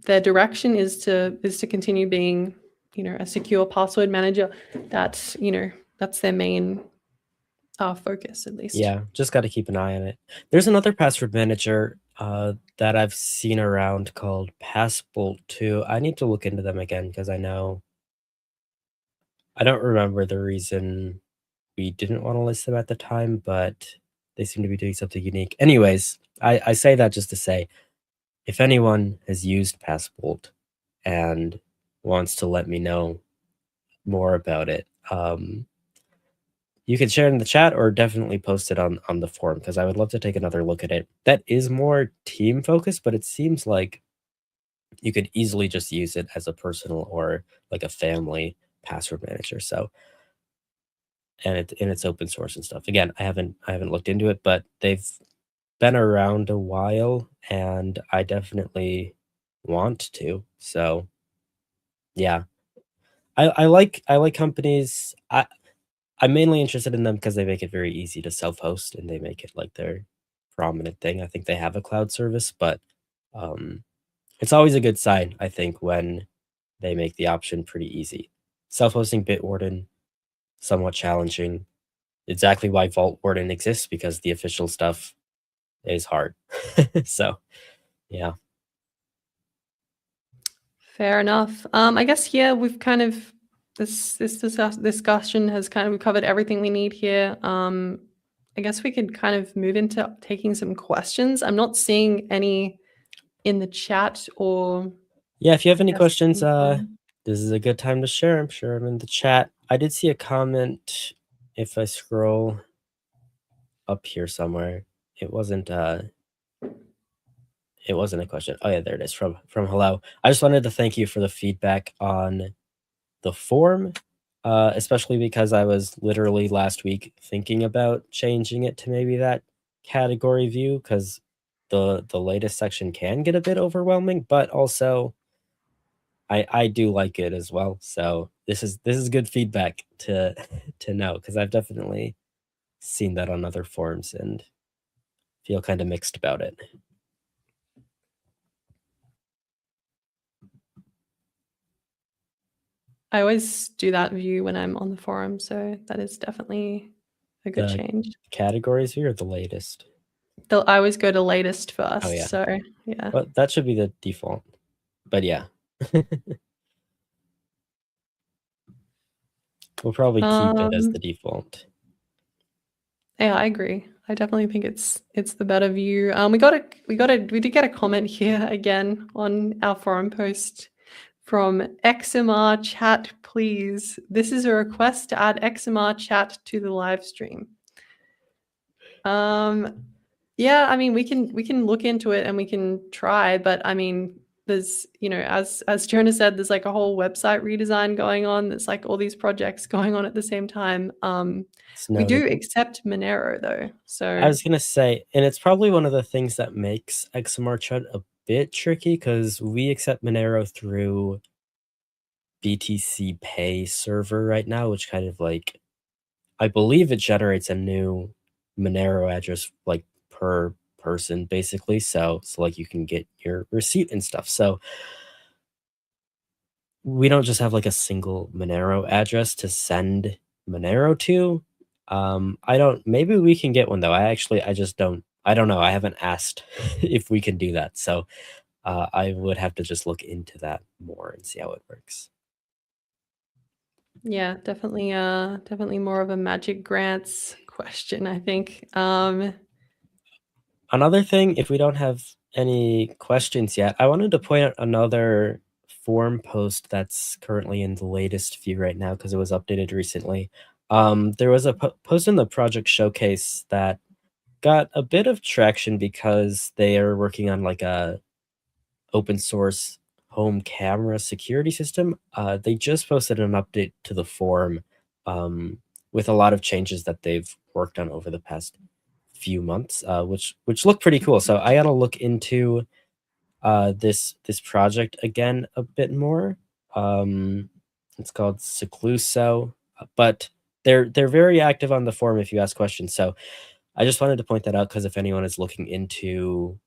direction is to continue being, a secure password manager. That's that's their main focus, at least. Yeah, just gotta keep an eye on it. There's another password manager, that I've seen around called Passbolt too. I need to look into them again because I don't remember the reason we didn't wanna list them at the time, but they seem to be doing something unique. Anyways, I say that just to say, if anyone has used Passbolt and wants to let me know more about it, you can share it in the chat or definitely post it on the forum because I would love to take another look at it. That is more team focused, but it seems like you could easily just use it as a personal or like a family password manager. So, and it's open source and stuff. Again, I haven't looked into it, but they've been around a while and I definitely want to. So, yeah. I like companies. I'm mainly interested in them because they make it very easy to self-host and they make it like their prominent thing. I think they have a cloud service, but um, it's always a good sign, I think, when they make the option pretty easy. Self-hosting Bitwarden, somewhat challenging. Exactly why Vault Warden exists because the official stuff is hard. So, yeah. Fair enough. I guess here we've kind of discussion has kind of we covered everything we need here. I guess we could kind of move into taking some questions. I'm not seeing any in the chat or Yeah, if you have any guess questions, in the this is a good time to share. I'm sure I'm in the chat. I did see a comment if I scroll up here somewhere. It wasn't it wasn't a question. Oh yeah, there it is from hello. I just wanted to thank you for the feedback on the form, especially because I was literally last week thinking about changing it to maybe that category view because the latest section can get a bit overwhelming, but also I do like it as well. So this is good feedback to to know because I've definitely seen that on other forums and feel kind of mixed about it. I always do that view when I'm on the forum, so that is definitely a good The change. categories here are the latest. I always go to latest Oh first, yeah, so yeah. but that should be the default. But yeah, we'll probably keep it as the Um, default. yeah, I agree. I definitely think it's the better view. We did get a comment here again on our forum post from XMR chat, please. This is a request to add XMR chat to the live stream. Yeah, I mean, we can look into it and we can try, but I mean, there's, as Jonah said, there's like a whole website redesign going on. There's like all these projects going on at the same time. It's We do noted. accept Monero though, I so was gonna say, and it's probably one of the things that makes XMR chat a bit tricky because we accept Monero through BTC Pay server right now, which kind of like I believe it generates a new Monero address like per person basically. So like you can get your receipt and stuff. So we don't just have like a single Monero address to send Monero to. I don't maybe we can get one though. I just don't know. I haven't asked if we can do that. So I would have to just look into that more and see how it works. yeah, definitely more of a Magic Grants question, I think. Another thing, if we don't have any questions yet, I wanted to point out another forum post that's currently in the latest view right now because it was updated recently. There was a post in the project showcase that got a bit of traction because they are working on like a open source home camera security system. They just posted an update to the forum um, with a lot of changes that they've worked on over the past few months, which look pretty cool. So I gotta look into this project again a bit more. Um, it's called Secluso, but they're very active on the forum if you ask questions. So I just wanted to point that out because if anyone is looking into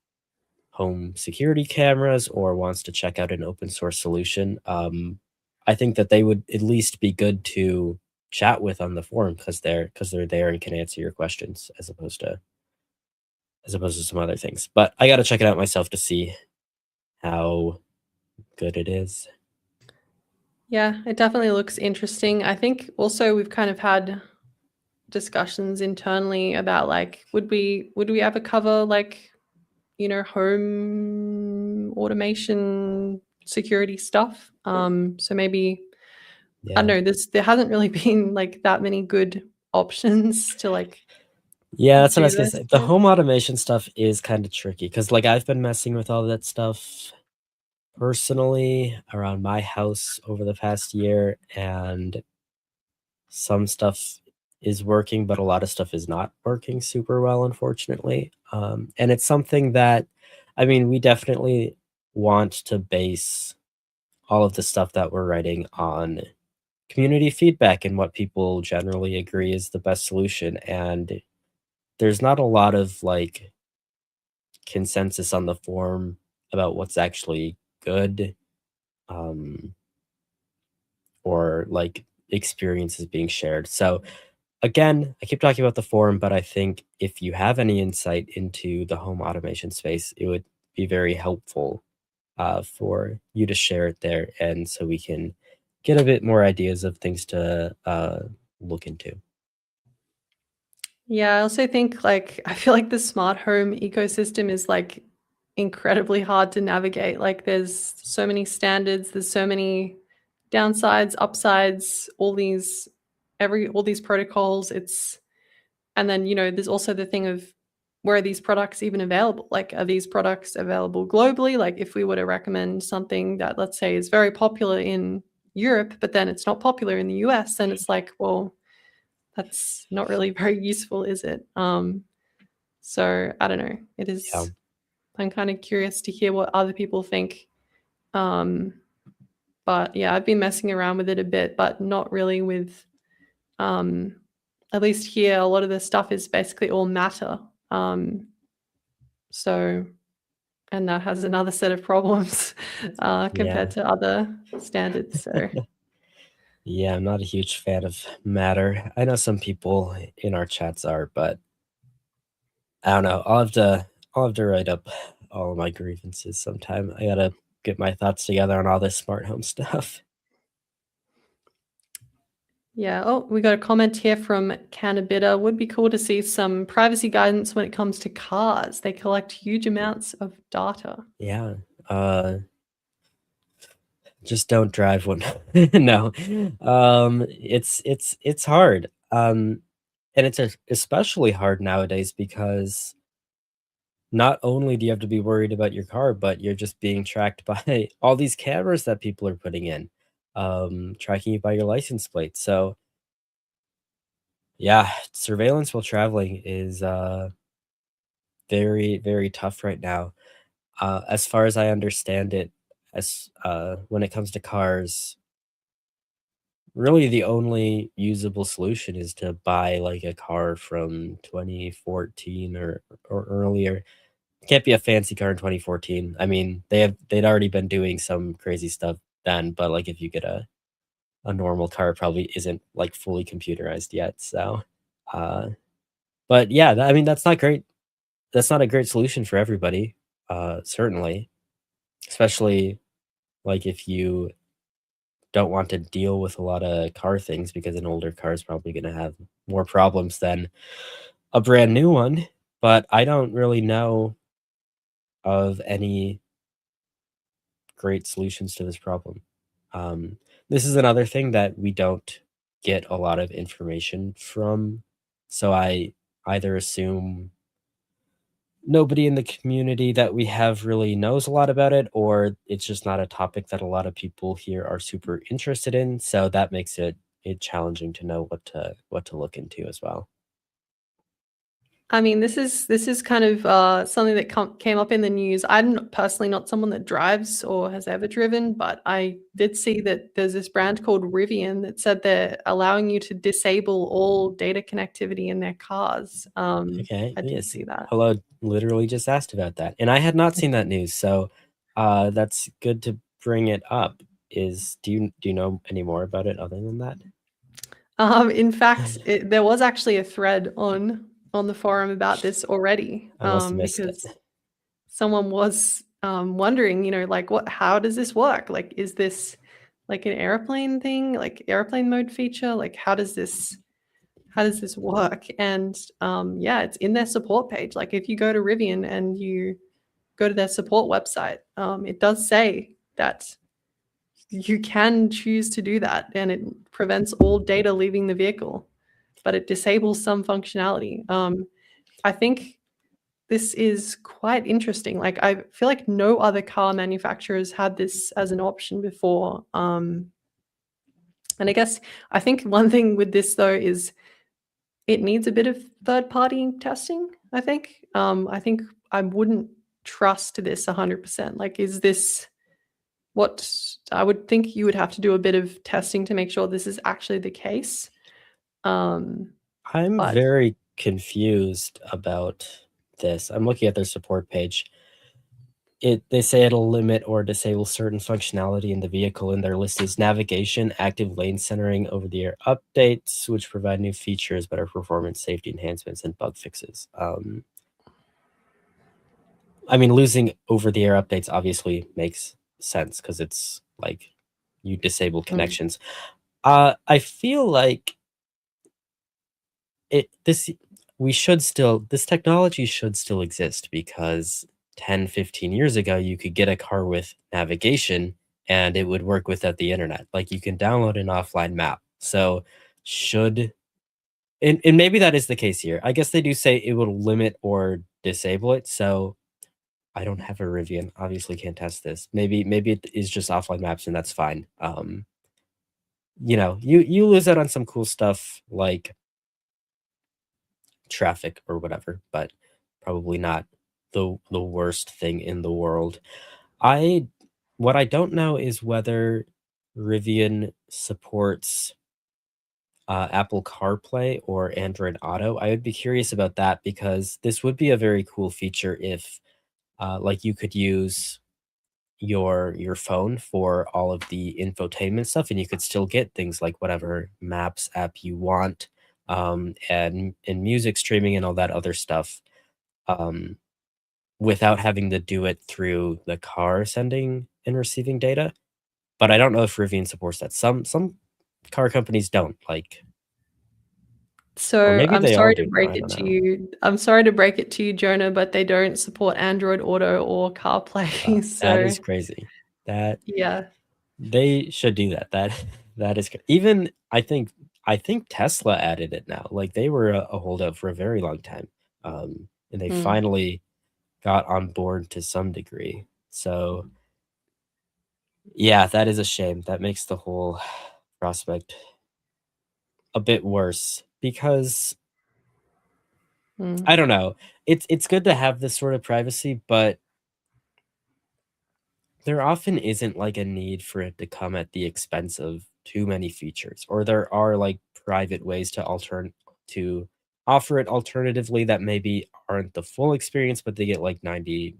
home security cameras or wants to check out an open source solution, I think that they would at least be good to chat with on the forum because they're there and can answer your questions as opposed to some other things. But I got to check it out myself to see how good it is. Yeah, it definitely looks interesting. I think also we've kind of had discussions internally about like would we ever cover like home automation security stuff. So maybe I don't Yeah. know. There hasn't really been like that many good options to like Yeah, that's what I do was gonna this say. The with. home automation stuff is kind of tricky because, like, I've been messing with all that stuff personally around my house over the past year, and some stuff is working, but a lot of stuff is not working super well, unfortunately. And it's something that, I mean, we definitely want to base all of the stuff that we're writing on community feedback and what people generally agree is the best solution. And there's not a lot of like consensus on the forum about what's actually good, um, or like experiences being shared. So again, I keep talking about the forum, but I think if you have any insight into the home automation space, it would be very helpful for you to share it there, and so we can get a bit more ideas of things to look into. Yeah, I also think like I feel like the smart home ecosystem is like incredibly hard to navigate. Like there's so many standards, there's so many downsides, upsides, all these protocols. It's And then, there's also the thing of where are these products even available? Like, are these products available globally? Like, if we were to recommend something that, let's say, is very popular in Europe, but then it's not popular in the US, then it's like, well, that's not really very useful, is it? So I don't know. Yeah. I'm kind of curious to hear what other people think. Um, but yeah, I've been messing around with it a bit, but not really with um, at least here, a lot of the stuff is basically all matter. So, and that has another set of problems Yeah. compared to other standards. So, Yeah, I'm not a huge fan of Matter. I know some people in our chats are, but I don't know. I'll have to write up all of my grievances sometime. I gotta get my thoughts together on all this smart home stuff. yeah. Oh, we got a comment here from Cannabita. Would be cool to see some privacy guidance when it comes to cars. They collect huge amounts of data. Yeah. Uh just don't drive one. No. It's hard. And it's especially hard nowadays because not only do you have to be worried about your car, but you're just being tracked by all these cameras that people are putting in, tracking you by your license plate. So, yeah, surveillance while traveling is very, very tough right now. As far as I understand it, as when it comes to cars, really the only usable solution is to buy like a car from 2014 or earlier. Can't be a fancy car in 2014. I mean, they'd already been doing some crazy stuff then, but, like, if you get a normal car, it probably isn't, like, fully computerized yet, so, uh but yeah, I mean, that's not great. That's not a great solution for everybody, certainly, especially, like, if you don't want to deal with a lotta car things because an older car is probably gonna have more problems than a brand new one, but I don't really know of any great solutions to this problem. Um, this is another thing that we don't get a lot of information from. So I either assume nobody in the community that we have really knows a lot about it, or it's just not a topic that a lot of people here are super interested in. So that makes it challenging to know what to look into as well. I mean, this is kind of, something that came up in the news. I'm personally not someone that drives or has ever driven, but I did see that there's this brand called Rivian that said they're allowing you to disable all data connectivity in their cars. Okay, I did yes. see that. Hello, literally just asked about that, and I had not seen that news, so that's good to bring it up. Is do you know any more about it other than that? In fact, there was actually a thread on the forum about this already, I must have missed because it. someone was, wondering, like, how does this work? Like, is this like an airplane thing, like airplane mode feature? Like, how does this work? And yeah, it's in their support page. Like, if you go to Rivian and you go to their support website, it does say that you can choose to do that, and it prevents all data leaving the vehicle, but it disables some functionality. I think this is quite interesting. Like, I feel like no other car manufacturers had this as an option before. And I think one thing with this though is it needs a bit of third party testing. I think I wouldn't trust this 100%. Like, is this what I would think you would have to do a bit of testing to make sure this is actually the case. Um, I'm but very confused about this. I'm looking at their support page. They say it'll limit or disable certain functionality in the vehicle, and their list is navigation, active lane centering, over-the-air updates, which provide new features, better performance, safety enhancements, and bug fixes. I mean, losing over-the-air updates obviously makes sense because it's like you disable mm, connections. I feel like it this we should still this technology should still exist because 10, 15 years ago you could get a car with navigation and it would work without the internet. Like you can download an offline map. So should and maybe that is the case here. I guess they do say it will limit or disable it. So I don't have a Rivian. Obviously can't test this. Maybe it is just offline maps and that's fine. You lose out on some cool stuff like traffic or whatever, but probably not the worst thing in the world. I what I don't know is whether Rivian supports Apple CarPlay or Android Auto. I would be curious about that because this would be a very cool feature if like you could use your phone for all of the infotainment stuff and you could still get things like whatever maps app you want and music streaming and all that other stuff um, without having to do it through the car sending and receiving data. But I don't know if Rivian supports that. Some car companies don't like, or so maybe I'm they all sorry to do now. break I it don't to know. you. I'm sorry to break it to you, Jonah, but they don't support Android Auto or CarPlay. That So is crazy. That yeah. they should do that. That is even I think Tesla added it now. Like they were a holdout for a very long time, and they Mm. finally got on board to some degree. So yeah, that is a shame. That makes the whole prospect a bit worse because I Mm. don't know. It's good to have this sort of privacy, but there often isn't like a need for it to come at the expense of too many features, or there are like private ways to offer it alternatively that maybe aren't the full experience, but they get like 90%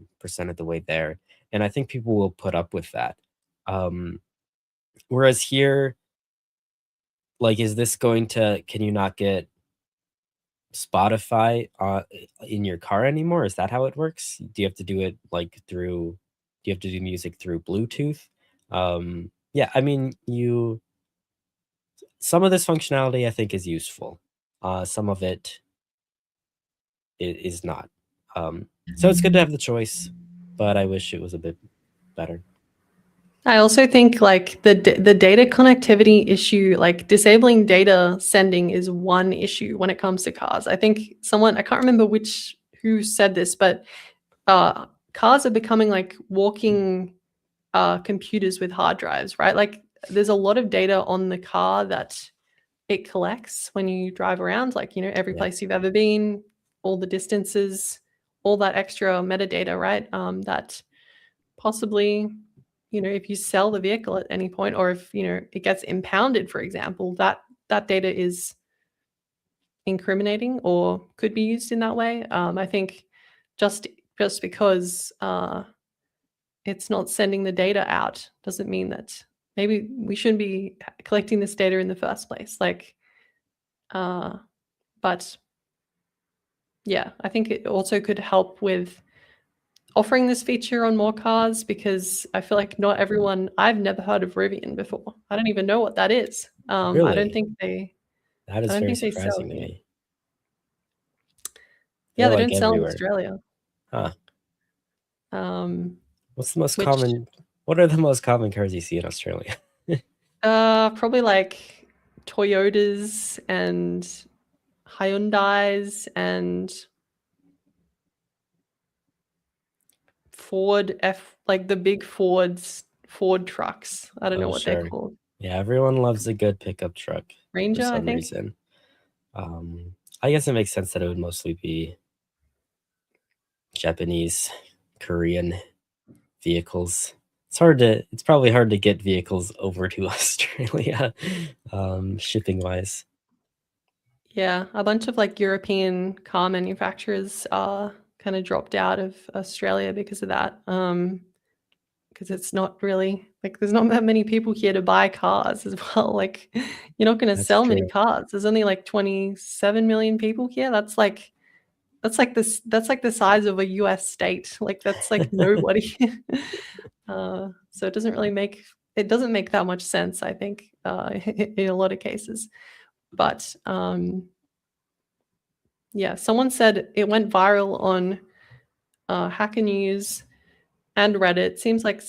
of the way there. And I think people will put up with that. Um, Whereas here, like, is this going to can you not get Spotify in your car anymore? Is that how it works? Do you have to do it like through do you have to do music through Bluetooth? Yeah, I mean, you some of this functionality I think is useful. Some of it is not. So it's good to have the choice, but I wish it was a bit better. I also think like the data connectivity issue, like disabling data sending is one issue when it comes to cars. I think someone I can't remember who who said this, but cars are becoming like walking computers with hard drives, right? Like there's a lot of data on the car that it collects when you drive around, like, you know, every Yeah. place you've ever been, all the distances, all that extra metadata, right? That possibly, you know, if you sell the vehicle at any point, or if, you know, it gets impounded, for example, that data is incriminating or could be used in that way. I think just because it's not sending the data out doesn't mean that maybe we shouldn't be collecting this data in the first place. Like, but yeah, I think it also could help with offering this feature on more cars, because I feel like not everyone. I've never heard of Rivian before. I don't even know what that is. I don't Really? think they. That I is don't very think they sell surprising to here. me. Yeah, They're they like don't sell in everywhere. Australia. Huh. Um, What's the most which common what are the most common cars you see in Australia? probably like Toyotas and Hyundais and like the big Ford trucks. I don't know Oh, what they're sure. called. Yeah, everyone loves a good pickup truck for Ranger, I some think. reason. I guess it makes sense that it would mostly be Japanese, Korean vehicles. It's probably hard to get vehicles over to Australia, shipping wise. Yeah, a bunch of like European car manufacturers kind of dropped out of Australia because of that. Because it's not really like there's not that many people here to buy cars as well. Like you're not going to That's sell many true. cars. There's only like 27 million people here. That's like the size of a US state. Like that's like nobody. So it doesn't make that much sense, I think, in a lot of cases. But yeah, someone said it went viral on Hacker News and Reddit. Seems like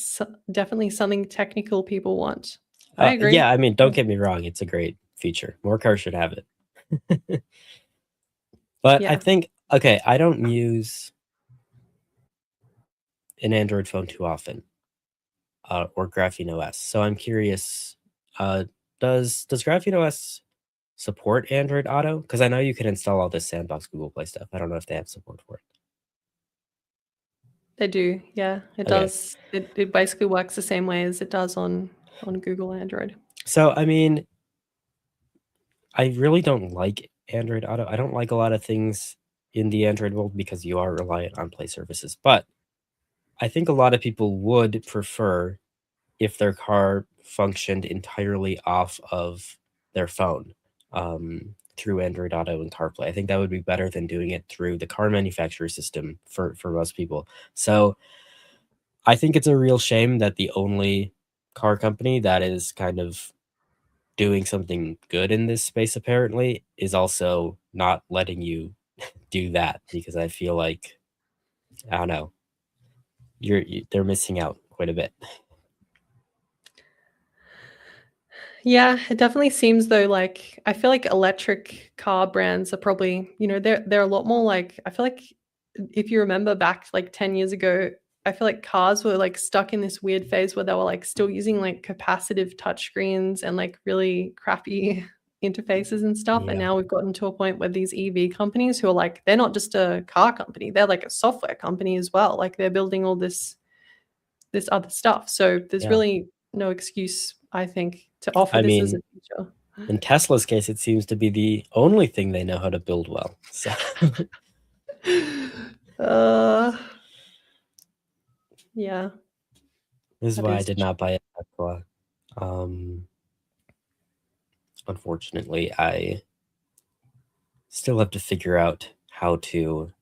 definitely something technical people want. I agree. Yeah, I mean, don't get me wrong, it's a great feature. More cars should have it. But I Yeah, think okay, I don't use an Android phone too often, or Graphene OS. So I'm curious, uh, does Graphene OS support Android Auto? Because I know you can install all this Sandbox Google Play stuff. I don't know if they have support for it. they do. Yeah, it Okay. does. It basically works the same way as it does on Google Android. So, I mean, I really don't like Android Auto. I don't like a lot of things in the Android world because you are reliant on Play services. But I think a lot of people would prefer if their car functioned entirely off of their phone, through Android Auto and CarPlay. I think that would be better than doing it through the car manufacturer system for most people. So I think it's a real shame that the only car company that is kind of doing something good in this space apparently is also not letting you do that, because I feel like, I don't know, they're missing out quite a bit. Yeah, it definitely seems though like I feel like electric car brands are probably, you know, they're a lot more like I feel like if you remember back like 10 years ago, I feel like cars were like stuck in this weird phase where they were like still using like capacitive touchscreens and like really crappy interfaces and stuff. And Yeah. now we've gotten to a point where these EV companies who are like, they're not just a car company, they're like a software company as well. Like they're building all this other stuff. So there's Yeah. really no excuse, I think, to offer I this as a mean, feature. in Tesla's case, it seems to be the only thing they know how to build well. So Uh, yeah, this is that why I is did not buy a Tesla. Um, Unfortunately, I still have to figure out how to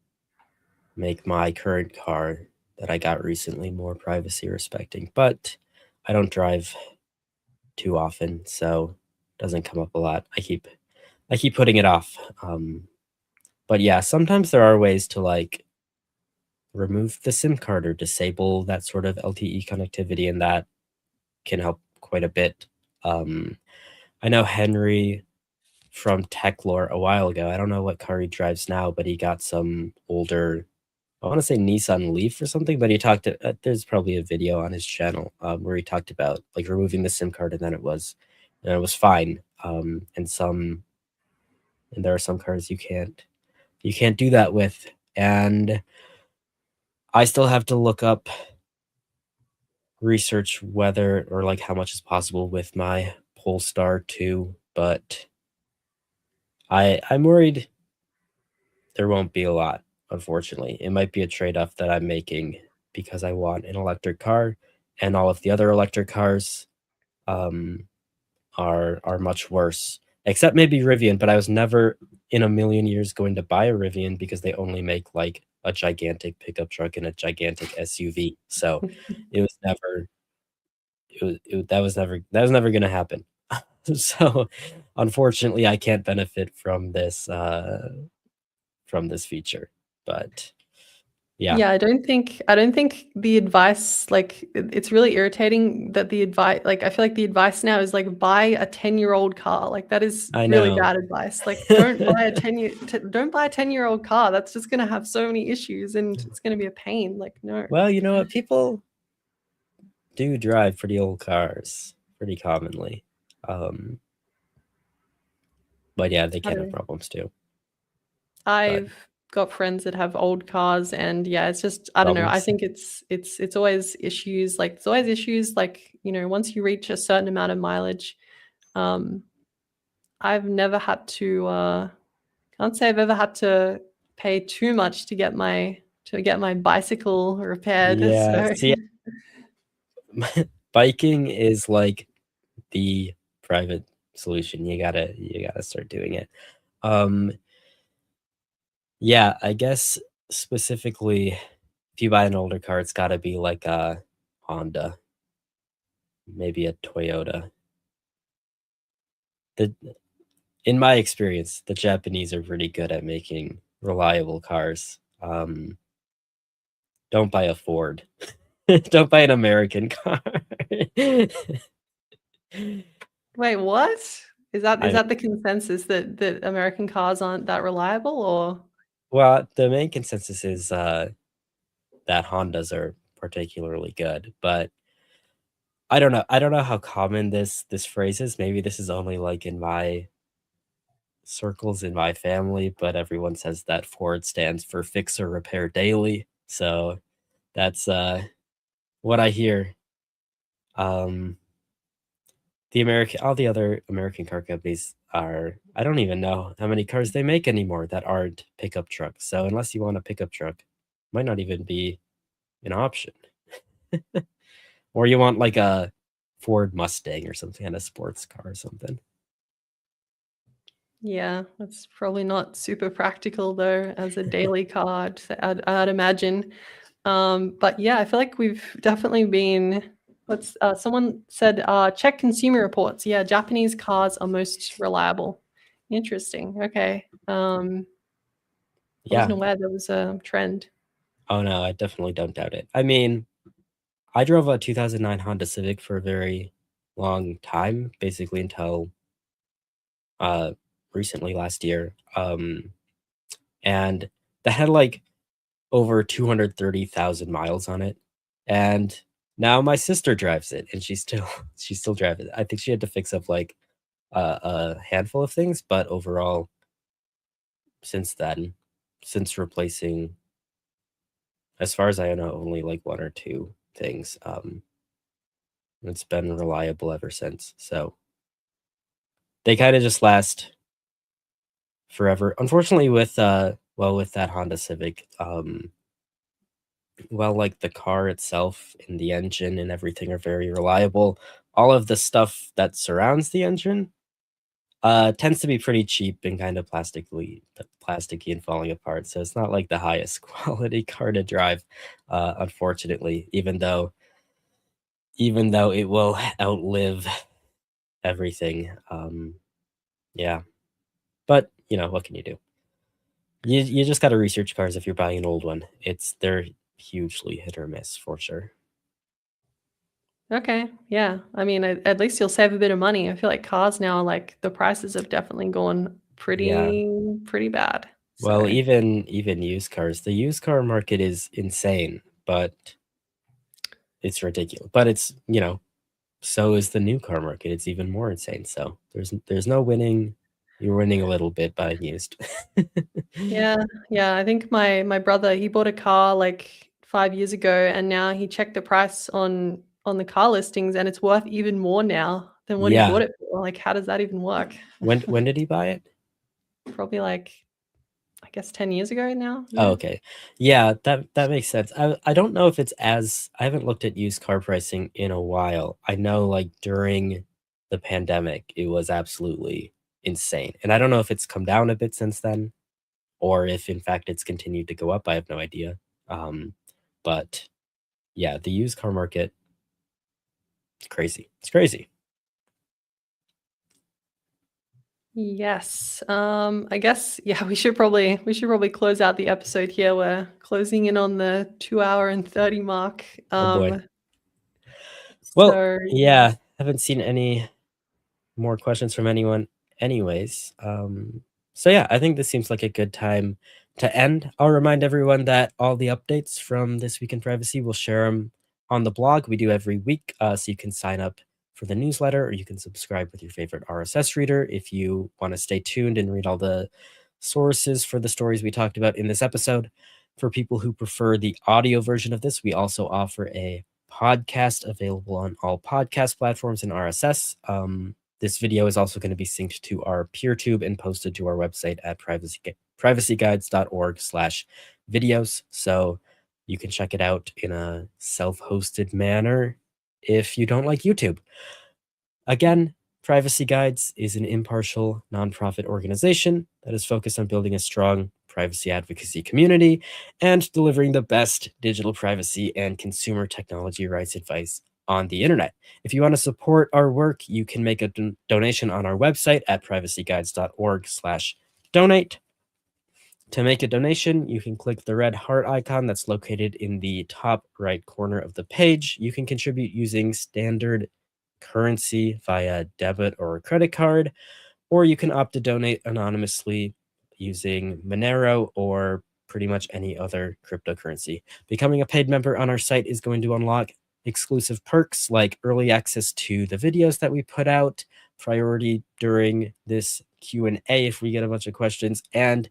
make my current car that I got recently more privacy respecting. But I don't drive too often, so it doesn't come up a lot. I keep putting it off. But yeah, sometimes there are ways to like remove the SIM card or disable that sort of LTE connectivity, and that can help quite a bit. I know Henry from Techlore a while ago. I don't know what car he drives now, but he got some older, I want to say Nissan Leaf or something, but he talked there's probably a video on his channel where he talked about like removing the SIM card, and then it was fine. And there are some cars you can't do that with. And I still have to look up, research whether or like how much is possible with my Polestar 2, but I'm worried there won't be a lot, unfortunately. It might be a trade-off that I'm making because I want an electric car, and all of the other electric cars um, are much worse. Except maybe Rivian, but I was never in a million years going to buy a Rivian because they only make like a gigantic pickup truck and a gigantic SUV. So it was never that was never gonna happen. So unfortunately I can't benefit from this feature. But yeah. Yeah, I don't think the advice, like, it's really irritating that the advice, like, I feel like the advice now is, like, buy a 10-year-old car, like, that is I really know. bad advice, like, don't buy a 10-year-old car, that's just gonna have so many issues, and it's gonna be a pain, like, no. Well, you know what? People do drive pretty old cars pretty commonly. Um, but yeah, they I can don't have know. problems too. But I've got friends that have old cars, and yeah, it's just, I don't know, I problems. think it's always issues, like, there's always issues, like, once you reach a certain amount of mileage, um, I've never had to, can't say I've ever had to pay too much to get my bicycle repaired, Yeah, so see, biking is like the private solution. You gotta start doing it. Um, yeah, I guess specifically if you buy an older car, it's gotta be like a Honda, maybe a Toyota. The In my experience, the Japanese are pretty good at making reliable cars. Don't buy a Ford. Don't buy an American car. Wait, what? Is I that the consensus that American cars aren't that reliable, or Well, the main consensus is that Hondas are particularly good, but I don't know. I don't know how common this phrase is. Maybe this is only like in my circles in my family, but everyone says that Ford stands for fix or repair daily. So that's what I hear. Um, all the other American car companies are, I don't even know how many cars they make anymore that aren't pickup trucks. So unless you want a pickup truck, might not even be an option. Or you want like a Ford Mustang or something, kind of sports car or something. yeah, that's probably not super practical though as a daily car, I'd imagine. But yeah, I feel like we've definitely been. Someone said, check consumer reports. Yeah, Japanese cars are most reliable. Interesting. Okay. I wasn't Yeah. aware there was a trend. Oh no, I definitely don't doubt it. I mean, I drove a 2009 Honda Civic for a very long time, basically until uh recently last year. And that had like over 230,000 miles on it. And now my sister drives it and she still drives it. I think she had to fix up like a handful of things, but overall since then, since replacing, as far as I know, only like one or two things, it's been reliable ever since. So they kind of just last forever. Unfortunately, with that Honda Civic, like the car itself and the engine and everything are very reliable. All of the stuff that surrounds the engine tends to be pretty cheap and kind of plasticky and falling apart. So it's not like the highest quality car to drive, unfortunately, even though it will outlive everything. Yeah. But, what can you do? You just gotta research cars if you're buying an old one. They're hugely hit or miss for sure. Okay, yeah. I mean, at least you'll save a bit of money. I feel like cars now, like, the prices have definitely gone Yeah. pretty bad. Well, So, even used cars. The used car market is insane, but it's ridiculous. But it's, so is the new car market. It's even more insane. So there's no winning. You're winning a little bit buying used. yeah, yeah, I think my brother, he bought a car, like, 5 years ago, and now he checked the price on the car listings, and it's worth even more now than what he Yeah. bought it for. Like, how does that even work? When did he buy it? Probably, like, I guess 10 years ago now? Oh, Yeah. okay. Yeah, that makes sense. I don't know if it's as I haven't looked at used car pricing in a while. I know, like, during the pandemic, it was absolutely insane, and I don't know if it's come down a bit since then, or if, in fact, it's continued to go up. I have no idea. Um, but yeah, the used car market, it's crazy. It's crazy. Yes. I guess, yeah, we should probably close out the episode here. We're closing in on the 2 hour and 30 mark. Oh boy. Um, Well, so yeah, haven't seen any more questions from anyone anyways. So yeah, I think this seems like a good time to end. I'll remind everyone that all the updates from This Week in Privacy, we'll share them on the blog. We do every week, so you can sign up for the newsletter, or you can subscribe with your favorite RSS reader if you want to stay tuned and read all the sources for the stories we talked about in this episode. For people who prefer the audio version of this, we also offer a podcast available on all podcast platforms and RSS. This video is also going to be synced to our PeerTube and posted to our website at privacyguides.org/videos. So you can check it out in a self-hosted manner if you don't like YouTube. Again, Privacy Guides is an impartial nonprofit organization that is focused on building a strong privacy advocacy community and delivering the best digital privacy and consumer technology rights advice on the internet. If you want to support our work, you can make a donation on our website at privacyguides.org/donate. To make a donation, you can click the red heart icon that's located in the top right corner of the page. You can contribute using standard currency via debit or credit card, or you can opt to donate anonymously using Monero or pretty much any other cryptocurrency. Becoming a paid member on our site is going to unlock exclusive perks like early access to the videos that we put out, priority during this Q&A if we get a bunch of questions, and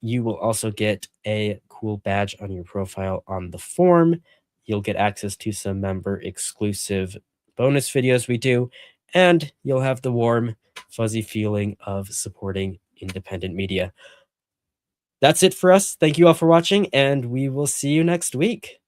you will also get a cool badge on your profile on the form. You'll get access to some member exclusive bonus videos we do, and you'll have the warm, fuzzy feeling of supporting independent media. That's it for us. Thank you all for watching, and we will see you next week.